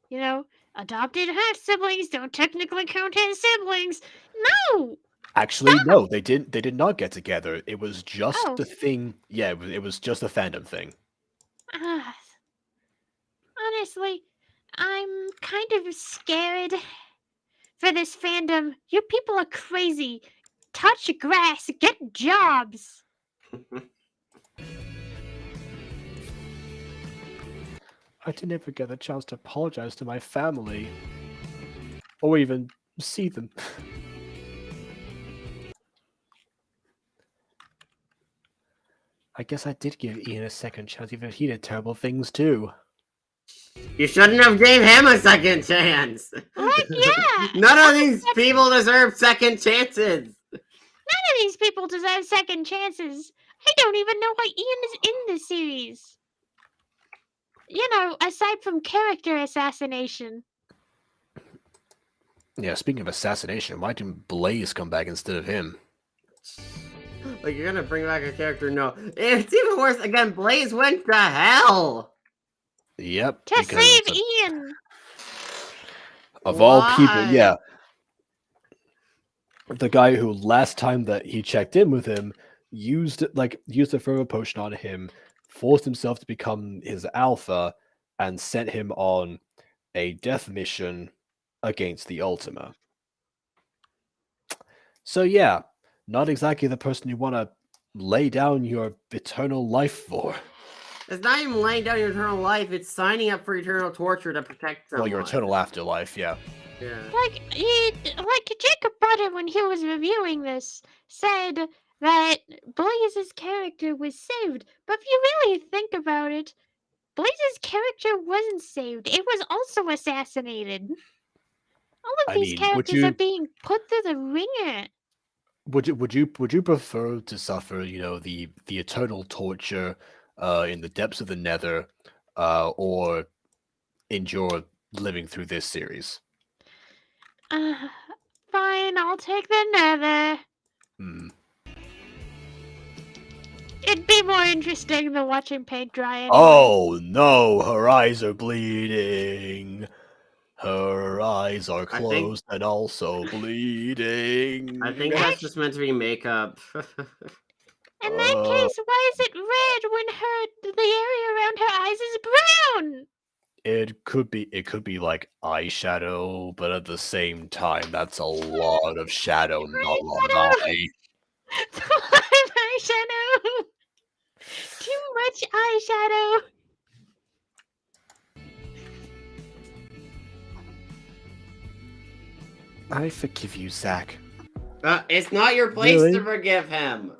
adopted half-siblings don't technically count as siblings. No! Actually, no, they didn't. They did not get together. It was just Oh. the thing. Yeah, it was just a fandom thing. Honestly, I'm kind of scared for this fandom. You people are crazy. Touch grass, get jobs. I didn't ever get the chance to apologize to my family, or even see them. I guess I did give Ian a second chance, even if he did terrible things too. You shouldn't have gave him a second chance. Like, yeah. None of these people deserve second chances. None of these people deserve second chances. I don't even know why Ian is in this series. Aside from character assassination. Yeah, speaking of assassination, why didn't Blaze come back instead of him? Like, you're gonna bring back a character? No. It's even worse. Again, Blaze went to hell. Yep. To save Ian. Of all people, yeah. The guy who last time that he checked in with him used a further potion on him, forced himself to become his alpha, and sent him on a death mission against the Ultima. So yeah, not exactly the person you want to lay down your eternal life for. It's not even laying down your eternal life, it's signing up for eternal torture to protect someone. Well, your eternal afterlife, yeah. Yeah. Like Jacob Butter, when he was reviewing this, said that Blaze's character was saved. But if you really think about it, Blaze's character wasn't saved. It was also assassinated. All of these characters are being put through the ringer. Would you prefer to suffer, the eternal torture in the depths of the Nether, or endure living through this series? Fine, I'll take the Nether. It'd be more interesting than watching paint dry. Anyway. Oh no, her eyes are bleeding. Her eyes are closed and also bleeding. I think that's just meant to be makeup. In that case, why is it red when the area around her eyes is brown? It could be like eyeshadow, but at the same time, that's a lot of shadow, not a lot of eye. Eyeshadow. Too much eyeshadow. I forgive you, Zach. It's not your place to forgive him.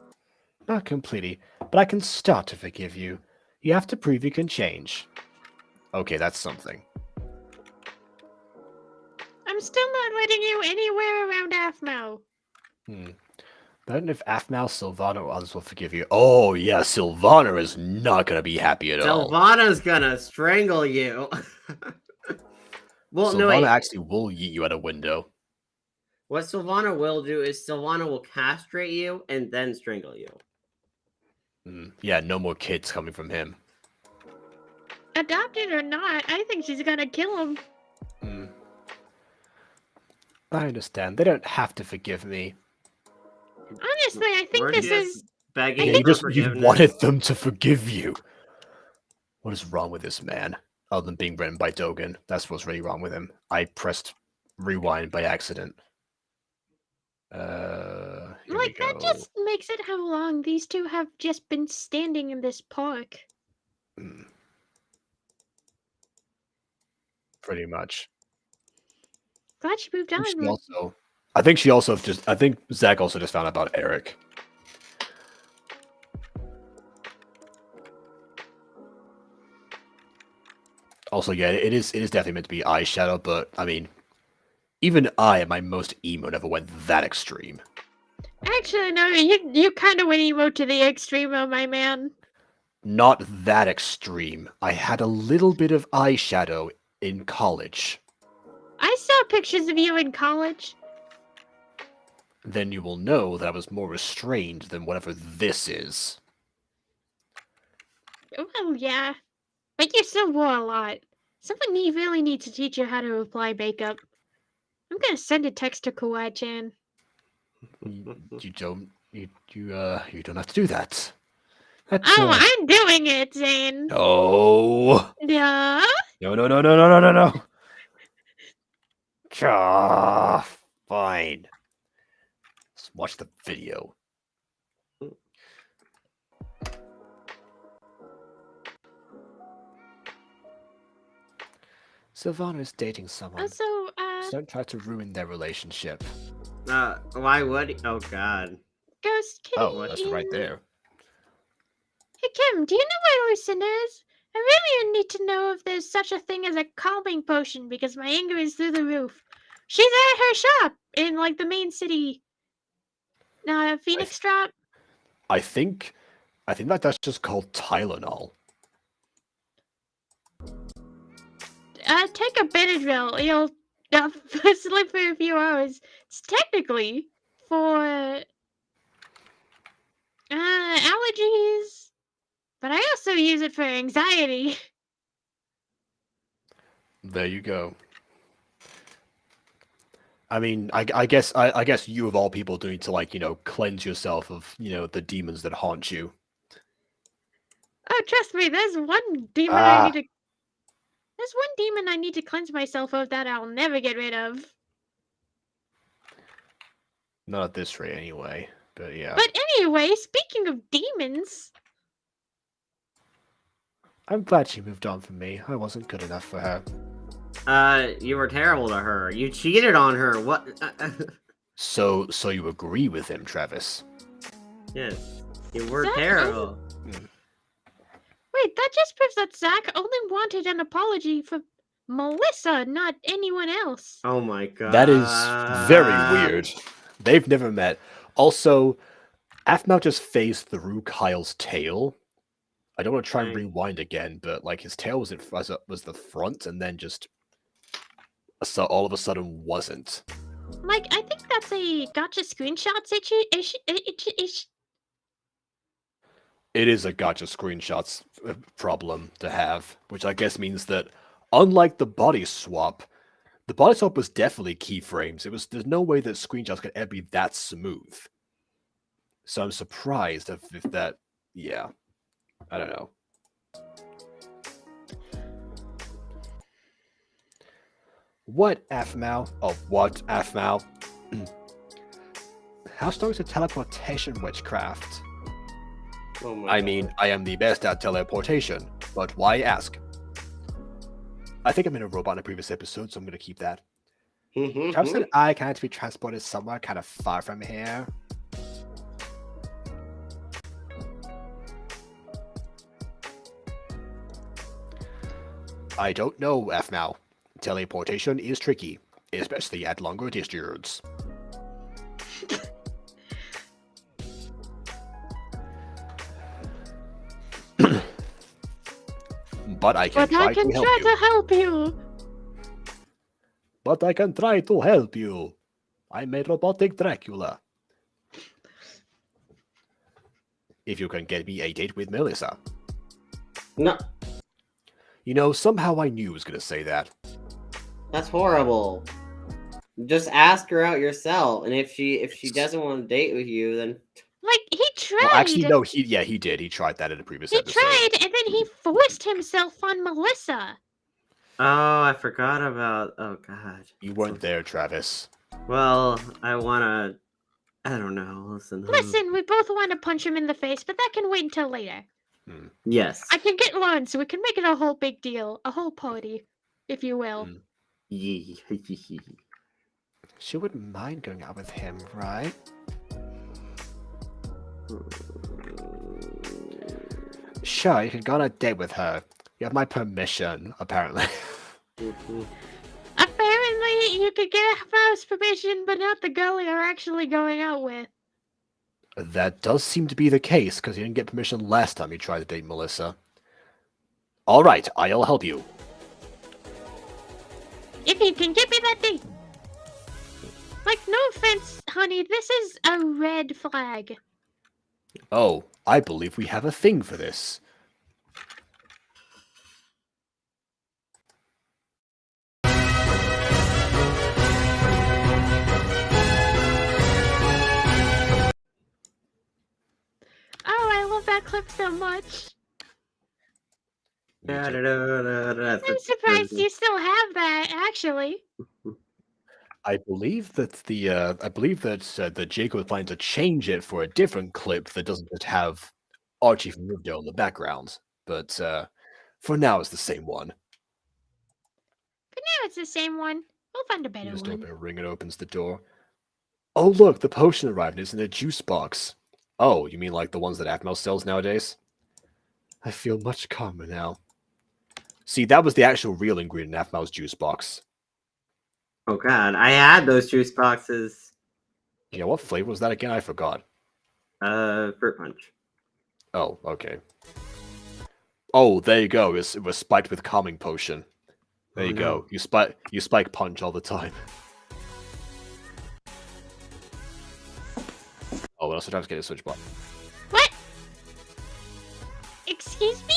Not completely, but I can start to forgive you. You have to prove you can change. Okay, that's something. I'm still not letting you anywhere around Aphmau. Then if Aphmau, Sylvana, or others will forgive you. Oh, yeah, Sylvana is not going to be happy at all. Sylvana's gonna strangle you. Well, no, Sylvana wait. actually will yeet you out a window. What Sylvana will do is Sylvana will castrate you and then strangle you. Yeah, no more kids coming from him. Adopted or not, I think she's gonna kill him. I understand. They don't have to forgive me. Honestly, I think Weren't this you is. begging Yeah, for you forgiveness? wanted them to forgive you. What is wrong with this man? Other than being written by Dogen. That's what's really wrong with him. I pressed rewind by accident. Here we Like, that go. just makes it how long these two have just been standing in this park. Pretty much. Glad she moved on. I think Zach also just found out about Eric. Also, yeah, it is definitely meant to be eyeshadow, but I mean, even I at my most emo never went that extreme. Actually, no, you kind of went emo to the extreme, oh my man. Not that extreme. I had a little bit of eyeshadow in college. I saw pictures of you in college. Then you will know that I was more restrained than whatever this is. Well, yeah. But you still wore a lot. Someone really needs to teach you how to apply makeup. I'm gonna send a text to Kawaii-chan. You don't have to do that. That's, Oh, I'm doing it, Zane. No. Yeah. No. Fine. Let's watch the video. Sylvana is dating someone. Also, So don't try to ruin their relationship. Why would he? Oh, God. Ghost Kitty. Oh, that's right there. Hey, Kim, do you know where Lucinda is? I really need to know if there's such a thing as a calming potion because my anger is through the roof. She's at her shop in, like, the main city. Phoenix Drop. I think that's just called Tylenol. Take a Benadryl. You'll sleep for a few hours. It's technically for allergies, but I also use it for anxiety. There you go. I mean, I guess you of all people do need to, like, cleanse yourself of, the demons that haunt you. Oh, trust me, there's one demon There's one demon I need to cleanse myself of that I'll never get rid of. Not at this rate, anyway. But yeah. But anyway, speaking of demons, I'm glad she moved on from me. I wasn't good enough for her. You were terrible to her. You cheated on her. What? So you agree with him, Travis? Yes. You were Zach, terrible. wait, that just proves that Zach only wanted an apology for Melissa, not anyone else. Oh my God. That is very weird. They've never met. Also, Aphmau just phased through Kyle's tail. I don't want to try and rewind again, but like his tail was the front, and then just all of a sudden wasn't. Like, I think that's a gotcha screenshots It is a gotcha screenshots problem to have, which I guess means that unlike the body swap was definitely keyframes. There's no way that screenshots could ever be that smooth. So I'm surprised if that, yeah, I don't know. What, Aphmau? Oh, what, Aphmau? How strong is a teleportation witchcraft? Oh my I God. mean, I am the best at teleportation, but why ask? I think I'm in a robot in a previous episode, so I'm going to keep that. Travis said I can't be transported somewhere kind of far from here. I don't know, Aphmau. Teleportation is tricky, especially at longer distances. But I can But I try can to help try you. to help you. But I can try to help you. I'm a robotic Dracula. If you can get me a date with Melissa. No, You know, somehow I knew he was going to say that. that's horrible. Just ask her out yourself, and if she doesn't want to date with you, then Like, he tried. Well, actually, no, he did. He tried that in a previous He episode. tried, and then he forced himself on Melissa. oh, I forgot about. Oh God, You weren't there, Travis. well, I wanna. I don't know. Listen. Listen, we both want to punch him in the face, but that can wait until later. Yes. I can get Lauren, so we can make it a whole big deal, a whole party, if you will. Yee. She wouldn't mind going out with him, right? Sure, you can go on a date with her. You have my permission, apparently. Apparently, you could get Aphmau's permission, but not the girl you're actually going out with. That does seem to be the case, because you didn't get permission last time you tried to date Melissa. Alright, I'll help you. If you can get me that date. Like, no offense, honey, this is a red flag. Oh, I believe we have a thing for this. Oh, I love that clip so much. Me too. I'm surprised you still have that, actually. I believe that that Jacob was planning to change it for a different clip that doesn't just have Archie from Riverdale in the background. But for now, it's the same one. But now it's the same one. We'll find a You better just one. open a ring and opens the door. Oh, look, the potion arrived. It's in a juice box. Oh, you mean like the ones that Aphmau sells nowadays? I feel much calmer now. See, that was the actual real ingredient in Aphmau's juice box. Oh God, I had those juice boxes. Yeah, what flavor was that again? I forgot. Fruit punch. Oh, okay. Oh, there you go. It was spiked with calming potion. There Oh, you no. go. You spike punch all the time. Oh, well, sometimes get a switch button. What? Excuse me?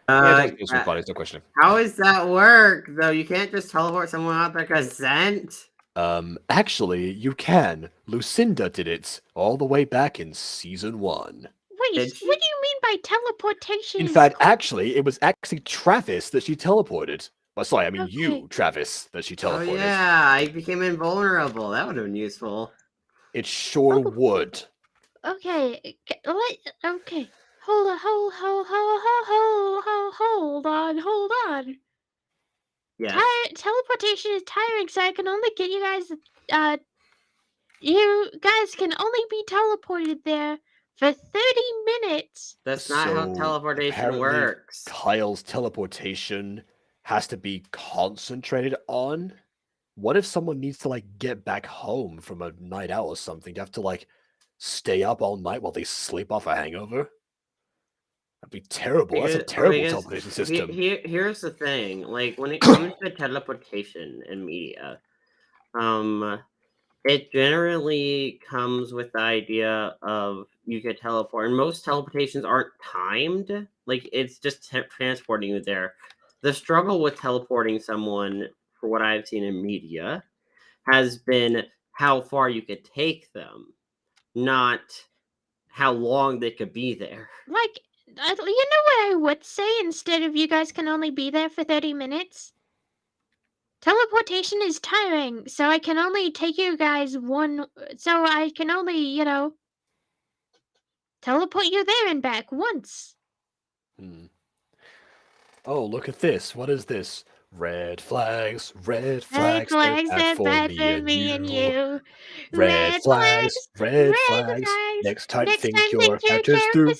Yeah, it does get a switch button. It's no question. How does that work, though? You can't just teleport someone out their consent? Actually, you can. Lucinda did it all the way back in season 1. Wait, Did what she? do you mean by teleportation? In fact, actually, it was actually Travis that she teleported. Well, sorry, I mean Okay. you, Travis, that she Oh teleported. yeah, I became invulnerable. That would have been useful. It sure Oh. would. Okay, okay. Hold on. Yes. Teleportation is tiring, so I can only get you guys. You guys can only be teleported there for 30 minutes. That's not how So, teleportation apparently works. Kyle's teleportation has to be concentrated on. What if someone needs to like get back home from a night out or something? Do you have to like stay up all night while they sleep off a hangover? That'd be terrible. That's a terrible teleportation system. Here's the thing. Like when it comes to teleportation in media, it generally comes with the idea of you could teleport, and most teleportations aren't timed. Like it's just transporting you there. The struggle with teleporting someone, for what I've seen in media, has been how far you could take them, not how long they could be there. Like, you know what I would say instead of you guys can only be there for 30 minutes? Teleportation is tiring, so I can only take you guys so I can only, teleport you there and back once. Oh, look at this. What is this? Red flags, Red they're flags, bad they're bad for me and you. Red flags, red flags. Next time, think your characters through.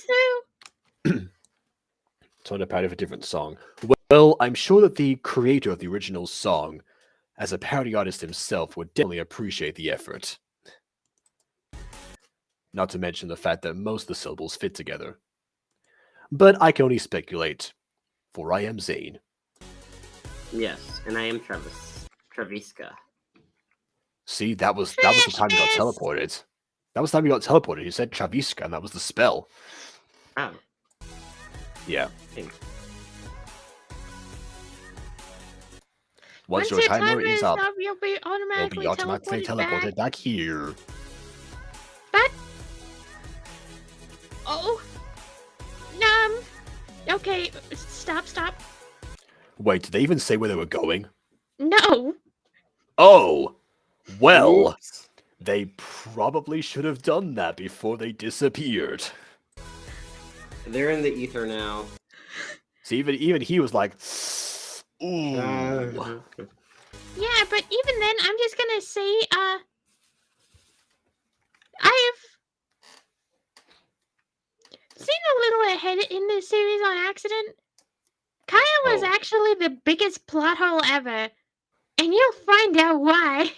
Trying to parody of a different song. Well, I'm sure that the creator of the original song, as a parody artist himself, would definitely appreciate the effort. Not to mention the fact that most of the syllables fit together. But I can only speculate. for I am Zane. Yes, and I am Traviska. See, that was the time you got Precious! teleported. That was the time you got teleported. You said Traviska, and that was the spell. Oh. Yeah. Thanks. Once your timer is up, you'll be you'll be automatically teleported back here. But oh, okay, stop. Wait, did they even say where they were going? No, Oh, well, Oops. they probably should have done that before they disappeared. They're in the ether now. See, even he was like, ooh. yeah, but even then, I'm just gonna say, I've seen a little ahead in this series on accident. Kaya was Oh. actually the biggest plot hole ever, and you'll find out why.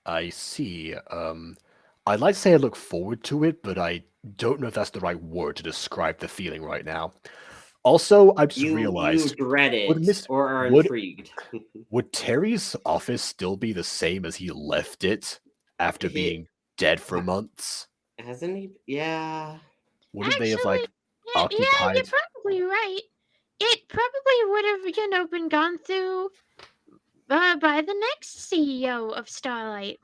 I see. I'd like to say I look forward to it, but I don't know if that's the right word to describe the feeling right now. Also, I just You realized, dread it or are would- intrigued. would Terry's office still be the same as he left it after He- being dead for months? Hasn't he? Yeah. Wouldn't they have, Actually, like, yeah, occupied... you're probably right. It probably would have, been gone through by the next CEO of Starlight.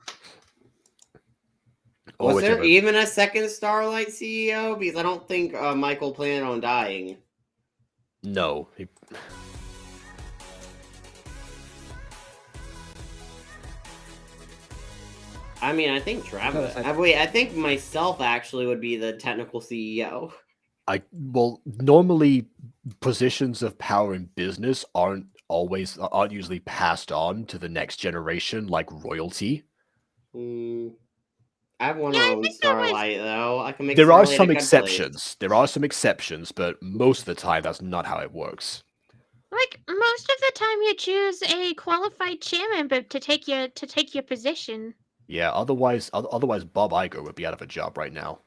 or Was there whichever... even a second Starlight CEO? Because I don't think Michael planned on dying. No. I mean, I think Travis. I think myself actually would be the technical CEO. Well, normally positions of power in business aren't usually passed on to the next generation like royalty. I've won Yeah, my I own think that was- Starlight though. I can make. There are Starlight a some good place. exceptions. There are some exceptions, but most of the time that's not how it works. Like most of the time, you choose a qualified chairman, but to take your position. Yeah, otherwise Bob Iger would be out of a job right now.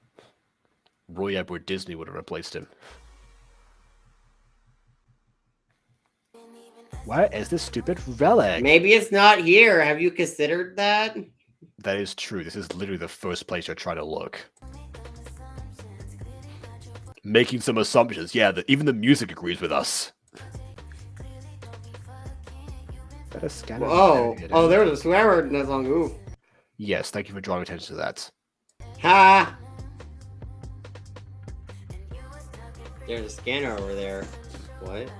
Roy Edward Disney would have replaced him. Where is this stupid relic? Maybe it's not here. Have you considered that? That is true. This is literally the first place you're trying to look. Making some assumptions. Yeah, even the music agrees with us. That a scanner? Oh, there was a swear word in that song. Ooh. Yes, thank you for drawing attention to that. Ha! There's a scanner over there. What?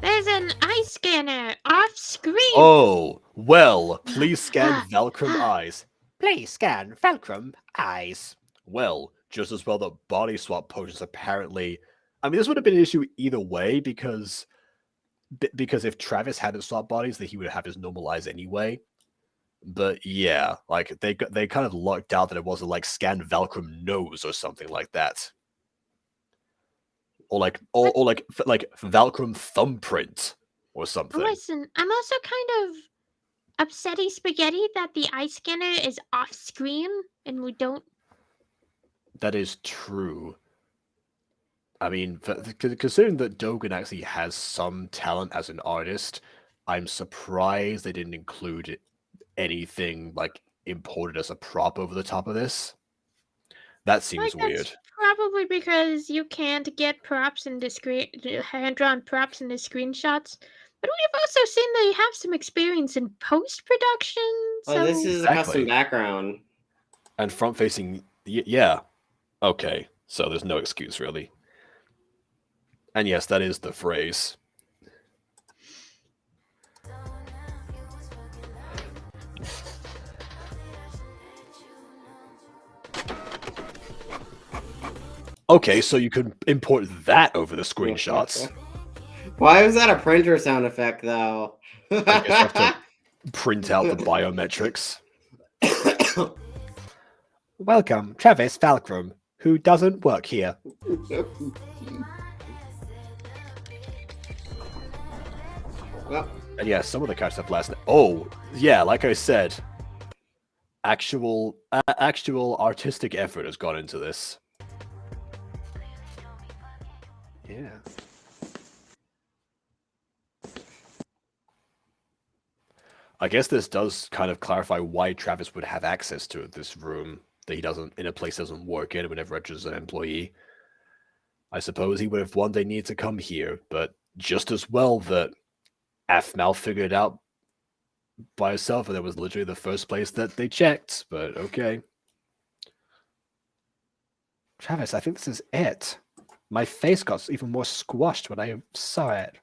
There's an eye scanner off screen. Oh, well, please scan Valkyrum eyes. Please scan Valkyrum eyes. Well, just as well that body swap potions apparently... I mean, this would have been an issue either way, because if Travis hadn't swapped bodies, then he would have his normal eyes anyway. But yeah, like, they kind of lucked out that it wasn't like scan Valkyrum nose or something like that. Or like Valkyrum thumbprint or something. Listen, I'm also kind of upsetty spaghetti that the eye scanner is off screen and we don't. That is true. I mean, considering that Dogen actually has some talent as an artist, I'm surprised they didn't include anything like imported as a prop over the top of this. That seems Like, weird. that's probably because you can't get props into hand-drawn props into screenshots. But we've also seen they have some experience in post-production. Oh, this is a Exactly. custom background. And front-facing, yeah. Okay, so there's no excuse, really. And yes, that is the phrase. Okay, so you could import that over the screenshots. Why was that a printer sound effect, though? I guess you have to print out the biometrics. Welcome, Travis Valkyrum, who doesn't work here. Well, And yeah, some of the characters have last name. Oh, yeah, like I said, actual artistic effort has gone into this. Yeah. I guess this does kind of clarify why Travis would have access to this room that he doesn't in a place he doesn't work in whenever as an employee. I suppose he would have one day needed to come here, but just as well that Aphmau figured it out by herself, and it was literally the first place that they checked. But okay. Travis, I think this is it. My face got even more squashed when I saw it.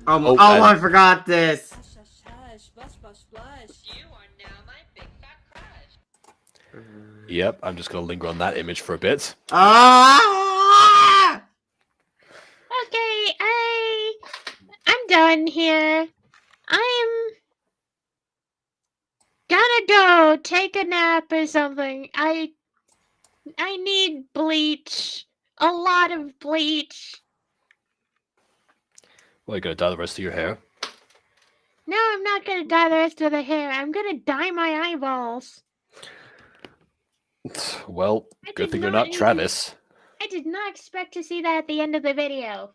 Oh, and- I forgot this. Hush, hush, blush, blush, blush. You are now my big fat crush. Yep, I'm just gonna linger on that image for a bit. Ah! Okay, I'm done here. I'm gonna go take a nap or something. I need bleach. A lot of bleach. Well, you gonna dye the rest of your hair? No, I'm not gonna dye the rest of the hair. I'm gonna dye my eyeballs. Well, I good did thing you're not not need to- Travis. I did not expect to see that at the end of the video.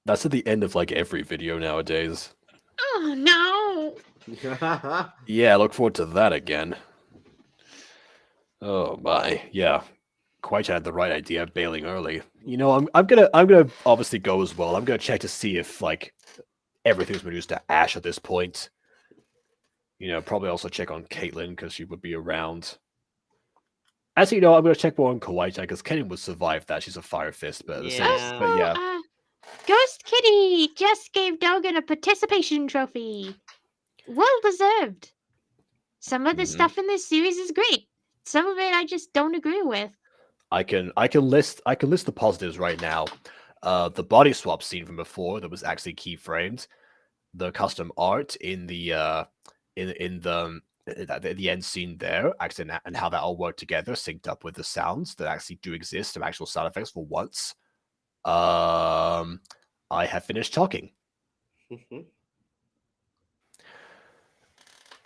That's at the end of like every video nowadays. Oh no! Yeah, I look forward to that again. Oh my, yeah. Quite had the right idea of bailing early. You know, I'm gonna obviously go as well. I'm gonna check to see if like everything's reduced to ash at this point. You know, probably also check on Caitlyn because she would be around. Actually, I'm gonna check more on Kawaii because Kennen would survive that. She's a fire fist, but at the same, Yeah. but yeah. Ghost Kitty just gave Dogen a participation trophy. Well deserved. Some of the Mhm. stuff in this series is great. Some of it I just don't agree with. I can list the positives right now. The body swap scene from before that was actually keyframed, the custom art in the the end scene there, actually, and how that all worked together, synced up with the sounds that actually do exist, some actual sound effects for once. I have finished talking.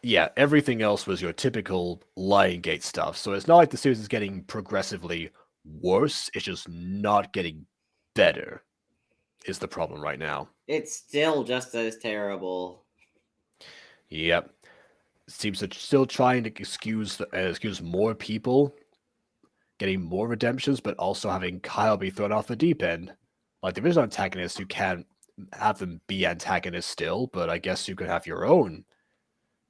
Yeah, everything else was your typical Liongate stuff. So it's not like the series is getting progressively worse. It's just not getting better. Is the problem right now? It's still just as terrible. Yep. Seems to still trying to excuse more people getting more redemptions, but also having Kyle be thrown off the deep end. Like the original antagonist, you can't have them be antagonists still, but I guess you could have your own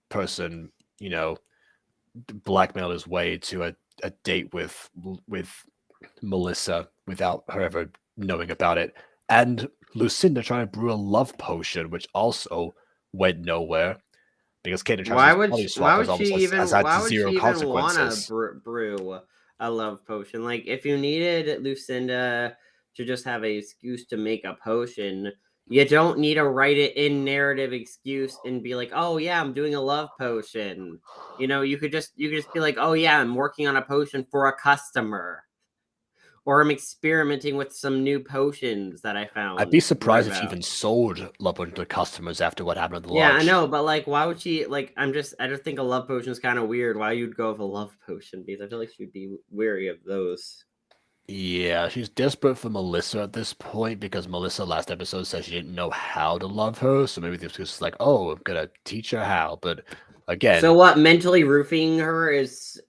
person, blackmail his way to a date with Melissa without her ever knowing about it, and Lucinda trying to brew a love potion, which also went nowhere because Kaden Why tries would she even wanna brew a love potion? Like, if you needed Lucinda to just have an excuse to make a potion, you don't need to write it in narrative excuse and be like, "Oh yeah, I'm doing a love potion." You could just be like, "Oh yeah, I'm working on a potion for a customer." Or I'm experimenting with some new potions that I found. I'd be surprised if she even sold love potion to customers after what happened at the Yeah, launch. I know, but like, why would she? Like, I just think a love potion is kind of weird. Why you'd go with a love potion? Because I feel like she'd be wary of those. Yeah, she's desperate for Melissa at this point because Melissa last episode said she didn't know how to love her, so maybe this was like, oh, I'm gonna teach her how. But again, so what? Mentally roofing her is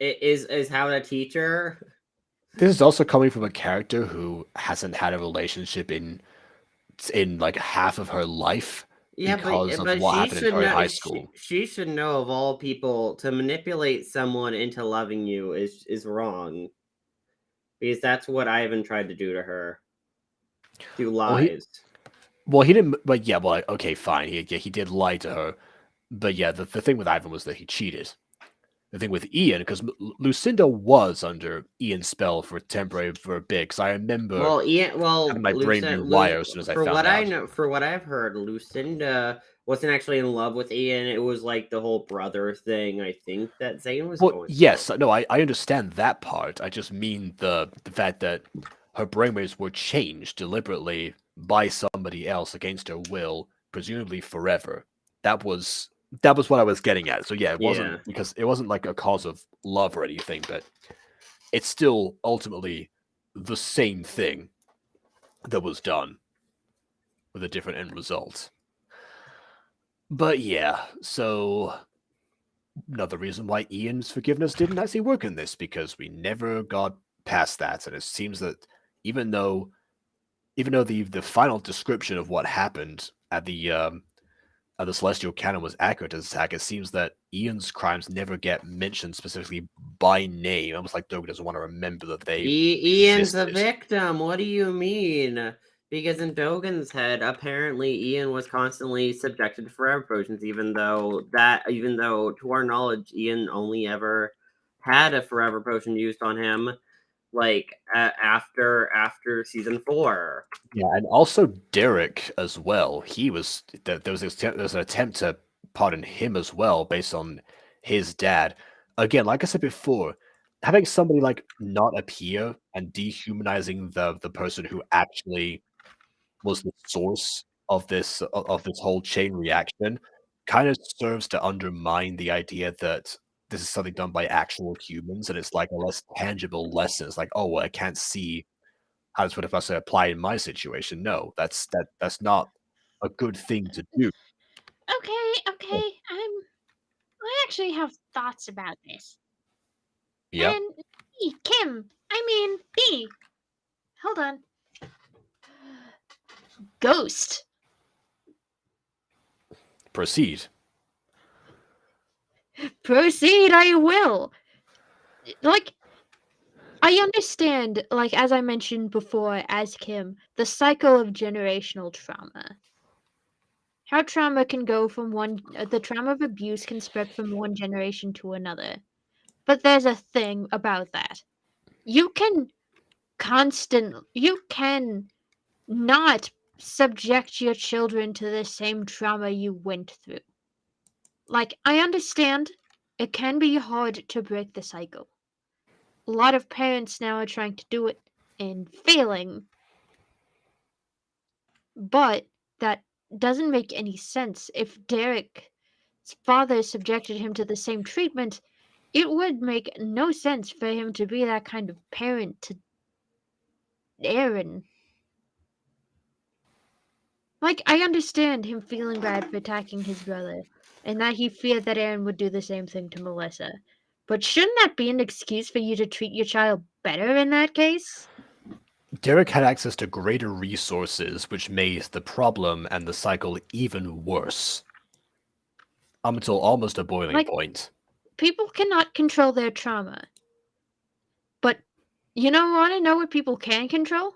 how to teach her. This is also coming from a character who hasn't had a relationship in like half of her life because of what happened in her high school. She should know, of all people, to manipulate someone into loving you is wrong. Because that's what Ivan tried to do to her. Through lies. Well, he didn't. But yeah, well, okay, fine. He did lie to her. But yeah, the thing with Ivan was that he cheated. The thing with Ian, because Lucinda was under Ian's spell for a bit. Because I remember, having my brain rewire as soon as I found out. For what I've heard, Lucinda wasn't actually in love with Ian. It was like the whole brother thing. I think that Zane was. Well, yes, no, I understand that part. I just mean the fact that her brainwaves were changed deliberately by somebody else against her will, presumably forever. That was what I was getting at. So yeah, it wasn't because it wasn't like a cause of love or anything, but it's still ultimately the same thing that was done with a different end result. But yeah, so another reason why Ian's forgiveness didn't actually work in this, because we never got past that, and it seems that even though the final description of what happened at the Celestial Canon was accurate as attack, it seems that Ian's crimes never get mentioned specifically by name. Almost like Dogen doesn't want to remember that they Ian's a existed. victim. What do you mean? Because in Dogen's head, apparently Ian was constantly subjected to forever potions, even though to our knowledge, Ian only ever had a forever potion used on him, like after season 4. Yeah, and also Derek as well. There was an attempt to pardon him as well based on his dad. Again, like I said before, having somebody like not appear and dehumanizing the person who actually was the source of this whole chain reaction kind of serves to undermine the idea that this is something done by actual humans, and it's like a less tangible lesson. It's like, oh, well, I can't see how this would have also apply in my situation. No, that's not a good thing to do. Okay. I actually have thoughts about this. Yep. And B, Kim, I mean B. Hold on. Ghost. Proceed. Proceed, I will. Like, I understand, like, as I mentioned before, as Kim, the cycle of generational trauma. How trauma can go from the trauma of abuse can spread from one generation to another. But there's a thing about that. You can not subject your children to the same trauma you went through. Like, I understand it can be hard to break the cycle. A lot of parents now are trying to do it and failing. But that doesn't make any sense. If Derek's father subjected him to the same treatment, it would make no sense for him to be that kind of parent to Aaron. Like, I understand him feeling bad for attacking his brother, and that he feared that Aaron would do the same thing to Melissa. But shouldn't that be an excuse for you to treat your child better in that case? Derek had access to greater resources, which made the problem and the cycle even worse. Until almost a boiling point. People cannot control their trauma. But you want to know what people can control?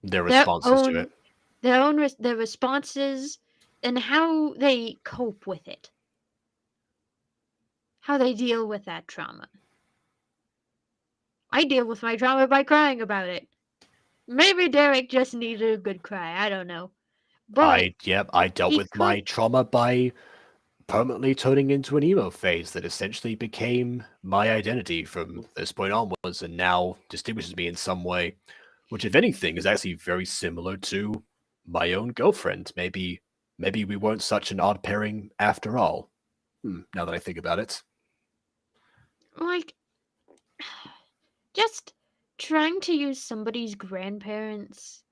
Their responses to it. Their responses and how they cope with it. How they deal with that trauma. I deal with my trauma by crying about it. Maybe Derek just needed a good cry. I don't know. But I dealt with my trauma by permanently turning into an emo phase that essentially became my identity from this point onwards, and now distinguishes me in some way, which, if anything, is actually very similar to my own girlfriend. Maybe we weren't such an odd pairing after all. Now that I think about it. Like, just trying to use somebody's grandparents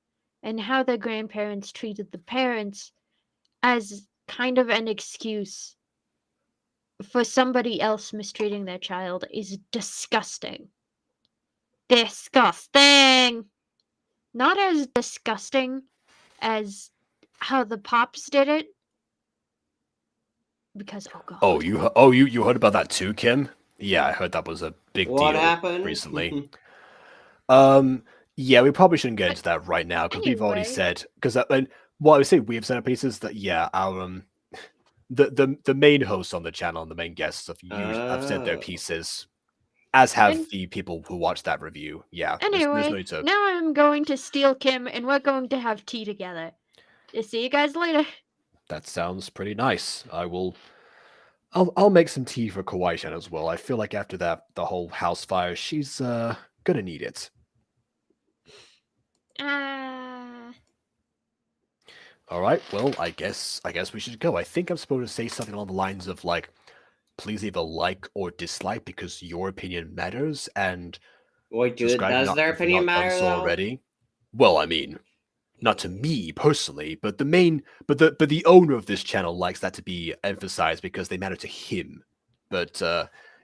and how their grandparents treated the parents as kind of an excuse for somebody else mistreating their child is disgusting. Disgusting! Not as disgusting as how the Pops did it. Because, oh god. You heard about that too, Kim? Yeah, I heard that was a big What deal happened? recently. Yeah, we probably shouldn't get into that right now, because we've already said, because what I would say we have said a piece is that, yeah, our the main hosts on the channel and the main guests have said their pieces, as have the people who watched that review. Yeah. Anyway, there's no need to... now I'm going to steal Kim and we're going to have tea together. See you guys later. That sounds pretty nice. I'll make some tea for Kawaii-chan as well. I feel like after the whole house fire, she's gonna need it. All right. Well, I guess we should go. I think I'm supposed to say something along the lines of like, please either like or dislike because your opinion matters, and Wait, does their opinion matter though? already. Well, I mean, not to me personally, but the owner of this channel likes that to be emphasized because they matter to him. But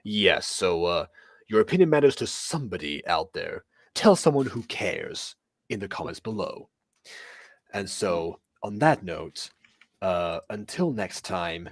yes, so your opinion matters to somebody out there. Tell someone who cares in the comments below. And so, on that note, until next time,